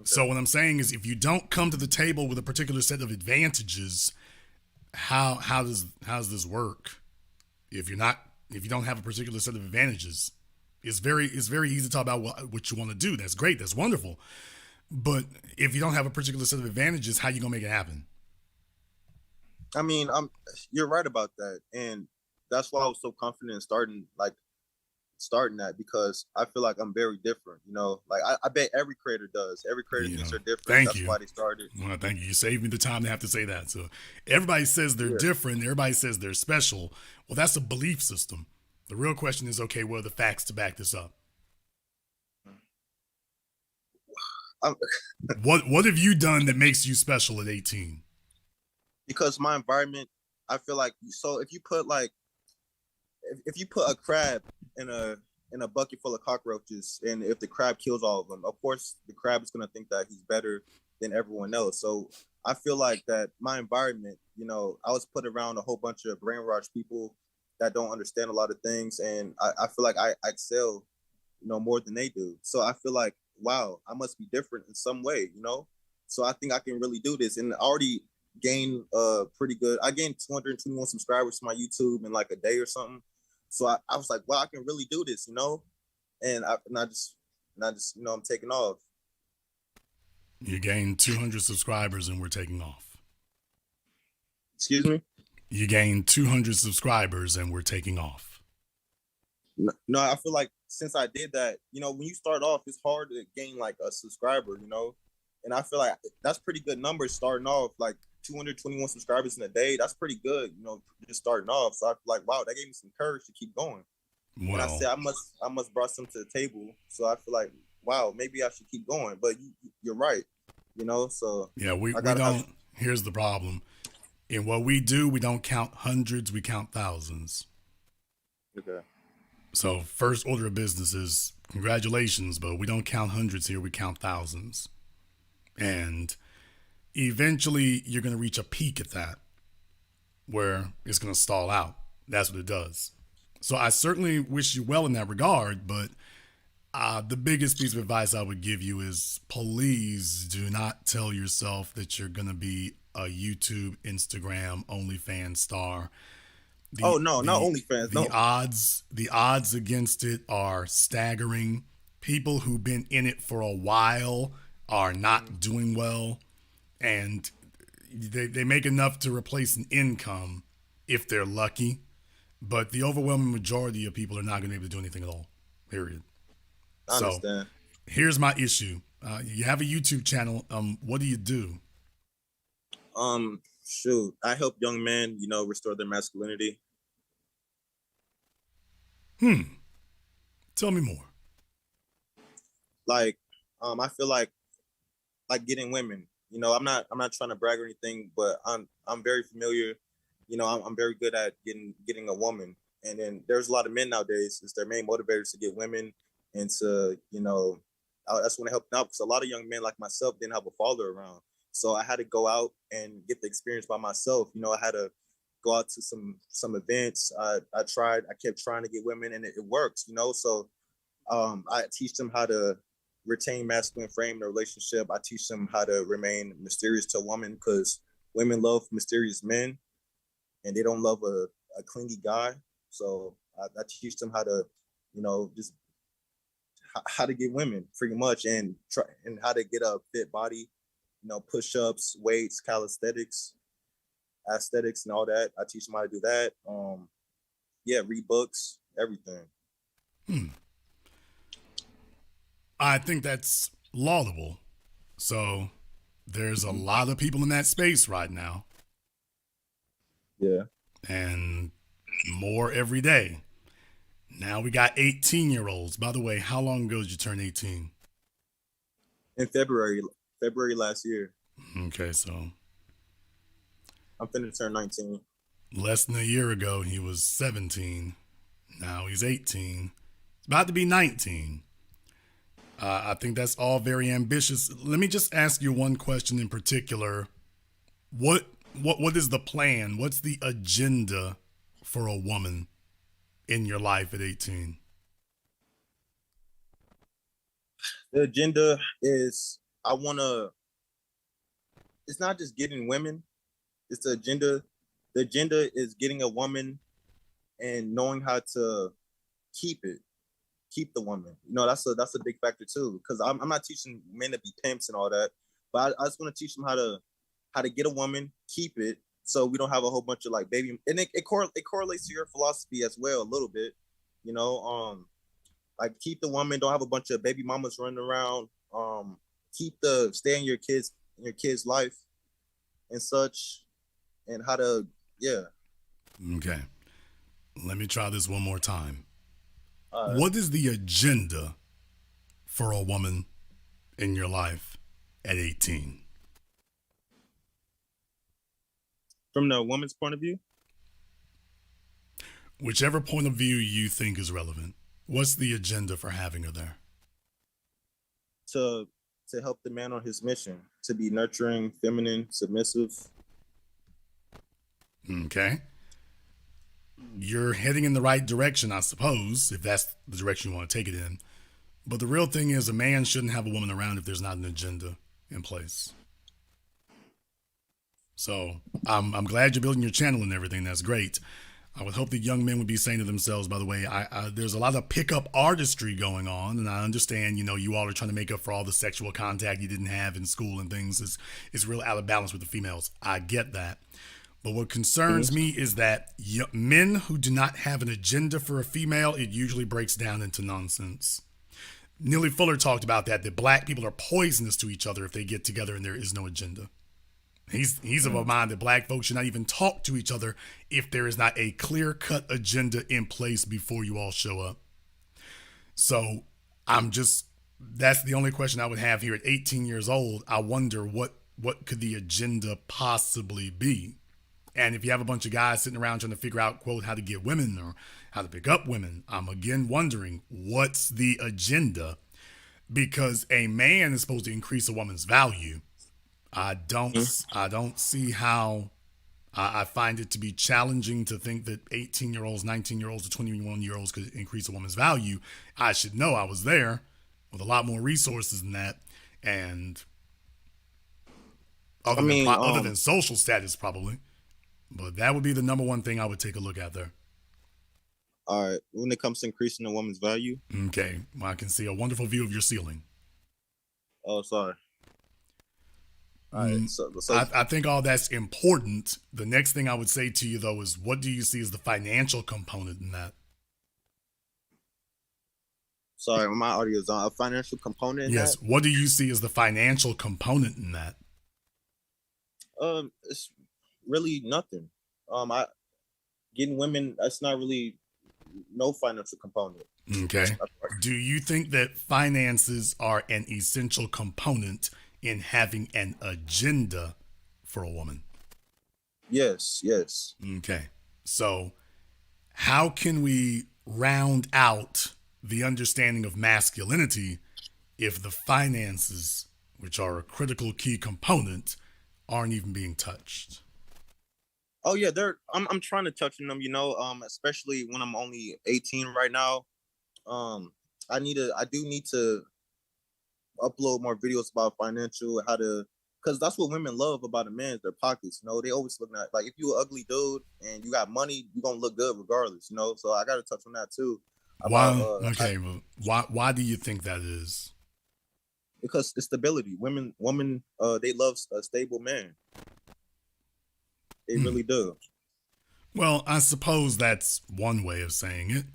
Okay. So what I'm saying is if you don't come to the table with a particular set of advantages, how does this work? If you don't have a particular set of advantages, it's very easy to talk about what you want to do. That's great. That's wonderful. But if you don't have a particular set of advantages, how you gonna make it happen? I mean, you're right about that, and that's why I was so confident in starting that, because I feel like I'm very different. Like I bet every creator does. Every creator thinks they're different. That's why they started. Well, thank you. You saved me the time to have to say that. So everybody says they're different. Everybody says they're special. Well, that's a belief system. The real question is, okay, what are the facts to back this up? What have you done that makes you special at 18? Because my environment, I feel like, so if you put a crab in a bucket full of cockroaches, and if the crab kills all of them, of course the crab is going to think that he's better than everyone else. So I feel like that my environment, I was put around a whole bunch of brainwashed people that don't understand a lot of things, and I feel like I excel, more than they do. So I feel like, wow, I must be different in some way, So I think I can really do this, and I already gained I gained 221 subscribers to my YouTube in like a day or something. So I was like, wow, I can really do this, and I just I'm taking off. You gained 200 subscribers and we're taking off. Excuse me? You gained 200 subscribers and we're taking off. No, I feel like since I did that, when you start off, it's hard to gain like a subscriber, and I feel like that's pretty good numbers starting off, like 221 subscribers in a day. That's pretty good, just starting off. So I feel like, wow, that gave me some courage to keep going. Well, and I said, I must brought some to the table. So I feel like, wow, maybe I should keep going. But you're right, so. Yeah, we don't, here's the problem. In what we do, we don't count hundreds, we count thousands. Okay. So first order of business is congratulations, but we don't count hundreds here, we count thousands. And eventually you're going to reach a peak at that where it's going to stall out. That's what it does. So I certainly wish you well in that regard, but the biggest piece of advice I would give you is please do not tell yourself that you're going to be a YouTube, Instagram, OnlyFans star. Not OnlyFans. The odds against it are staggering. People who've been in it for a while are not doing well, and they make enough to replace an income if they're lucky, but the overwhelming majority of people are not going to be able to do anything at all, period. I So understand. here's my issue. You have a YouTube channel. What do you do? Shoot, I help young men, restore their masculinity. Tell me more. Like, I feel like getting women. I'm not trying to brag or anything, but I'm very familiar. I'm very good at getting a woman. And then there's a lot of men nowadays. It's their main motivators to get women and to, that's when I help them out because a lot of young men like myself didn't have a father around. So I had to go out and get the experience by myself. I had to go out to some events. I kept trying to get women and it works, So I teach them how to retain masculine frame in a relationship. I teach them how to remain mysterious to a woman because women love mysterious men and they don't love a clingy guy. So I teach them how to, just how to get women pretty much and how to get a fit body, push-ups, weights, calisthenics, aesthetics and all that. I teach them how to do that. Read books, everything. I think that's laudable. So there's a lot of people in that space right now. Yeah. And more every day. Now we got 18-year-olds. By the way, how long ago did you turn 18? In February last year. Okay, so I'm finna turn 19. Less than a year ago, he was 17. Now he's 18. It's about to be 19. I think that's all very ambitious. Let me just ask you one question in particular. What is the plan? What's the agenda for a woman in your life at 18? The agenda is it's not just getting women. It's the agenda. The agenda is getting a woman and knowing how to keep the woman. That's a big factor too. Because I'm not teaching men to be pimps and all that, but I just want to teach them how to get a woman, keep it, so we don't have a whole bunch of like baby. And it correlates to your philosophy as well a little bit. Like keep the woman, don't have a bunch of baby mamas running around. Stay in your kids' life and such, and how to Okay. Let me try this one more time. What is the agenda for a woman in your life at 18? From the woman's point of view? Whichever point of view you think is relevant. What's the agenda for having her there? To help the man on his mission, to be nurturing, feminine, submissive. Okay. You're heading in the right direction, I suppose, if that's the direction you want to take it in. But the real thing is a man shouldn't have a woman around if there's not an agenda in place. So I'm glad you're building your channel and everything. That's great. I would hope that young men would be saying to themselves, by the way, there's a lot of pickup artistry going on. And I understand, you all are trying to make up for all the sexual contact you didn't have in school and things. It's real out of balance with the females. I get that. But what concerns me is that men who do not have an agenda for a female, it usually breaks down into nonsense. Neely Fuller talked about that black people are poisonous to each other if they get together and there is no agenda. He's of a mind that black folks should not even talk to each other if there is not a clear-cut agenda in place before you all show up. So that's the only question I would have here at 18 years old. I wonder what could the agenda possibly be? And if you have a bunch of guys sitting around trying to figure out, quote, how to get women or how to pick up women, I'm again wondering, what's the agenda? Because a man is supposed to increase a woman's value. I don't see how. I find it to be challenging to think that 18-year-olds, 19-year-olds, or 21-year-olds could increase a woman's value. I should know. I was there with a lot more resources than that. And other than social status, probably. But that would be the number one thing I would take a look at there. All right. When it comes to increasing a woman's value. Okay. Well, I can see a wonderful view of your ceiling. Oh, sorry. All right. So I think all that's important. The next thing I would say to you, though, is what do you see as the financial component in that? Sorry, my audio is on. A financial component in Yes. that? What do you see as the financial component in that? It's really nothing. I getting women. That's not really no financial component. Okay. Do you think that finances are an essential component in having an agenda for a woman? Yes, yes. Okay. So, how can we round out the understanding of masculinity if the finances, which are a critical key component, aren't even being touched? Oh yeah, I'm trying to touch on them, especially when I'm only 18 right now. I do need to upload more videos about financial, how to, because that's what women love about a man is their pockets. They always looking at, like, if you an ugly dude and you got money, you gonna look good regardless. So I got to touch on that too. Why? Okay, but why do you think that is? Because it's stability. Women, they love a stable man. They really do. Well, I suppose that's one way of saying it,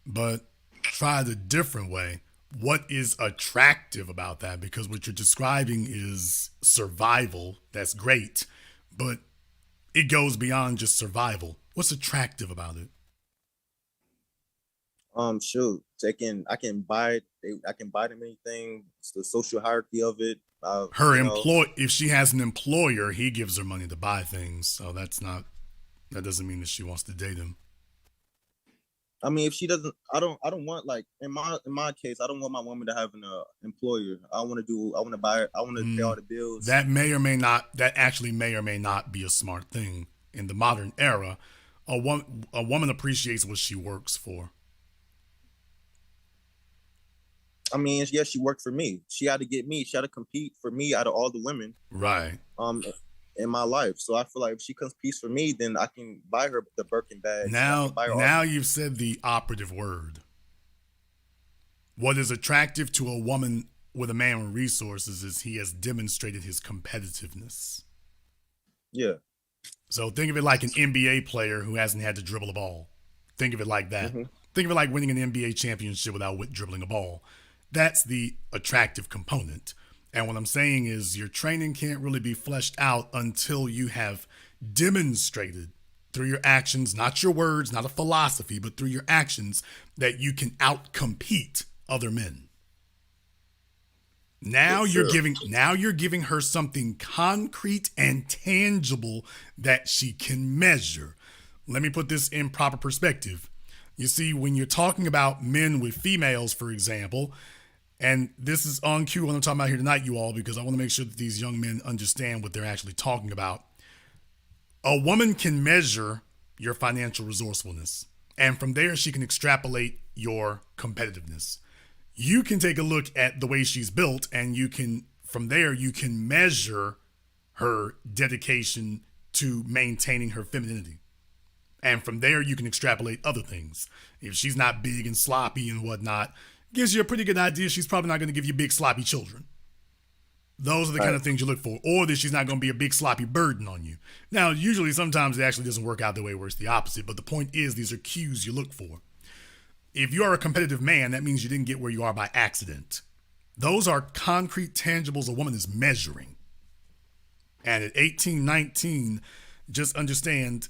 but try it a different way. What is attractive about that? Because what you're describing is survival. That's great, but it goes beyond just survival. What's attractive about it? Shoot, I can buy them anything. It's the social hierarchy of it. If she has an employer, he gives her money to buy things. So that doesn't mean that she wants to date him. I mean, if she doesn't, I don't want, like, in my case, I don't want my woman to have an employer. I want to buy it. I want to pay all the bills. That actually may or may not be a smart thing. In the modern era, a woman appreciates what she works for. I mean, yes, she worked for me. She had to get me. She had to compete for me out of all the women. Right. In my life. So I feel like if she competes for me, then I can buy her the Birkin bag. Now you've said the operative word. What is attractive to a woman with a man with resources is he has demonstrated his competitiveness. Yeah. So think of it like an NBA player who hasn't had to dribble a ball. Think of it like that. Mm-hmm. Think of it like winning an NBA championship without dribbling a ball. That's the attractive component. And what I'm saying is your training can't really be fleshed out until you have demonstrated through your actions, not your words, not a philosophy, but through your actions, that you can outcompete other men. Now you're giving her something concrete and tangible that she can measure. Let me put this in proper perspective. You see, when you're talking about men with females, for example, and this is on cue what I'm talking about here tonight, you all, because I want to make sure that these young men understand what they're actually talking about. A woman can measure your financial resourcefulness, and from there she can extrapolate your competitiveness. You can take a look at the way she's built, and from there you can measure her dedication to maintaining her femininity. And from there you can extrapolate other things. If she's not big and sloppy and whatnot, gives you a pretty good idea she's probably not going to give you big sloppy children. Those are the kind of things you look for. Or that she's not going to be a big sloppy burden on you. Now, usually sometimes it actually doesn't work out the way where it's the opposite. But the point is, these are cues you look for. If you are a competitive man, that means you didn't get where you are by accident. Those are concrete tangibles a woman is measuring. And at 18, 19, just understand,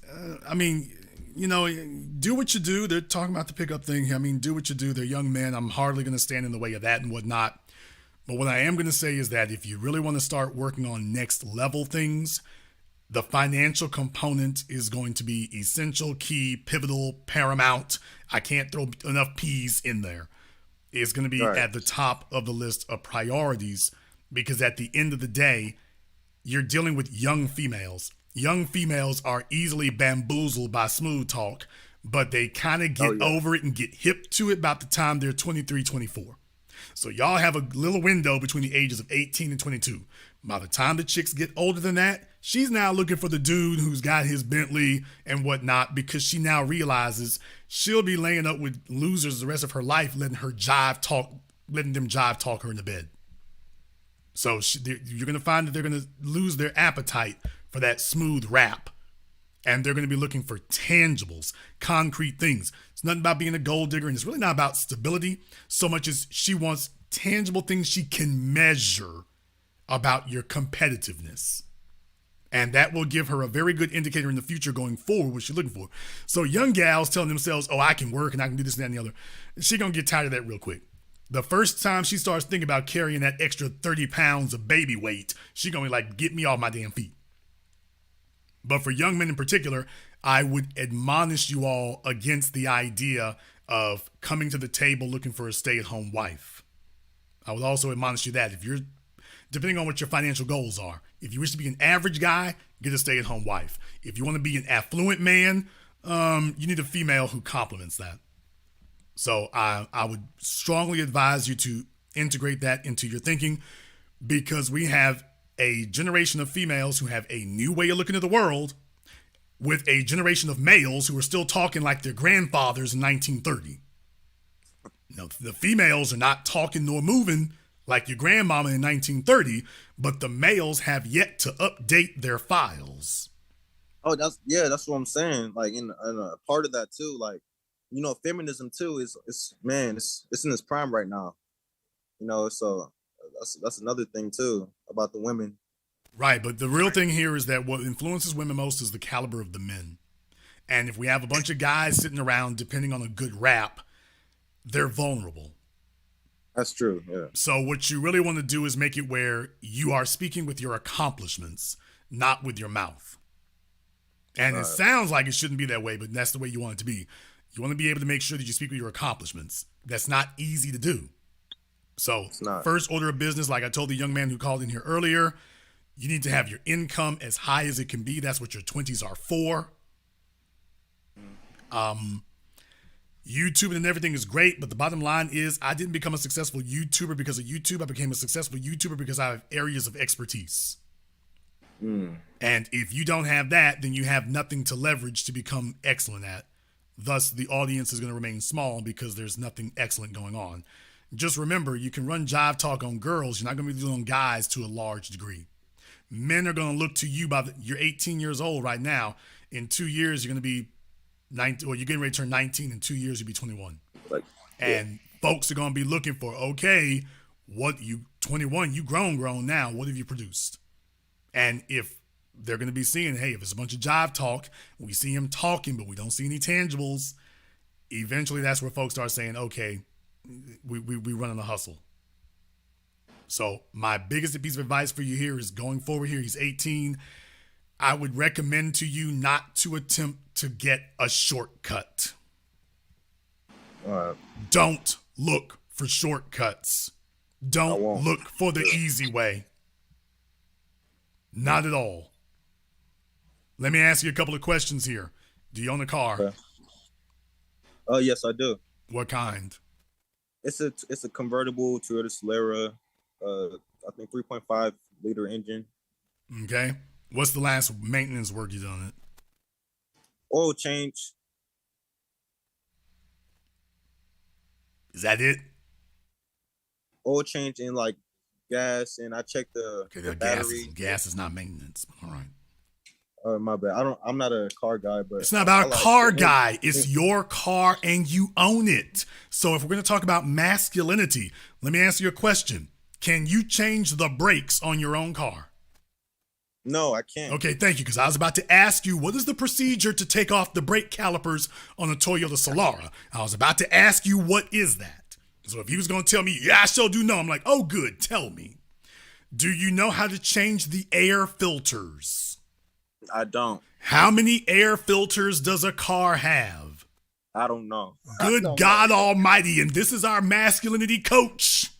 do what you do. They're talking about the pickup thing. Do what you do. They're young men. I'm hardly going to stand in the way of that and whatnot. But what I am going to say is that if you really want to start working on next level things, the financial component is going to be essential, key, pivotal, paramount. I can't throw enough P's in there. It's going to be at the top of the list of priorities, because at the end of the day, you're dealing with young females. Young females are easily bamboozled by smooth talk, but they kind of get over it and get hip to it about the time they're 23, 24. So y'all have a little window between the ages of 18 and 22. By the time the chicks get older than that, she's now looking for the dude who's got his Bentley and whatnot, because she now realizes she'll be laying up with losers the rest of her life, letting them jive talk her into bed. So you're going to find that they're going to lose their appetite for that smooth rap. And they're going to be looking for tangibles, concrete things. It's nothing about being a gold digger, and it's really not about stability so much as she wants tangible things she can measure about your competitiveness. And that will give her a very good indicator in the future going forward what she's looking for. So young gals telling themselves, oh, I can work and I can do this and that and the other. She's going to get tired of that real quick. The first time she starts thinking about carrying that extra 30 pounds of baby weight, she's going to be like, get me off my damn feet. But for young men in particular, I would admonish you all against the idea of coming to the table looking for a stay-at-home wife. I would also admonish you that if you're, depending on what your financial goals are, if you wish to be an average guy, get a stay-at-home wife. If you want to be an affluent man, you need a female who complements that. So I would strongly advise you to integrate that into your thinking, because we have a generation of females who have a new way of looking at the world with a generation of males who are still talking like their grandfathers in 1930. No, the females are not talking nor moving like your grandmama in 1930, but the males have yet to update their files. Oh, that's what I'm saying. Like in a part of that too, like, you know, feminism too it's in its prime right now. You know, so that's another thing too about the women. Right, but the real thing here is that what influences women most is the caliber of the men. And if we have a bunch of guys sitting around depending on a good rap, they're vulnerable. That's true, yeah. So what you really want to do is make it where you are speaking with your accomplishments, not with your mouth. And it sounds like it shouldn't be that way, but that's the way you want it to be. You want to be able to make sure that you speak with your accomplishments. That's not easy to do. So first order of business, like I told the young man who called in here earlier, you need to have your income as high as it can be. That's what your 20s are for. YouTube and everything is great, but the bottom line is I didn't become a successful YouTuber because of YouTube. I became a successful YouTuber because I have areas of expertise. And if you don't have that, then you have nothing to leverage to become excellent at. Thus, the audience is going to remain small because there's nothing excellent going on. Just remember, you can run jive talk on girls. You're not going to be doing on guys to a large degree. Men are going to look to you you're 18 years old right now. In 2 years, you're going to be 19, or you're getting ready to turn 19. In 2 years, you'll be 21. And folks are going to be looking for, okay, 21, you grown now. What have you produced? And if they're going to be seeing, hey, if it's a bunch of jive talk, we see him talking, but we don't see any tangibles, eventually that's where folks start saying, okay, we running a hustle. So my biggest piece of advice for you here is going forward here. He's 18. I would recommend to you not to attempt to get a shortcut. Don't look for shortcuts. Don't look for the easy way. Not at all. Let me ask you a couple of questions here. Do you own a car? Yes, I do. What kind? It's a convertible Toyota Solara, I think 3.5 liter engine. Okay. What's the last maintenance work you done on it? Oil change. Is that it? Oil change and like gas, and I checked the battery. Gas is not maintenance. All right. My bad. I'm not a car guy, but it's not about a car guy. It's your car and you own it. So if we're going to talk about masculinity, let me ask you a question. Can you change the brakes on your own car? No, I can't. Okay, thank you. Because I was about to ask you, what is the procedure to take off the brake calipers on a Toyota Solara? I was about to ask you, what is that? So if he was going to tell me, yeah, I sure do know. I'm like, oh, good. Tell me. Do you know how to change the air filters? I don't. How many air filters does a car have? I don't know. Good God Almighty. And this is our masculinity coach.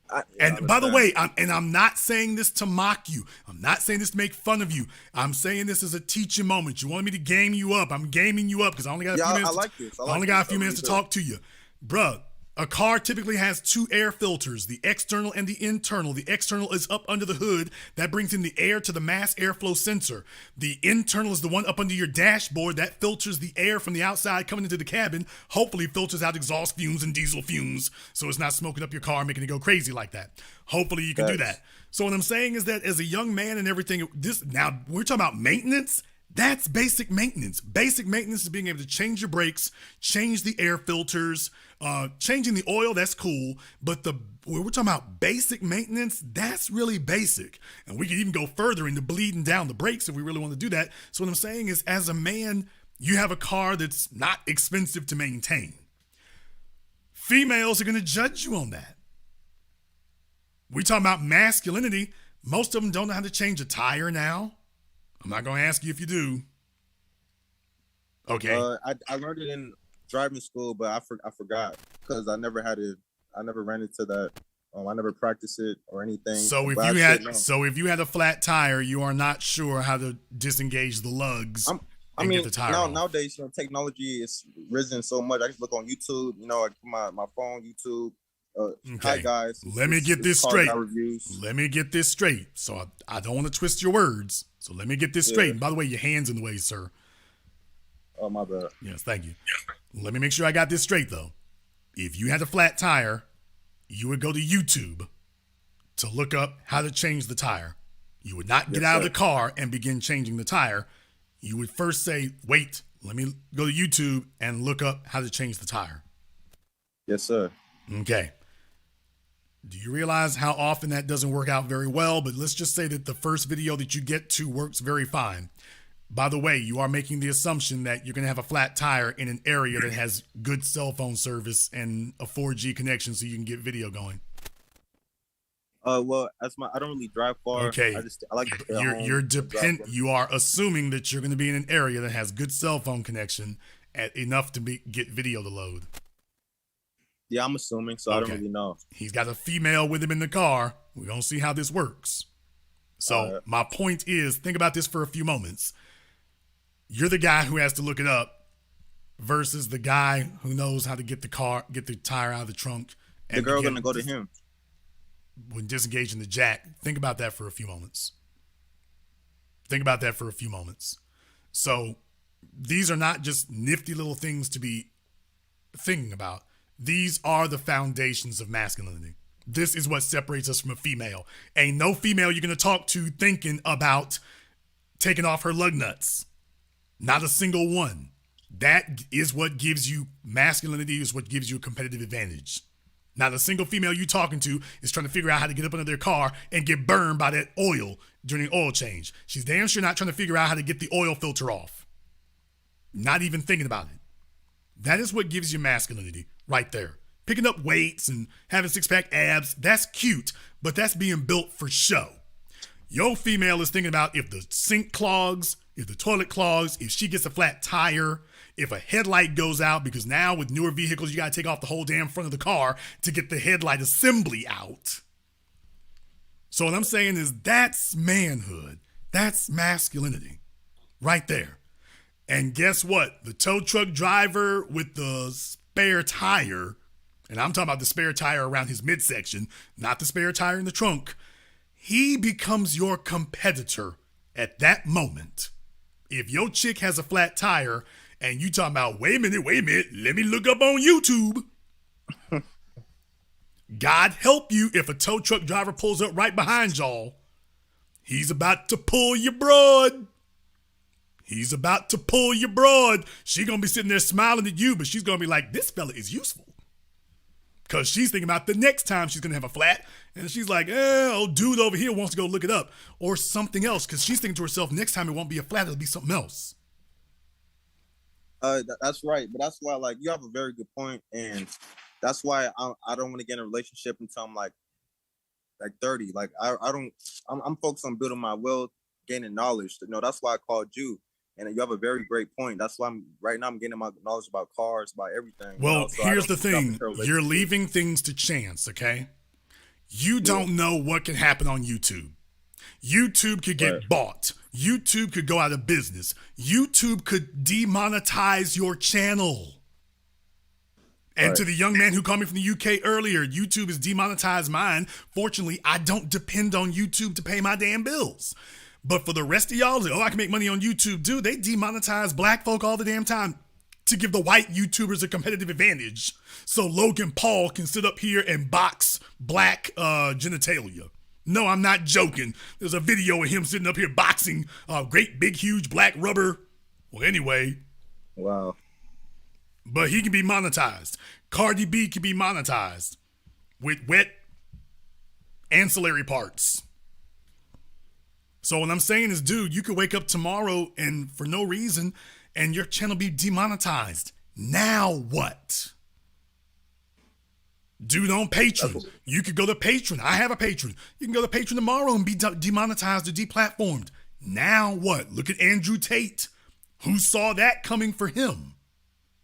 By the way, I'm not saying this to mock you. I'm not saying this to make fun of you. I'm saying this as a teaching moment. You want me to game you up? I'm gaming you up because I only got a few minutes. I only got a few minutes to talk to you. Bruh, a car typically has two air filters, the external and the internal. The external is up under the hood. That brings in the air to the mass airflow sensor. The internal is the one up under your dashboard that filters the air from the outside coming into the cabin. Hopefully filters out exhaust fumes and diesel fumes so it's not smoking up your car, making it go crazy like that. Hopefully you can do that. So what I'm saying is that as a young man and everything, now we're talking about maintenance. That's basic maintenance. Basic maintenance is being able to change your brakes, change the air filters, changing the oil, that's cool. But when we're talking about basic maintenance, that's really basic. And we can even go further into bleeding down the brakes if we really want to do that. So what I'm saying is, as a man, you have a car that's not expensive to maintain. Females are going to judge you on that. We talking about masculinity. Most of them don't know how to change a tire now. I'm not going to ask you if you do. Okay. I learned it in driving school, but I forgot because I never ran into that. I never practiced it or anything. So if you had a flat tire, you are not sure how to disengage the lugs. Get the tire off. Nowadays, technology is risen so much. I just look on YouTube. I put my phone, YouTube. Okay. Hi guys. Let me get this straight. So I don't want to twist your words. So let me get this straight. And by the way, your hand's in the way, sir. Oh, my bad. Yes, thank you. Let me make sure I got this straight, though. If you had a flat tire, you would go to YouTube to look up how to change the tire. You would not get out of the car and begin changing the tire. You would first say, wait, let me go to YouTube and look up how to change the tire. Yes, sir. Okay. Do you realize how often that doesn't work out very well? But let's just say that the first video that you get to works very fine. By the way, you are making the assumption that you're going to have a flat tire in an area that has good cell phone service and a 4G connection so you can get video going. Well, I don't really drive far. Okay. I like to stay home. You are assuming that you're going to be in an area that has good cell phone connection enough to get video to load. Yeah, I'm assuming, so I don't really know. He's got a female with him in the car. We're going to see how this works. So my point is, think about this for a few moments. You're the guy who has to look it up versus the guy who knows how to get the tire out of the trunk. And the girl going to go to him. When disengaging the jack. Think about that for a few moments. So these are not just nifty little things to be thinking about. These are the foundations of masculinity. This is what separates us from a female. Ain't no female you're going to talk to thinking about taking off her lug nuts. Not a single one. That is what gives you masculinity, is what gives you a competitive advantage. Not a single female you talking to is trying to figure out how to get up under their car and get burned by that oil during an oil change. She's damn sure not trying to figure out how to get the oil filter off. Not even thinking about it. That is what gives you masculinity right there. Picking up weights and having six-pack abs, that's cute, but that's being built for show. Your female is thinking about if the sink clogs, if the toilet clogs, if she gets a flat tire, if a headlight goes out, because now with newer vehicles, you got to take off the whole damn front of the car to get the headlight assembly out. So what I'm saying is that's manhood. That's masculinity right there. And guess what? The tow truck driver with the spare tire, and I'm talking about the spare tire around his midsection, not the spare tire in the trunk, he becomes your competitor at that moment. If your chick has a flat tire and you talking about, wait a minute, let me look up on YouTube. God help you if a tow truck driver pulls up right behind y'all. He's about to pull you broad. She gonna be sitting there smiling at you, but she's gonna be like, this fella is useful. Because she's thinking about the next time she's gonna have a flat, and she's like, old dude over here wants to go look it up, or something else, because she's thinking to herself, next time it won't be a flat, it'll be something else. That's right, but that's why, you have a very good point, and that's why I don't want to get in a relationship until I'm like 30. I'm focused on building my wealth, gaining knowledge. That's why I called you. And you have a very great point. That's why I'm getting my knowledge about cars, about everything. Well, so here's the thing. You're leaving things to chance, okay? You don't know what can happen on YouTube. YouTube could get bought. YouTube could go out of business. YouTube could demonetize your channel. And to the young man who called me from the UK earlier, YouTube has demonetized mine. Fortunately, I don't depend on YouTube to pay my damn bills. But for the rest of y'all, I can make money on YouTube. Dude, they demonetize black folk all the damn time to give the white YouTubers a competitive advantage. So Logan Paul can sit up here and box black genitalia. No, I'm not joking. There's a video of him sitting up here boxing a great big huge black rubber. Well, anyway. Wow. But he can be monetized. Cardi B can be monetized with wet ancillary parts. So what I'm saying is, dude, you could wake up tomorrow and for no reason and your channel be demonetized. Now what? Dude, on Patreon. You could go to Patreon. I have a Patreon. You can go to Patreon tomorrow and be demonetized or deplatformed. Now what? Look at Andrew Tate. Who saw that coming for him?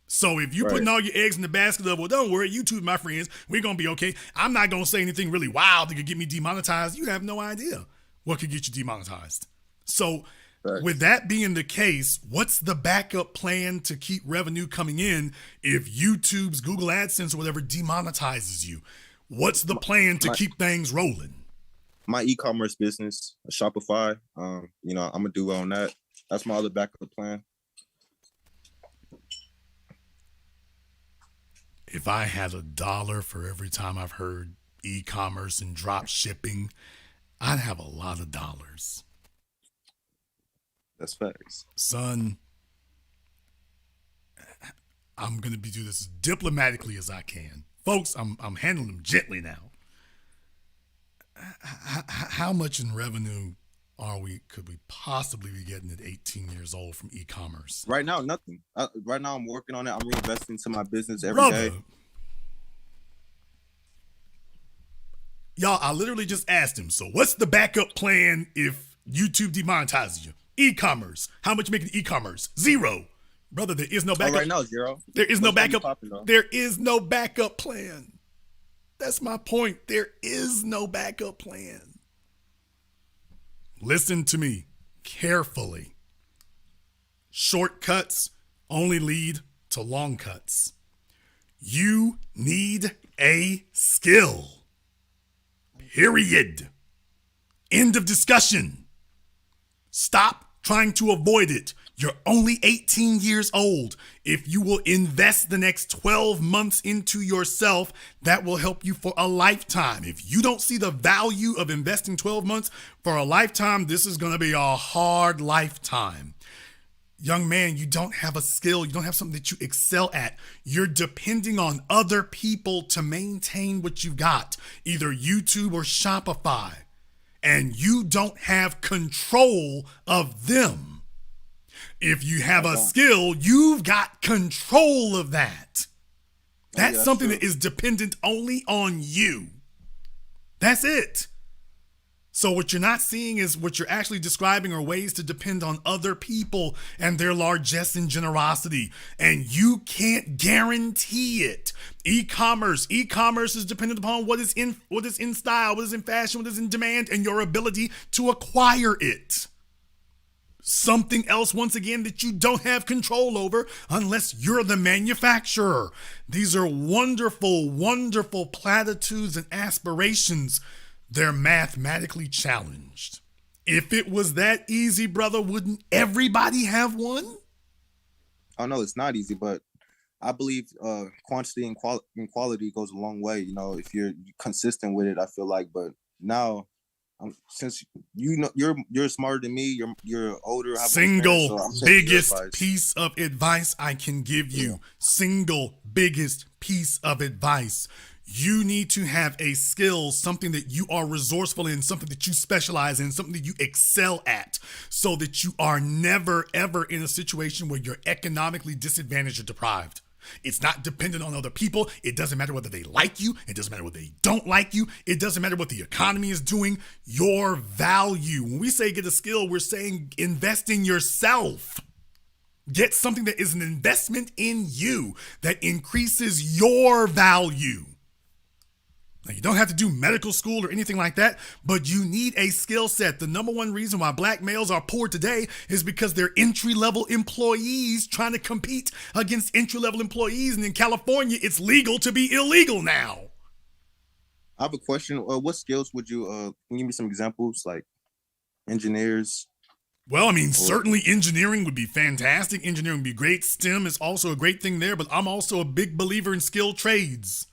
So if you're putting all your eggs in the basket of, well, don't worry, YouTube, my friends, we're going to be okay. I'm not going to say anything really wild that could get me demonetized. You have no idea what could get you demonetized. So with that being the case, what's the backup plan to keep revenue coming in if YouTube's Google AdSense or whatever demonetizes you? What's the plan to keep things rolling? My e-commerce business, Shopify, I'm a duo on that. That's my other backup plan. If I had $1 for every time I've heard e-commerce and drop shipping, I'd have a lot of dollars. That's facts. Son, I'm going to do this as diplomatically as I can. Folks, I'm handling them gently now. How much in revenue could we possibly be getting at 18 years old from e-commerce? Right now, nothing. Right now, I'm working on it. I'm reinvesting into my business every day. Y'all, I literally just asked him, so what's the backup plan if YouTube demonetizes you? E-commerce. How much you making e-commerce? Zero. Brother, there is no backup. Right now, zero. There is no backup. There is no backup plan. That's my point. There is no backup plan. Listen to me carefully. Shortcuts only lead to long cuts. You need a skill. Period. End of discussion. Stop trying to avoid it. You're only 18 years old. If you will invest the next 12 months into yourself, that will help you for a lifetime. If you don't see the value of investing 12 months for a lifetime, this is going to be a hard lifetime. Young man, you don't have a skill. You don't have something that you excel at. You're depending on other people to maintain what you've got, either YouTube or Shopify, and you don't have control of them. If you have a skill, you've got control of that. That's something that is dependent only on you. That's it. So what you're not seeing is what you're actually describing are ways to depend on other people and their largesse and generosity. And you can't guarantee it. E-commerce is dependent upon what is in style, what is in fashion, what is in demand, and your ability to acquire it. Something else, once again, that you don't have control over unless you're the manufacturer. These are wonderful, wonderful platitudes and aspirations. They're mathematically challenged. If it was that easy, brother, wouldn't everybody have one? I know it's not easy, but I believe quantity and quality goes a long way. If you're consistent with it, I feel like. But now, since you're smarter than me, you're older. Single biggest piece of advice I can give you. Single biggest piece of advice. You need to have a skill, something that you are resourceful in, something that you specialize in, something that you excel at, so that you are never, ever in a situation where you're economically disadvantaged or deprived. It's not dependent on other people. It doesn't matter whether they like you. It doesn't matter whether they don't like you. It doesn't matter what the economy is doing. Your value. When we say get a skill, we're saying invest in yourself. Get something that is an investment in you that increases your value. Now, you don't have to do medical school or anything like that, but you need a skill set. The number one reason why black males are poor today is because they're entry-level employees trying to compete against entry-level employees. And in California, it's legal to be illegal now. I have a question. What skills would you, can you give me some examples, like engineers? Well, I mean, certainly engineering would be fantastic. Engineering would be great. STEM is also a great thing there, but I'm also a big believer in skilled trades.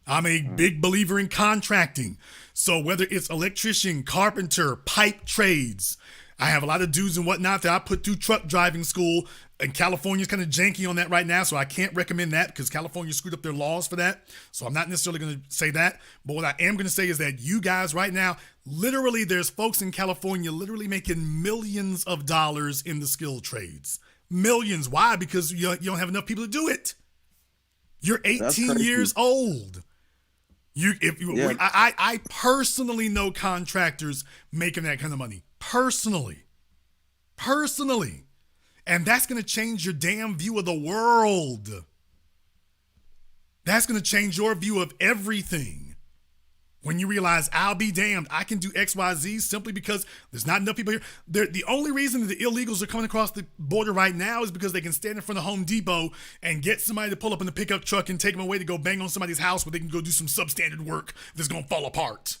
I'm a big believer in contracting. So whether it's electrician, carpenter, pipe trades, I have a lot of dudes and whatnot that I put through truck driving school. And California's kind of janky on that right now, so I can't recommend that because California screwed up their laws for that. So I'm not necessarily going to say that. But what I am going to say is that you guys right now, literally there's folks in California literally making millions of dollars in the skilled trades. Millions. Why? Because you don't have enough people to do it. You're 18 years old. I personally know contractors making that kind of money. Personally. And that's going to change your damn view of the world. That's going to change your view of everything. When you realize, I'll be damned, I can do X, Y, Z simply because there's not enough people here. The only reason that the illegals are coming across the border right now is because they can stand in front of Home Depot and get somebody to pull up in the pickup truck and take them away to go bang on somebody's house where they can go do some substandard work that's going to fall apart.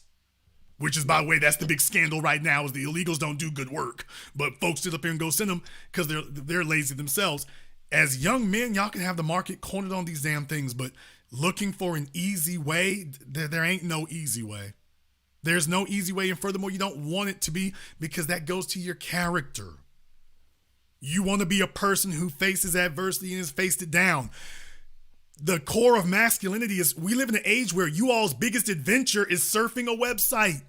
Which is, by the way, that's the big scandal right now is the illegals don't do good work. But folks sit up here and go send them because they're lazy themselves. As young men, y'all can have the market cornered on these damn things, but looking for an easy way, there ain't no easy way. There's no easy way, and furthermore, you don't want it to be because that goes to your character. You want to be a person who faces adversity and has faced it down. The core of masculinity is we live in an age where you all's biggest adventure is surfing a website.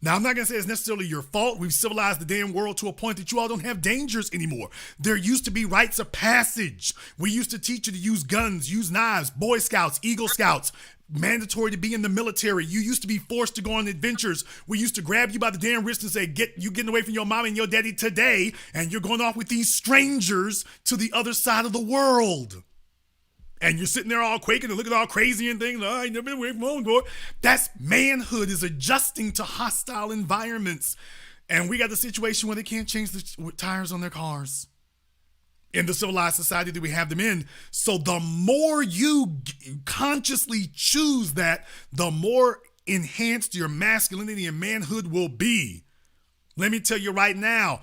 Now, I'm not going to say it's necessarily your fault. We've civilized the damn world to a point that you all don't have dangers anymore. There used to be rites of passage. We used to teach you to use guns, use knives, Boy Scouts, Eagle Scouts, mandatory to be in the military. You used to be forced to go on adventures. We used to grab you by the damn wrist and say, you getting away from your mom and your daddy today, and you're going off with these strangers to the other side of the world. And you're sitting there all quaking and looking all crazy and things. I ain't never been away from home before. That's manhood is adjusting to hostile environments. And we got the situation where they can't change the tires on their cars in the civilized society that we have them in. So the more you consciously choose that, the more enhanced your masculinity and manhood will be. Let me tell you right now,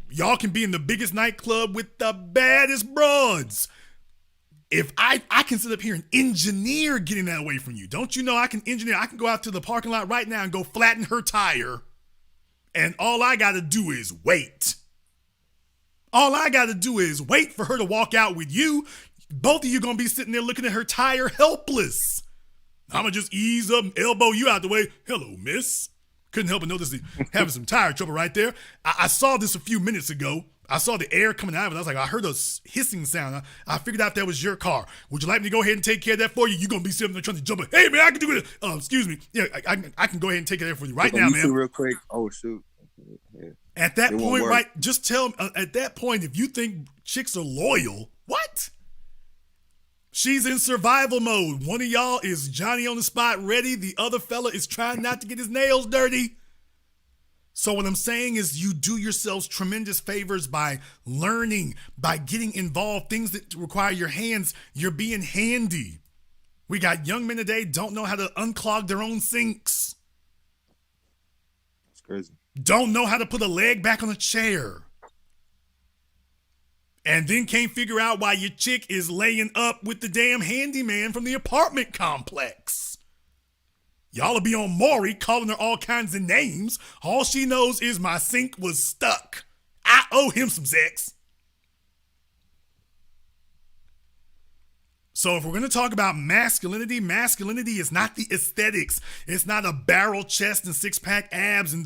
y'all can be in the biggest nightclub with the baddest broads. If I can sit up here and engineer getting that away from you. Don't you know I can engineer? I can go out to the parking lot right now and go flatten her tire. And all I got to do is wait. All I got to do is wait for her to walk out with you. Both of you going to be sitting there looking at her tire helpless. I'm going to just ease up and elbow you out the way. Hello, miss. Couldn't help but notice having some tire trouble right there. I saw this a few minutes ago. I saw the air coming out of it. I was like, I heard a hissing sound. I figured out that was your car. Would you like me to go ahead and take care of that for you? You're going to be sitting there trying to jump in. Hey, man, I can do it. Excuse me. Yeah, I can go ahead and take care of that for you right now, man. Real quick. Oh, shoot. Yeah. At that point, right, just tell me, at that point, if you think chicks are loyal, what? She's in survival mode. One of y'all is Johnny on the spot ready. The other fella is trying not to get his nails dirty. So what I'm saying is you do yourselves tremendous favors by learning, by getting involved, things that require your hands. You're being handy. We got young men today don't know how to unclog their own sinks. It's crazy. Don't know how to put a leg back on a chair. And then can't figure out why your chick is laying up with the damn handyman from the apartment complex. Y'all will be on Maury calling her all kinds of names. All she knows is my sink was stuck. I owe him some sex. So if we're going to talk about masculinity, masculinity is not the aesthetics. It's not a barrel chest and six-pack abs and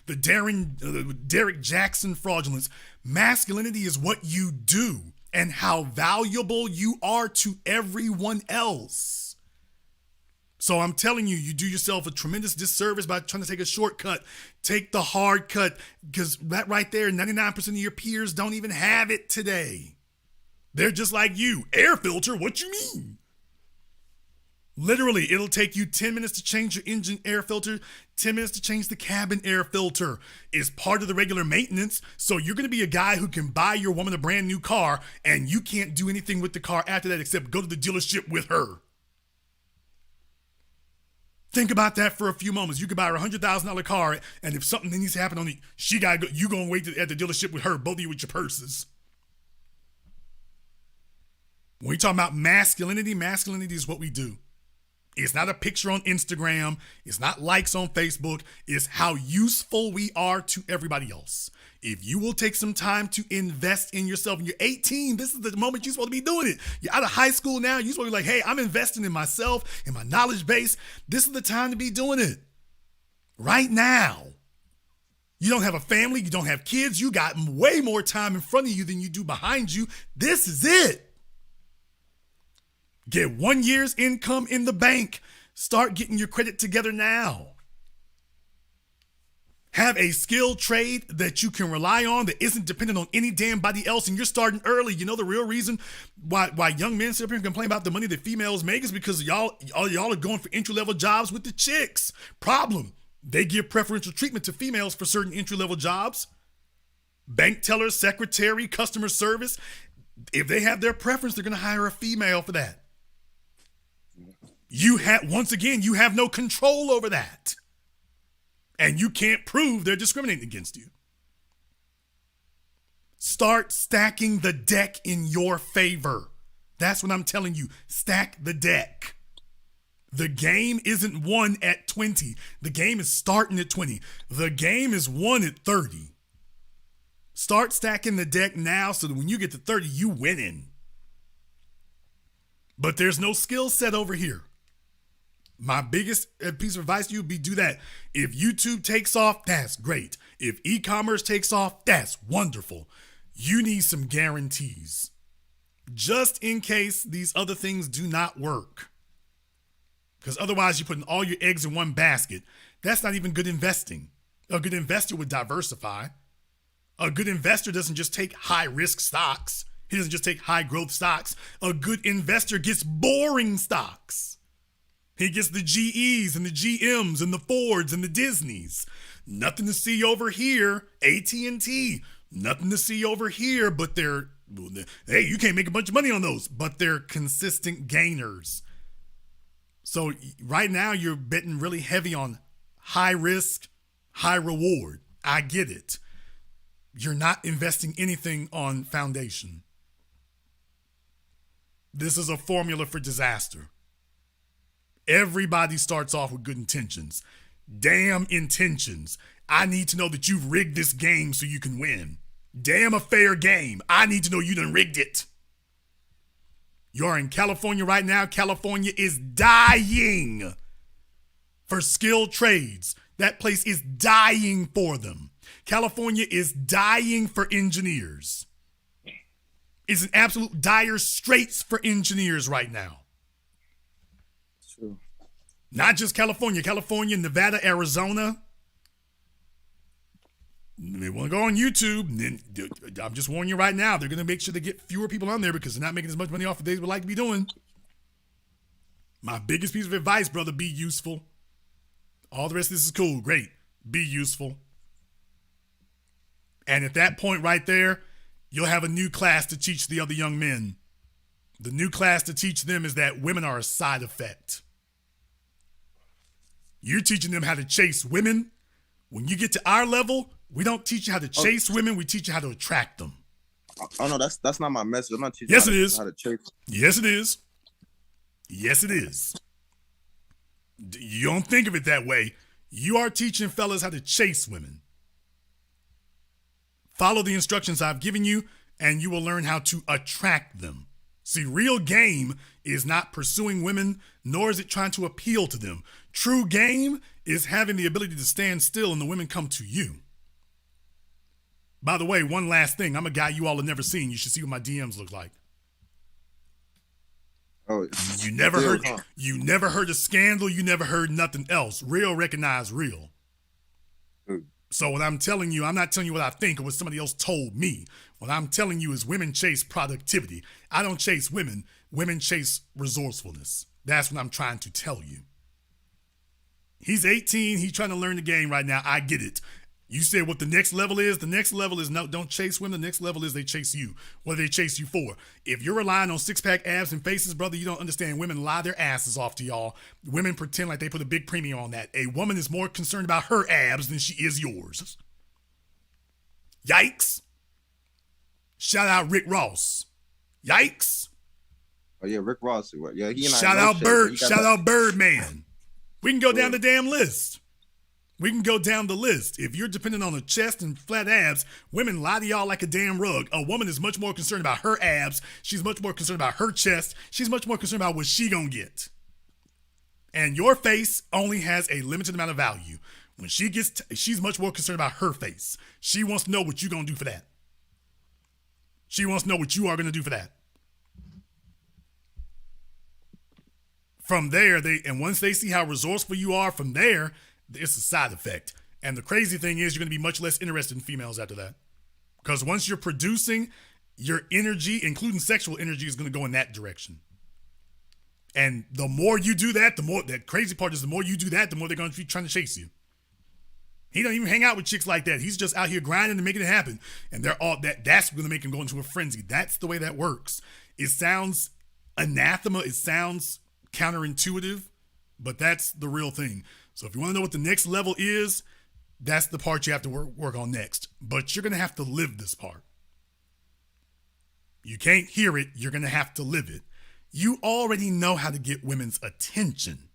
the Derek Jackson fraudulence. Masculinity is what you do and how valuable you are to everyone else. So I'm telling you, you do yourself a tremendous disservice by trying to take a shortcut. Take the hard cut, because that right there, 99% of your peers don't even have it today. They're just like you. Air filter, what you mean? Literally, it'll take you 10 minutes to change your engine air filter, 10 minutes to change the cabin air filter. It's part of the regular maintenance. So you're going to be a guy who can buy your woman a brand new car, and you can't do anything with the car after that except go to the dealership with her. Think about that for a few moments. You could buy her $100,000 car, and if something needs to happen on it, you gonna wait at the dealership with her, both of you with your purses. When we talk about masculinity, masculinity is what we do. It's not a picture on Instagram. It's not likes on Facebook. It's how useful we are to everybody else. If you will take some time to invest in yourself, and you're 18, this is the moment you're supposed to be doing it. You're out of high school now. You're supposed to be like, hey, I'm investing in myself, in my knowledge base. This is the time to be doing it. Right now. You don't have a family. You don't have kids. You got way more time in front of you than you do behind you. This is it. Get 1 year's income in the bank. Start getting your credit together now. Have a skilled trade that you can rely on that isn't dependent on any damn body else, and you're starting early. You know the real reason why young men sit up here and complain about the money that females make is because y'all are going for entry-level jobs with the chicks. Problem. They give preferential treatment to females for certain entry-level jobs. Bank teller, secretary, customer service. If they have their preference, they're going to hire a female for that. You have no control over that. And you can't prove they're discriminating against you. Start stacking the deck in your favor. That's what I'm telling you. Stack the deck. The game isn't won at 20. The game is starting at 20. The game is won at 30. Start stacking the deck now so that when you get to 30, you winning. But there's no skill set over here. My biggest piece of advice to you would be do that. If YouTube takes off, that's great. If e-commerce takes off, that's wonderful. You need some guarantees. Just in case these other things do not work. Because otherwise you're putting all your eggs in one basket. That's not even good investing. A good investor would diversify. A good investor doesn't just take high-risk stocks. He doesn't just take high-growth stocks. A good investor gets boring stocks. He gets the GEs and the GMs and the Fords and the Disneys. Nothing to see over here. AT&T. Nothing to see over here, but hey, you can't make a bunch of money on those, but they're consistent gainers. So right now you're betting really heavy on high risk, high reward. I get it. You're not investing anything on foundation. This is a formula for disaster. Everybody starts off with good intentions. Damn intentions. I need to know that you've rigged this game so you can win. Damn a fair game. I need to know you done rigged it. You're in California right now. California is dying for skilled trades. That place is dying for them. California is dying for engineers. It's an absolute dire straits for engineers right now. True. Not just California, Nevada, Arizona. They want to go on YouTube. And then, I'm just warning you right now, they're going to make sure they get fewer people on there because they're not making as much money off of they would like to be doing. My biggest piece of advice, brother, be useful. All the rest of this is cool. Great. Be useful. And at that point right there, you'll have a new class to teach the other young men. The new class to teach them is that women are a side effect. You're teaching them how to chase women. When you get to our level, we don't teach you how to chase women. We teach you how to attract them. Oh no, that's not my message. I'm not teaching yes, how, it to, is. how to chase. Yes, it is. Yes, it is. You don't think of it that way. You are teaching fellas how to chase women. Follow the instructions I've given you, and you will learn how to attract them. See, real game is not pursuing women, nor is it trying to appeal to them. True game is having the ability to stand still and the women come to you. By the way, one last thing. I'm a guy you all have never seen. You should see what my DMs look like. Oh, you never heard a scandal. You never heard nothing else. Real recognize real. So what I'm telling you, I'm not telling you what I think or what somebody else told me. What I'm telling you is women chase productivity. I don't chase women. Women chase resourcefulness. That's what I'm trying to tell you. He's 18. He's trying to learn the game right now. I get it. You said what the next level is. The next level is no, don't chase women. The next level is they chase you. What do they chase you for? If you're relying on six-pack abs and faces, brother, you don't understand. Women lie their asses off to y'all. Women pretend like they put a big premium on that. A woman is more concerned about her abs than she is yours. Yikes. Shout out Rick Ross. Yikes. Oh yeah, Rick Ross. Yeah, he and I Shout no out shade, Bird. he got Shout that- out Birdman. We can go down the damn list. We can go down the list. If you're dependent on a chest and flat abs, women lie to y'all like a damn rug. A woman is much more concerned about her abs. She's much more concerned about her chest. She's much more concerned about what she gonna get. And your face only has a limited amount of value. When she gets, she's much more concerned about her face. She wants to know what you gonna do for that. She wants to know what you are gonna do for that. From there, once they see how resourceful you are, from there, it's a side effect. And the crazy thing is you're going to be much less interested in females after that. Because once you're producing, your energy, including sexual energy, is going to go in that direction. And the more you do that, that crazy part is the more you do that, the more they're going to be trying to chase you. He don't even hang out with chicks like that. He's just out here grinding and making it happen. And that's going to make him go into a frenzy. That's the way that works. It sounds anathema. It sounds counterintuitive, but that's the real thing. So if you want to know what the next level is, that's the part you have to work on next. But you're going to have to live this part. You can't hear it. You're going to have to live it. You already know how to get women's attention.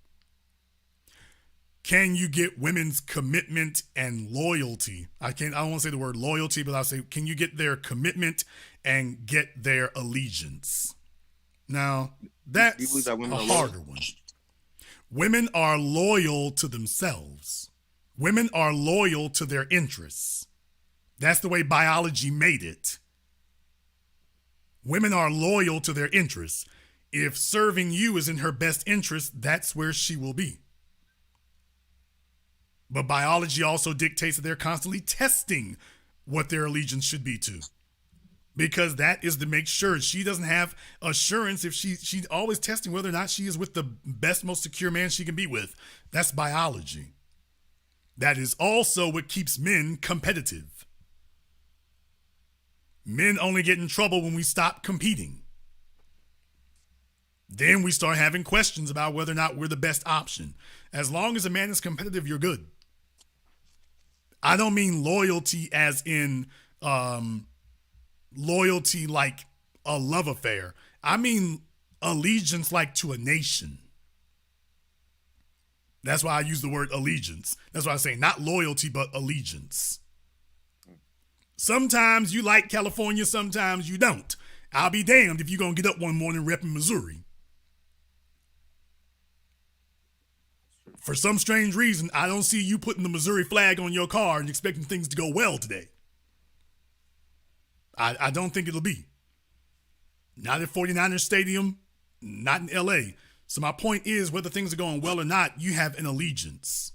Can you get women's commitment and loyalty? I don't want to say the word loyalty, but I'll say, can you get their commitment and get their allegiance? Now, that's a harder one. Women are loyal to themselves. Women are loyal to their interests. That's the way biology made it. Women are loyal to their interests. If serving you is in her best interest, that's where she will be. But biology also dictates that they're constantly testing what their allegiance should be to. Because that is to make sure she doesn't have assurance if she's always testing whether or not she is with the best, most secure man she can be with. That's biology. That is also what keeps men competitive. Men only get in trouble when we stop competing. Then we start having questions about whether or not we're the best option. As long as a man is competitive, you're good. I don't mean loyalty as in loyalty like a love affair. I mean allegiance like to a nation. That's why I use the word allegiance. That's why I say not loyalty, but allegiance. Sometimes you like California, sometimes you don't. I'll be damned if you're going to get up one morning repping Missouri. For some strange reason, I don't see you putting the Missouri flag on your car and expecting things to go well today. I don't think it'll be. Not at 49ers Stadium, not in LA. So my point is, whether things are going well or not, you have an allegiance.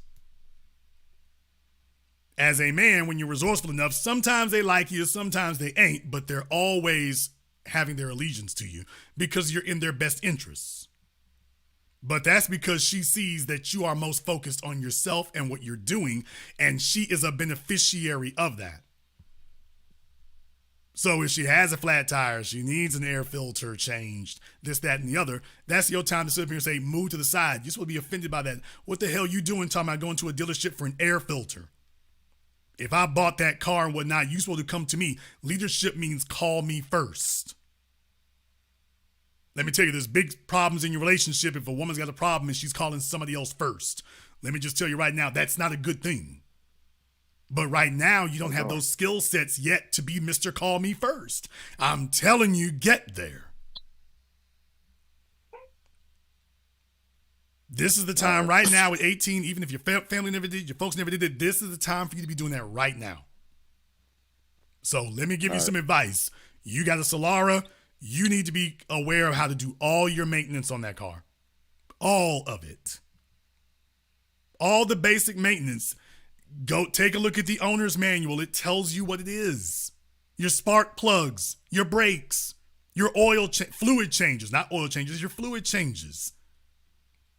As a man, when you're resourceful enough, sometimes they like you, sometimes they ain't, but they're always having their allegiance to you because you're in their best interests. But that's because she sees that you are most focused on yourself and what you're doing, and she is a beneficiary of that. So if she has a flat tire, she needs an air filter changed, this, that, and the other, that's your time to sit up here and say, move to the side. You're supposed to be offended by that. What the hell you doing talking about going to a dealership for an air filter? If I bought that car and whatnot, you're supposed to come to me. Leadership means call me first. Let me tell you, there's big problems in your relationship if a woman's got a problem and she's calling somebody else first. Let me just tell you right now, that's not a good thing. But right now, you don't have those skill sets yet to be Mr. Call Me First. I'm telling you, get there. This is the time right now at 18, even if your family never did, your folks never did it, this is the time for you to be doing that right now. So let me give you some advice. You got a Solara. You need to be aware of how to do all your maintenance on that car. All of it. All the basic maintenance. Go take a look at the owner's manual. It tells you what it is. Your spark plugs, your brakes, your fluid changes, not oil changes, your fluid changes.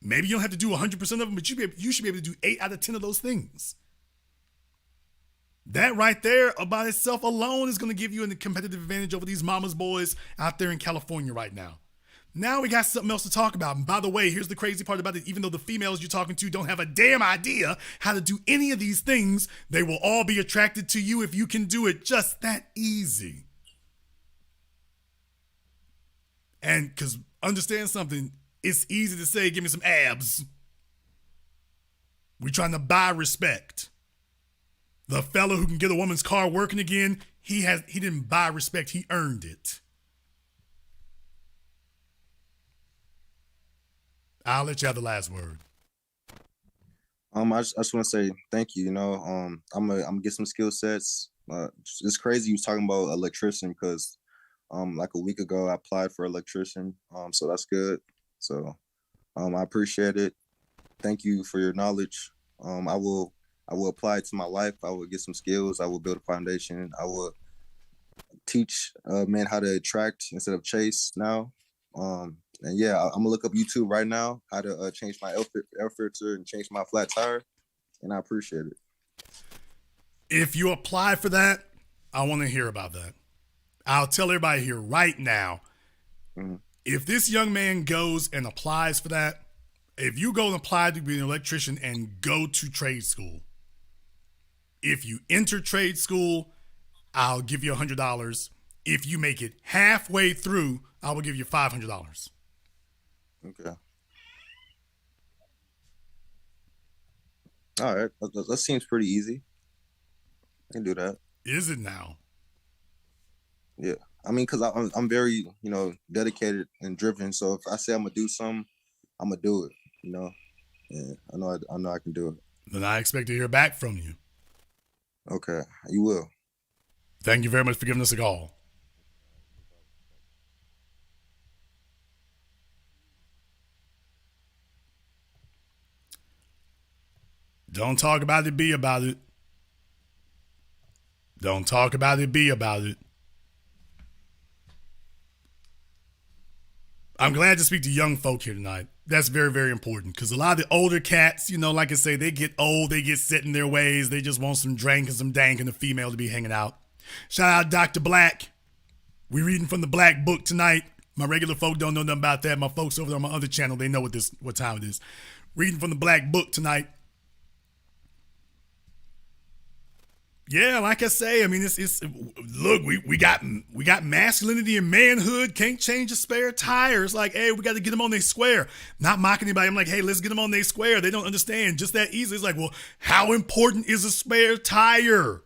Maybe you don't have to do 100% of them, but you should be able to do 8 out of 10 of those things. That right there by itself alone is going to give you a competitive advantage over these mama's boys out there in California right now. Now we got something else to talk about. And by the way, here's the crazy part about it. Even though the females you're talking to don't have a damn idea how to do any of these things, they will all be attracted to you if you can do it just that easy. And because understand something, it's easy to say, give me some abs. We're trying to buy respect. The fella who can get a woman's car working again, he didn't buy respect, he earned it. I'll let you have the last word. I just want to say thank you. You know, I'm gonna get some skill sets. It's crazy you was talking about electrician because, like a week ago I applied for electrician. So that's good. So, I appreciate it. Thank you for your knowledge. I will apply it to my life. I will get some skills. I will build a foundation. I will teach men how to attract instead of chase now. And yeah, I'm gonna look up YouTube right now how to change my air filter and change my flat tire, and I appreciate it. If you apply for that, I want to hear about that. I'll tell everybody here right now, if this young man goes and applies for that, if you go and apply to be an electrician and go to trade school, if you enter trade school, I'll give you $100. If you make it halfway through, I will give you $500. Okay. All right. That seems pretty easy. I can do that. Is it now? Yeah. I mean, because I'm very, dedicated and driven. So if I say I'm going to do something, I'm going to do it, Yeah, I know I can do it. Then I expect to hear back from you. Okay. You will. Thank you very much for giving us a call. Don't talk about it, be about it. Don't talk about it, be about it. I'm glad to speak to young folk here tonight. That's very, very important because a lot of the older cats, like I say, they get old, they get set in their ways. They just want some drink and some dank and a female to be hanging out. Shout out Dr. Black. We reading from the Black Book tonight. My regular folk don't know nothing about that. My folks over there on my other channel, they know what time it is. Reading from the Black Book tonight. Yeah, like I say, I mean, it's look, we got masculinity and manhood. Can't change a spare tire. It's like, hey, we got to get them on their square. Not mocking anybody. I'm like, hey, let's get them on their square. They don't understand just that easy. It's like, well, how important is a spare tire?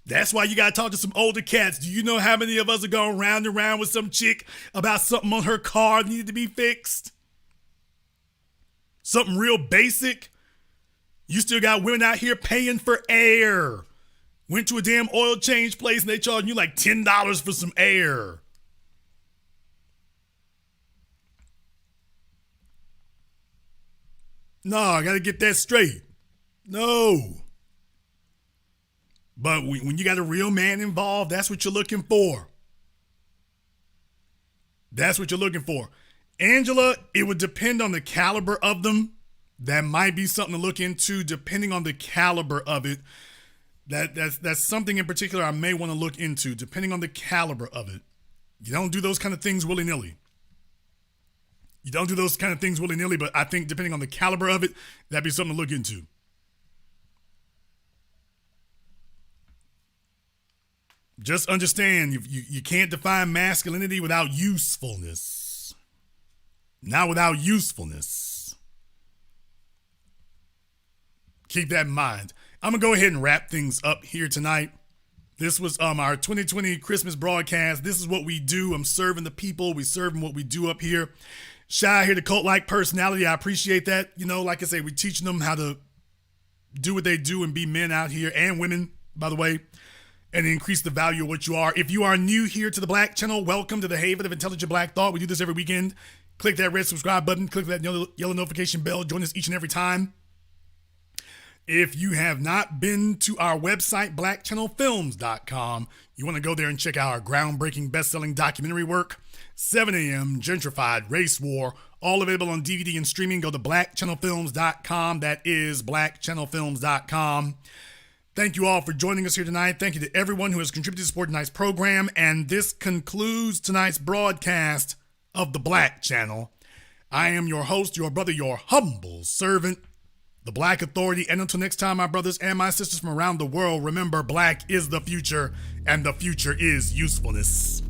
That's why you got to talk to some older cats. Do you know how many of us are going round and round with some chick about something on her car that needed to be fixed? Something real basic. You still got women out here paying for air. Went to a damn oil change place and they charging you like $10 for some air. No, I got to get that straight. No. But when you got a real man involved, that's what you're looking for. That's what you're looking for. Angela, it would depend on the caliber of them. That might be something to look into depending on the caliber of it. That's something in particular I may want to look into, depending on the caliber of it. You don't do those kind of things willy-nilly. You don't do those kind of things willy-nilly, but I think depending on the caliber of it, that'd be something to look into. Just understand, you can't define masculinity without usefulness. Not without usefulness. Keep that in mind. I'm going to go ahead and wrap things up here tonight. This was our 2020 Christmas broadcast. This is what we do. I'm serving the people. We serving what we do up here. Shout out here to Cult-Like Personality. I appreciate that. Like I say, we're teaching them how to do what they do and be men out here and women, by the way, and increase the value of what you are. If you are new here to the Black Channel, welcome to the Haven of Intelligent Black Thought. We do this every weekend. Click that red subscribe button. Click that yellow notification bell. Join us each and every time. If you have not been to our website, blackchannelfilms.com, you want to go there and check out our groundbreaking best-selling documentary work, 7 a.m., Gentrified, Race War, all available on DVD and streaming. Go to blackchannelfilms.com. That is blackchannelfilms.com. Thank you all for joining us here tonight. Thank you to everyone who has contributed to support tonight's program. And this concludes tonight's broadcast of the Black Channel. I am your host, your brother, your humble servant, the Black Authority. And until next time, my brothers and my sisters from around the world, remember, black is the future, and the future is usefulness.